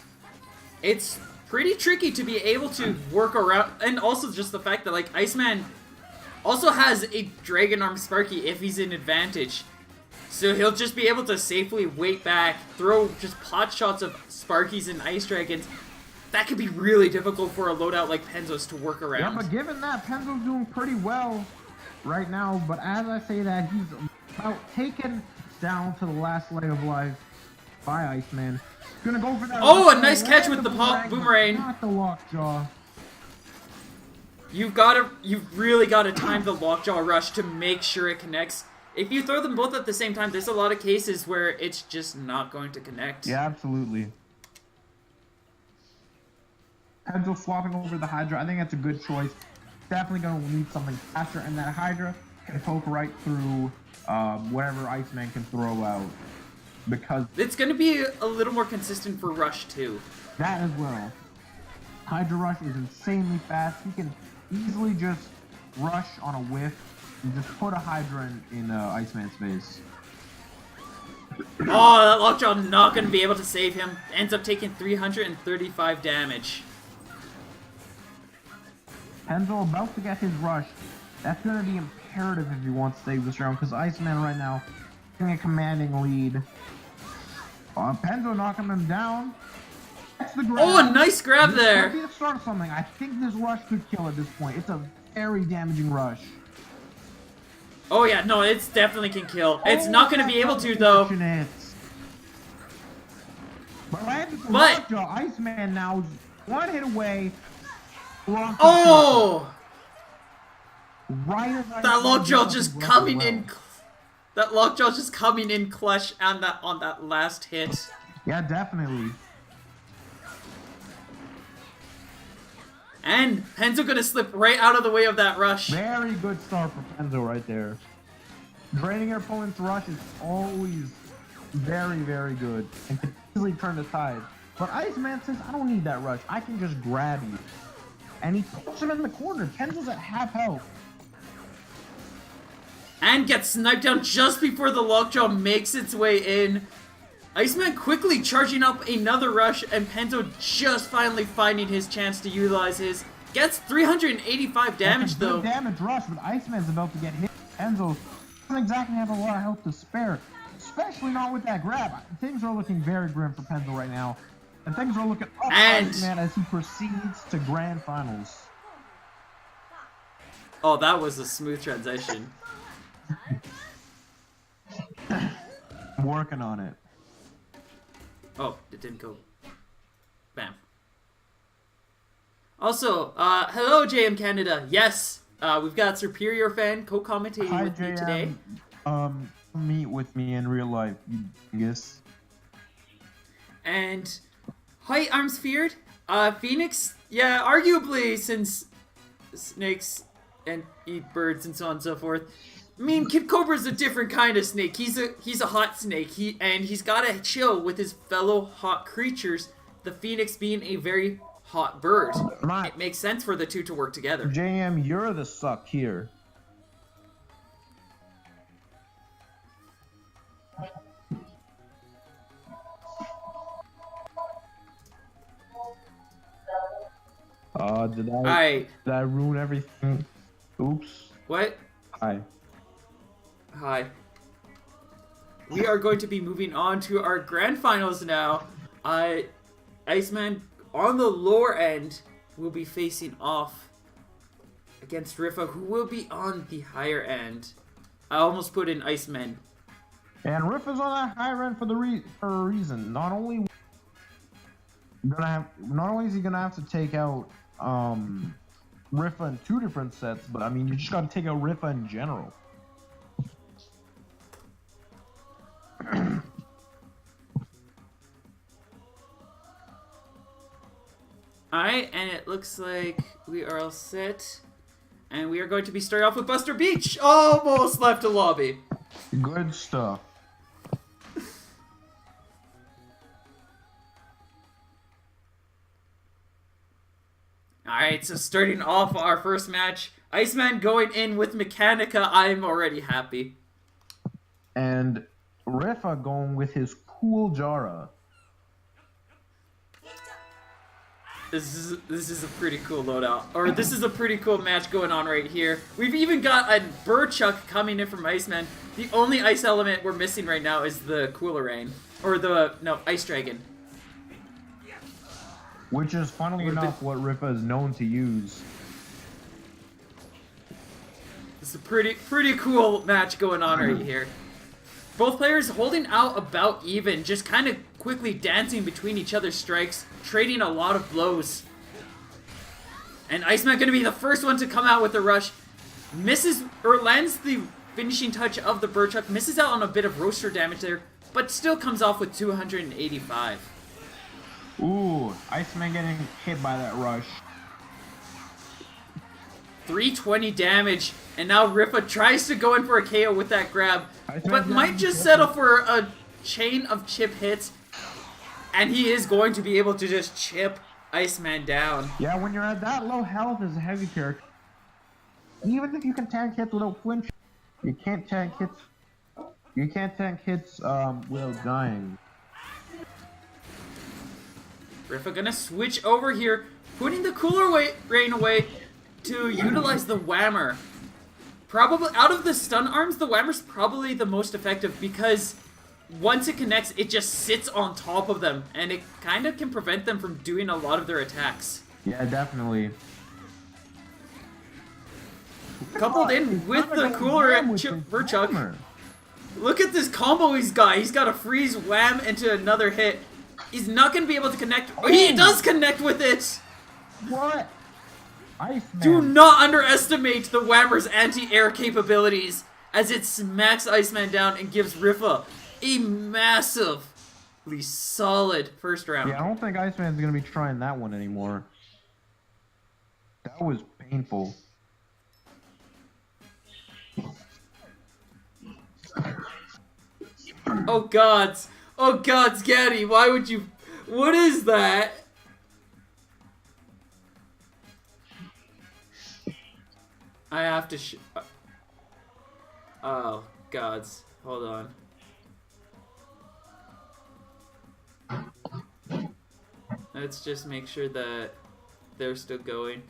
It's pretty tricky to be able to work around, and also just the fact that like Iceman also has a Dragon Arm Sparky if he's in advantage. So he'll just be able to safely wait back, throw just pot shots of Sparkies and Ice Dragons. That could be really difficult for a loadout like Penzo's to work around. Yeah, but given that, Penzo's doing pretty well right now, but as I say that, he's about taken down to the last leg of life by Iceman. Gonna go for that. Oh, a nice catch with the Boomerang. Not the Lockjaw. You've really got to time the Lockjaw rush to make sure it connects. If you throw them both at the same time, there's a lot of cases where it's just not going to connect. Yeah, absolutely. Penzo swapping over the Hydra, I think that's a good choice. Definitely going to need something faster, and that Hydra can poke right through whatever Iceman can throw out. Because it's going to be a little more consistent for Rush, too. That as well. Hydra Rush is insanely fast. He can easily just rush on a whiff and just put a Hydra in Iceman's face. Oh, that Lockjaw not going to be able to save him. Ends up taking 335 damage. Penzo about to get his rush. That's going to be imperative if he wants to save this round, because Iceman right now is getting a commanding lead. Penzo knocking him down. That's the grab. Oh, a nice grab there. This could be the start of something. I think this rush could kill at this point. It's a very damaging rush. Oh yeah, no, it's definitely can kill. It's not going to be able to, though. But landed the But- lockjaw. Iceman now is one hit away. Oh! Right as That lockjaw just coming in. That lockjaw just coming in clutch on that last hit. Yeah, definitely. And Penzo gonna slip right out of the way of that rush. Very good start for Penzo right there. Draining your opponent's rush is always very, very good and can easily turn the tide. But Iceman says, I don't need that rush. I can just grab you. And he puts him in the corner. Penzo's at half health. And gets sniped down just before the lockjaw makes its way in. Iceman quickly charging up another rush, and Penzo just finally finding his chance to utilize his. Gets 385 damage That's a good though. damage rush, but Iceman's about to get hit. Penzo doesn't exactly have a lot of health to spare, especially not with that grab. Things are looking very grim for Penzo right now, and things are looking up for And- Iceman as he proceeds to grand finals. Oh, that was a smooth transition. I'm working on it. Oh, it didn't go. Bam. Also, hello JM Canada. Yes, we've got Superior Fan co-commentating Hi, with me JM. today. Meet with me in real life, you dingus. And hi, Arms Feared. Phoenix, yeah, arguably, since snakes and eat birds and so on and so forth. I mean, Kid Cobra's a different kind of snake. He's a hot snake. He's gotta chill with his fellow hot creatures. The Phoenix being a very hot bird. It makes sense for the two to work together. JM, you're the suck here. Alright, Did I ruin everything? Oops. what? Hi. Hi. We are going to be moving on to our grand finals now. Iceman on the lower end will be facing off against Rifa, who will be on the higher end. I almost put in Iceman. And Riff is on that higher end for a reason. Not only is he gonna have to take out Rifa in 2 different sets, but I mean you just gotta take out Rifa in general. Alright, and it looks like we are all set. And we are going to be starting off with Buster Beach. Almost left a lobby. Good stuff. Alright, so starting off our first match, Iceman going in with Mechanica. I'm already happy. And Rifa going with his cool Jara. This is a pretty cool loadout. Or this is a pretty cool match going on right here. We've even got a Burchuck coming in from Iceman. The only ice element we're missing right now is the Cooler Rain. Or Ice Dragon. Which is, funnily enough, what Rifa is known to use. This is a pretty cool match going on right here. Both players holding out about even, just kind of quickly dancing between each other's strikes, trading a lot of blows. And Iceman going to be the first one to come out with a rush. Misses, or lands the finishing touch of the Burchuck, misses out on a bit of roaster damage there, but still comes off with 285. Ooh, Iceman getting hit by that rush. 320 damage, and now Rifa tries to go in for a KO with that grab, but might just careful. settle for a chain of chip hits, and he is going to be able to just chip Iceman down. Yeah, when you're at that low health as a heavy character, even if you can tank hits without flinching, you can't tank hits. You can't tank hits without dying. Rifa gonna switch over here, putting the Cooler Rain away to utilize the Whammer. Probably, out of the stun arms, the Whammer's probably the most effective because once it connects, it just sits on top of them, and it kind of can prevent them from doing a lot of their attacks. Yeah, definitely. Coupled in with the Cooler Chip Burchuck. Look at this combo he's got. He's got a freeze wham into another hit. He's not going to be able to connect. Oh, he does connect with it! What? Iceman. Do not underestimate the Whammer's anti-air capabilities as it smacks Iceman down and gives Riffa a massively solid first round. Yeah, I don't think Iceman's gonna be trying that one anymore. That was painful. Oh gods, Gaddy, why would you? What is that? I have to oh gods, hold on. Let's just make sure that they're still going.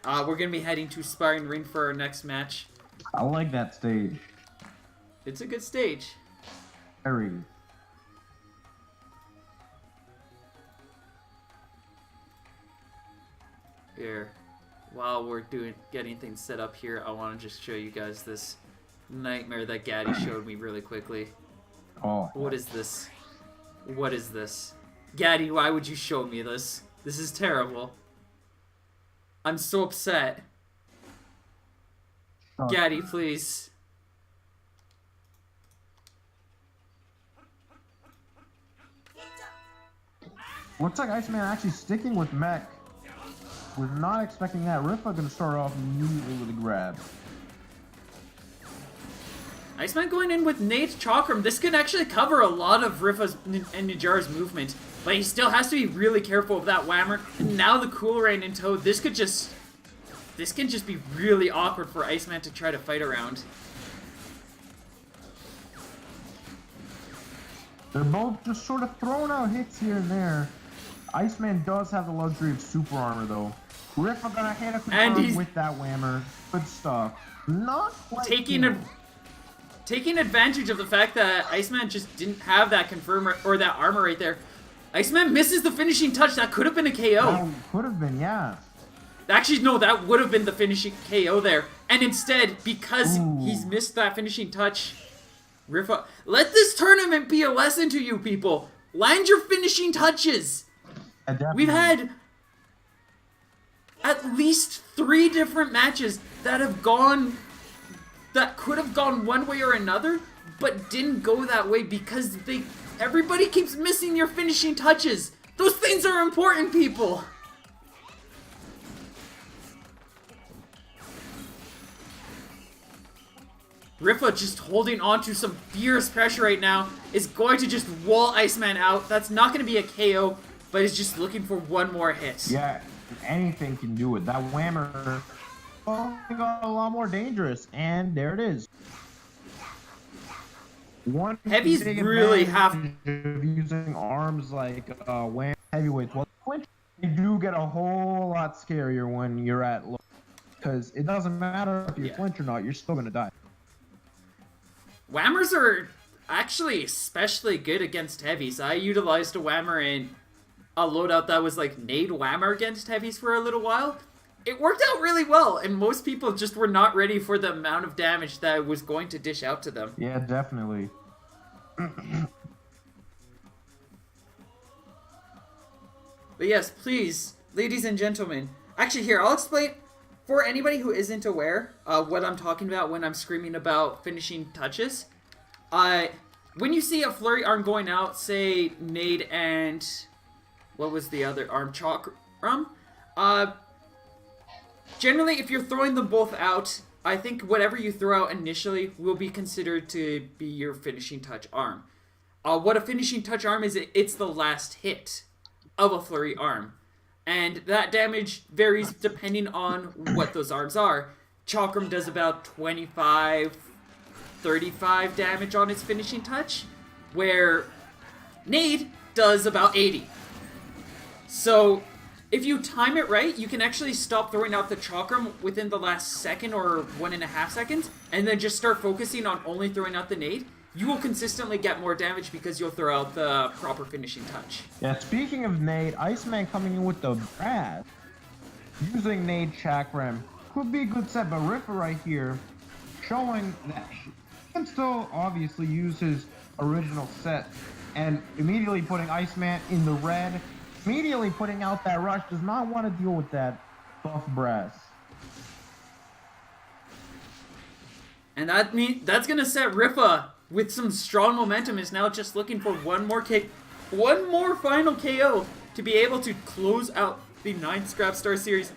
We're gonna be heading to Sparring Ring for our next match. I like that stage. It's a good stage. Very. Here, while we're getting things set up here, I want to just show you guys this nightmare that Gaddy showed me really quickly. Oh. What is this? What is this? Gaddy, why would you show me this? This is terrible. I'm so upset. Oh. Gaddy, please. Looks like Iceman actually sticking with mech. Was not expecting that. Riffa gonna start off immediately with a grab. Iceman going in with Nate's Chakram. This could actually cover a lot of Riffa's and Najara's movement, but he still has to be really careful of that Whammer. And now the Cool Rain in tow. This can just be really awkward for Iceman to try to fight around. They're both just sort of throwing out hits here and there. Iceman does have the luxury of super armor though. Riffa gonna hit a confirm with that Whammer. Good stuff. Not quite taking advantage of the fact that Iceman just didn't have that confirm or that armor right there. Iceman misses the finishing touch. That could have been a KO. That could have been, yeah. Actually, no, that would have been the finishing KO there. And instead, because he's missed that finishing touch, Riffa, let this tournament be a lesson to you people. Land your finishing touches. We've had at least 3 different matches that could have gone one way or another, but didn't go that way because everybody keeps missing your finishing touches. Those things are important, people. Riffa just holding on to some fierce pressure right now is going to just wall Iceman out. That's not going to be a KO, but he's just looking for one more hit. Yeah, anything can do it. That Whammer got a lot more dangerous, and there it is. One Heavies really have using arms like Wham heavyweights. Well, clinch, they do get a whole lot scarier when you're at low, because it doesn't matter if you clinch or not, you're still gonna die. Whammers are actually especially good against heavies. I utilized a Whammer in a loadout that was like Nade Whammer against heavies for a little while. It worked out really well, and most people just were not ready for the amount of damage that was going to dish out to them. Yeah, definitely. But yes, please, ladies and gentlemen. Actually, here, I'll explain for anybody who isn't aware what I'm talking about when I'm screaming about finishing touches. When you see a flurry arm going out, say Nade and what was the other arm? Chakram? Generally, if you're throwing them both out, I think whatever you throw out initially will be considered to be your finishing touch arm. What a finishing touch arm is, it's the last hit of a flurry arm. And that damage varies depending on what those arms are. Chakram does about 25, 35 damage on its finishing touch, where Nade does about 80. So, if you time it right, you can actually stop throwing out the Chakram within the last second or 1.5 seconds, and then just start focusing on only throwing out the Nade. You will consistently get more damage because you'll throw out the proper finishing touch. Yeah, speaking of Nade, Iceman coming in with the Brad, using Nade Chakram could be a good set, but Riffa right here showing that he can still obviously use his original set and immediately putting Iceman in the red. Immediately putting out that rush. Does not want to deal with that buff brass. And that's gonna set Rifa with some strong momentum. Is now just looking for one more final KO to be able to close out the 9th Scrapstar Series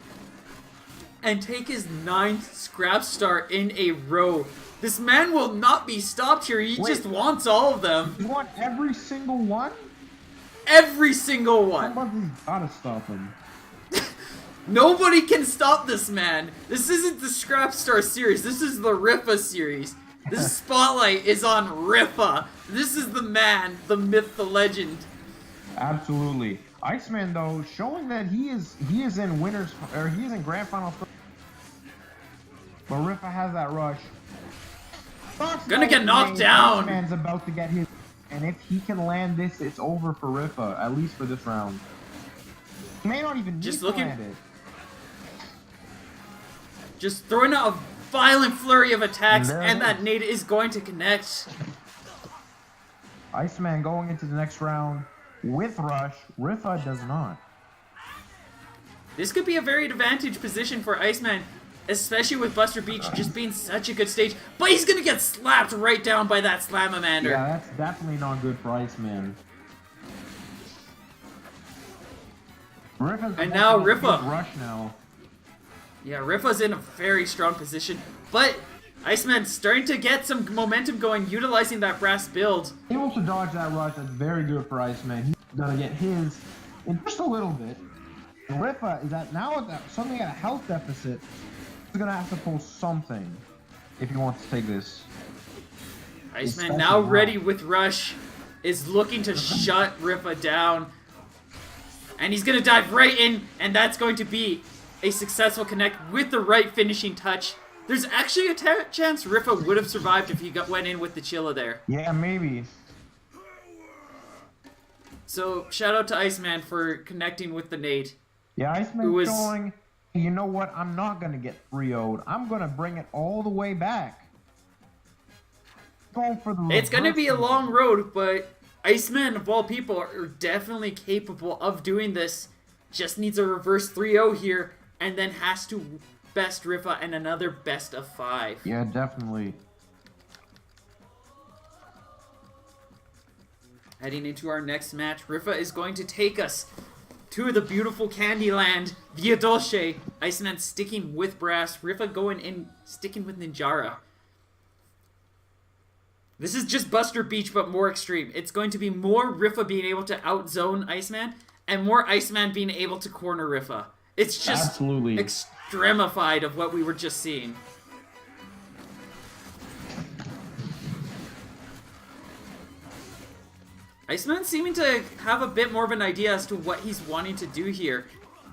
and take his 9th Scrapstar in a row. This man will not be stopped here. He just wants all of them. You want every single one? Every single one. Somebody's gotta stop him. Nobody can stop this man. This isn't the Scrapstar Series. This is the Rifa Series. This spotlight is on Rifa. This is the man, the myth, the legend. Absolutely. Iceman though, showing that he is in winners or he is in grand final. But Rifa has that rush. Gonna get knocked down. Iceman's about to get his, and if he can land this, it's over for Rifa, at least for this round. He may not even need to land it. Just throwing out a violent flurry of attacks, and that nade is going to connect. Iceman going into the next round with rush. Rifa does not. This could be a very advantage position for Iceman, especially with Buster Beach just being such a good stage. But he's gonna get slapped right down by that Slamamander. Yeah, that's definitely not good for Iceman. And now Rifa. Rush now. Yeah, Rifa's in a very strong position, but Iceman's starting to get some momentum going, utilizing that brass build. Able to dodge that rush, that's very good for Iceman. He's gonna get his in just a little bit. Rifa is suddenly at a health deficit. He's gonna have to pull something if he wants to take this. Iceman now ready with rush, is looking to shut Rifa down. And he's gonna dive right in, and that's going to be a successful connect with the right finishing touch. There's actually a chance Rifa would have survived if he went in with the Chilla there. Yeah, maybe. So, shout out to Iceman for connecting with the nade. Yeah, Iceman showing, you know what, I'm not going to get 3-0'd. I'm going to bring it all the way back. Going for the It's going to be a long road, but Iceman, of all people, are definitely capable of doing this. Just needs a reverse 3-0 here, and then has to best Rifa and another best of 5. Yeah, definitely. Heading into our next match, Rifa is going to take us to the beautiful Candyland, Via Dolce. Iceman sticking with Brass, Rifa going in, sticking with Ninjara. This is just Buster Beach, but more extreme. It's going to be more Rifa being able to outzone Iceman, and more Iceman being able to corner Rifa. It's just absolutely extremified of what we were just seeing. Iceman seeming to have a bit more of an idea as to what he's wanting to do here,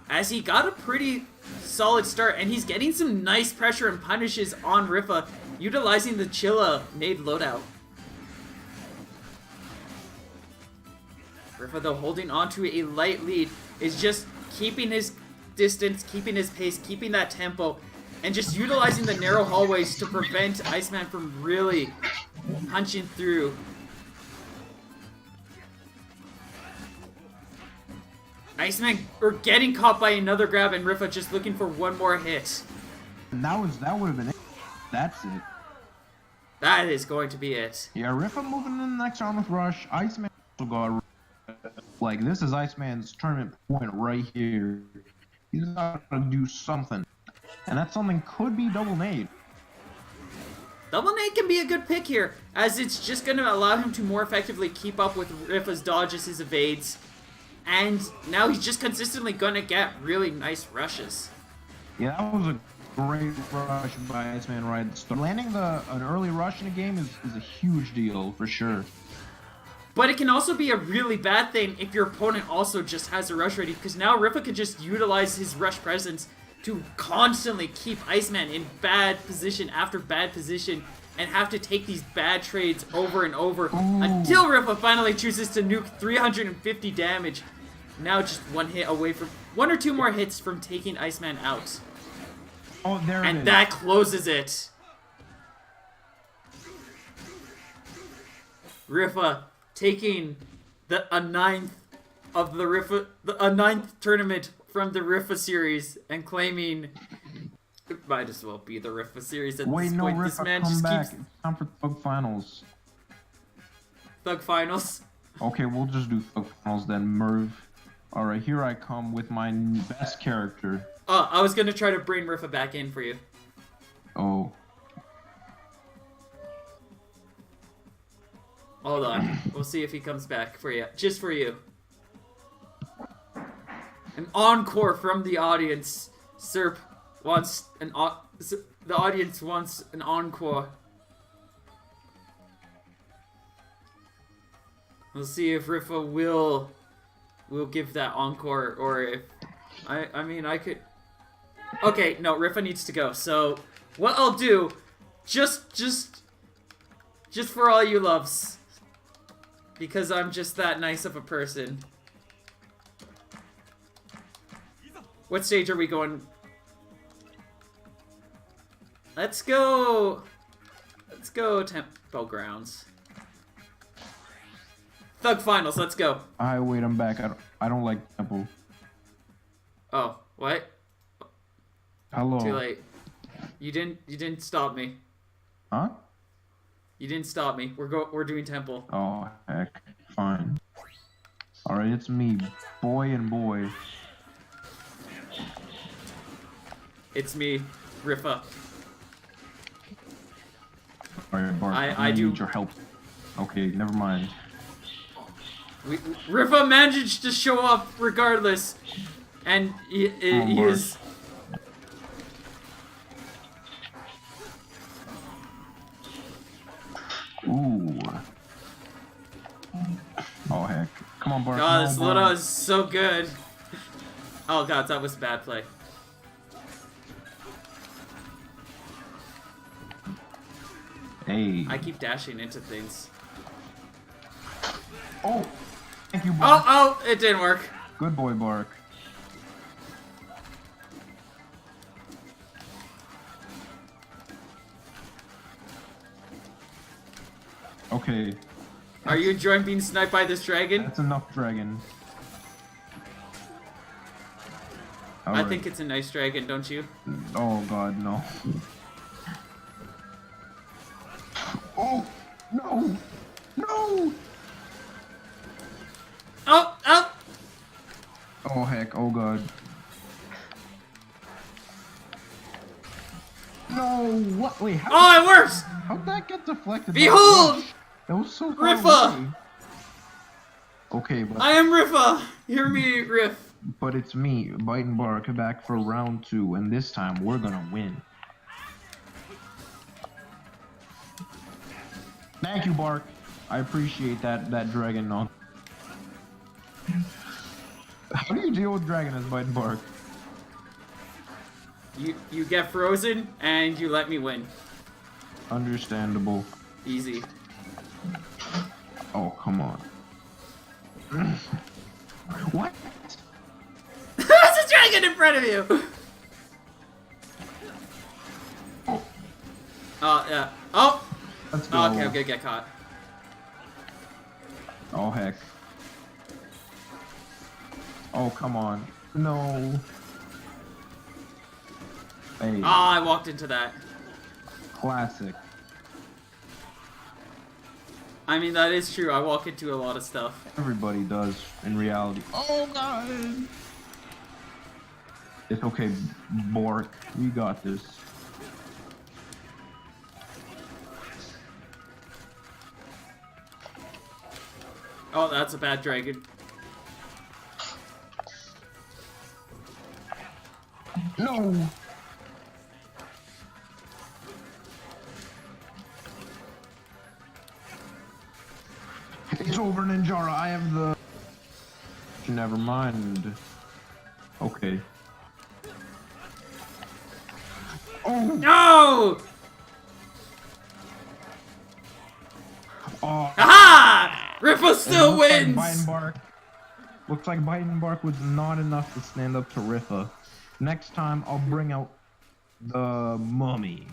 as he got a pretty solid start, and he's getting some nice pressure and punishes on Rifa, utilizing the Chilla nade loadout. Rifa, though, holding on to a light lead, is just keeping his distance, keeping his pace, keeping that tempo, and just utilizing the narrow hallways to prevent Iceman from really punching through. Iceman getting caught by another grab, and Rifa just looking for one more hit. That would have been it. That's it. That is going to be it. Yeah, Rifa moving in the next round with rush. Iceman also got, like, this is Iceman's tournament point right here. He's got to do something, and that something could be double nade. Double nade can be a good pick here, as it's just going to allow him to more effectively keep up with Rifa's dodges, his evades. And now he's just consistently going to get really nice rushes. Yeah, that was a great rush by Iceman right at the start. Landing an early rush in a game is a huge deal, for sure. But it can also be a really bad thing if your opponent also just has a rush ready, because now Rifa could just utilize his rush presence to constantly keep Iceman in bad position after bad position, and have to take these bad trades over and over until Rifa finally chooses to nuke 350 damage. Now just one hit away from, one or two more hits from taking Iceman out. Oh, there it is. And that closes it. Rifa taking a ninth of the Rifa, a ninth tournament from the Rifa series, and claiming it might as well be the Rifa series at Wait, this no, point. This Rifa, man come just back. keeps It's time for Thug Finals. Thug Finals. Okay, we'll just do Thug Finals then, Merv. Alright, here I come with my best character. Oh, I was gonna try to bring Rifa back in for you. Oh. Hold on. We'll see if he comes back for you. Just for you. An encore from the audience. Serp wants an the audience wants an encore. We'll see if Rifa will give that encore, or if I mean I could. Okay, no, Rifa needs to go. So what I'll do, just for all you loves, because I'm just that nice of a person. What stage are we going? Let's go Tempo Grounds. Thug Finals, let's go. Wait, I'm back. I don't like Temple. Oh, what? Hello. Too late. You didn't stop me. Huh? You didn't stop me. We're doing Temple. Oh, heck. Fine. Alright, it's me, boy and boy. It's me, Rifa. Alright, Bart, I do need your help. Okay, never mind. Rifa managed to show up regardless, and he is. Ooh. Oh heck! Come on, Bart. God, No, this Bart. Loda is so good. Oh god, that was a bad play. Hey. I keep dashing into things. Oh! Thank you, Bark. Oh, it didn't work. Good boy, Bark. Okay. Are you enjoying being sniped by this dragon? That's enough, dragon. I Alright. think it's a nice dragon, don't you? Oh god, no. Oh! No! No! Oh! Oh! Oh heck, oh god. No! What? Wait, how? Oh, it works! How'd that get deflected? Behold! That was so far Rifa! away. Okay, but I am Rifa! Hear me, Riff. it's me, Bite and Bark, back for round 2, and this time we're gonna win. Thank you, Bark. I appreciate that dragon knock. How do you deal with dragon as Bite and Bark? You get frozen, and you let me win. Understandable. Easy. Oh, come on. What? There's a dragon in front of you! Oh, yeah. Oh! Let's go. Oh, okay, I'm gonna get caught. Oh, heck. Oh, come on. No. Hey, Ah, I walked into that. classic. I mean, that is true. I walk into a lot of stuff. Everybody does in reality. Oh, God. It's okay, Bork. We got this. Oh, that's a bad dragon. No. It's over, Ninjara. I have the... Never mind. Okay. Oh! No! Oh! Aha! Rifa still Looks wins! Like Bite and Bark. Looks like Bite and Bark was not enough to stand up to Rifa. Next time, I'll bring out the mummy.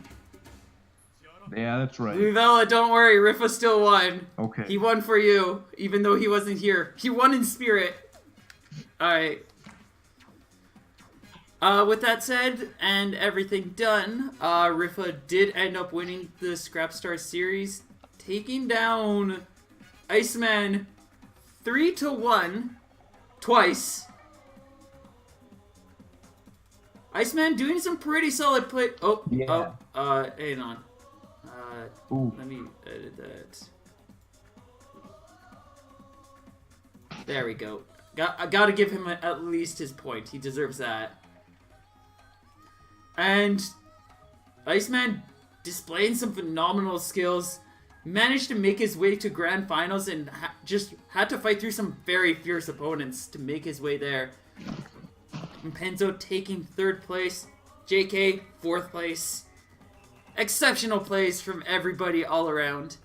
Yeah, that's right. Luvella, don't worry, Rifa still won. Okay. He won for you, even though he wasn't here. He won in spirit. Alright. With that said, and everything done, Rifa did end up winning the Scrapstar Series, taking down Iceman 3-1 twice. Iceman doing some pretty solid play. Oh, Yeah. hang on. Ooh. Let me edit that. There we go. I gotta give him at least his point. He deserves that. And Iceman displaying some phenomenal skills, managed to make his way to grand finals and just had to fight through some very fierce opponents to make his way there. Penzo taking 3rd place, JK 4th place. Exceptional plays from everybody all around.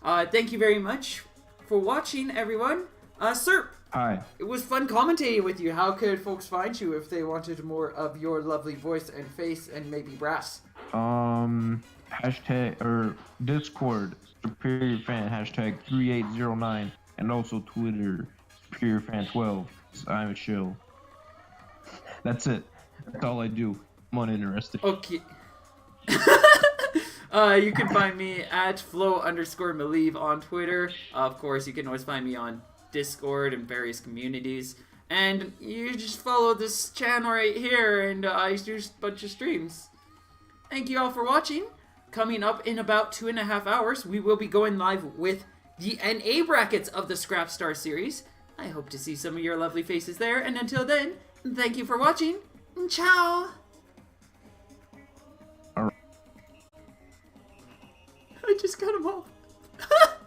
Thank you very much for watching, everyone. Serp, Hi. it was fun commentating with you. How could folks find you if they wanted more of your lovely voice and face and maybe brass? Hashtag or Discord Superior Fan hashtag 3809 and also Twitter Superior Fan 12. I'm a shill. That's it. That's all I do. I'm uninterested. Okay. You can find me at flow_Maleev on Twitter. Of course, you can always find me on Discord and various communities. And you just follow this channel right here, and I do a bunch of streams. Thank you all for watching. Coming up in about 2.5 hours, we will be going live with the NA brackets of the Scrapstar series. I hope to see some of your lovely faces there. And until then, thank you for watching. Ciao! I just got them all.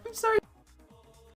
I'm sorry.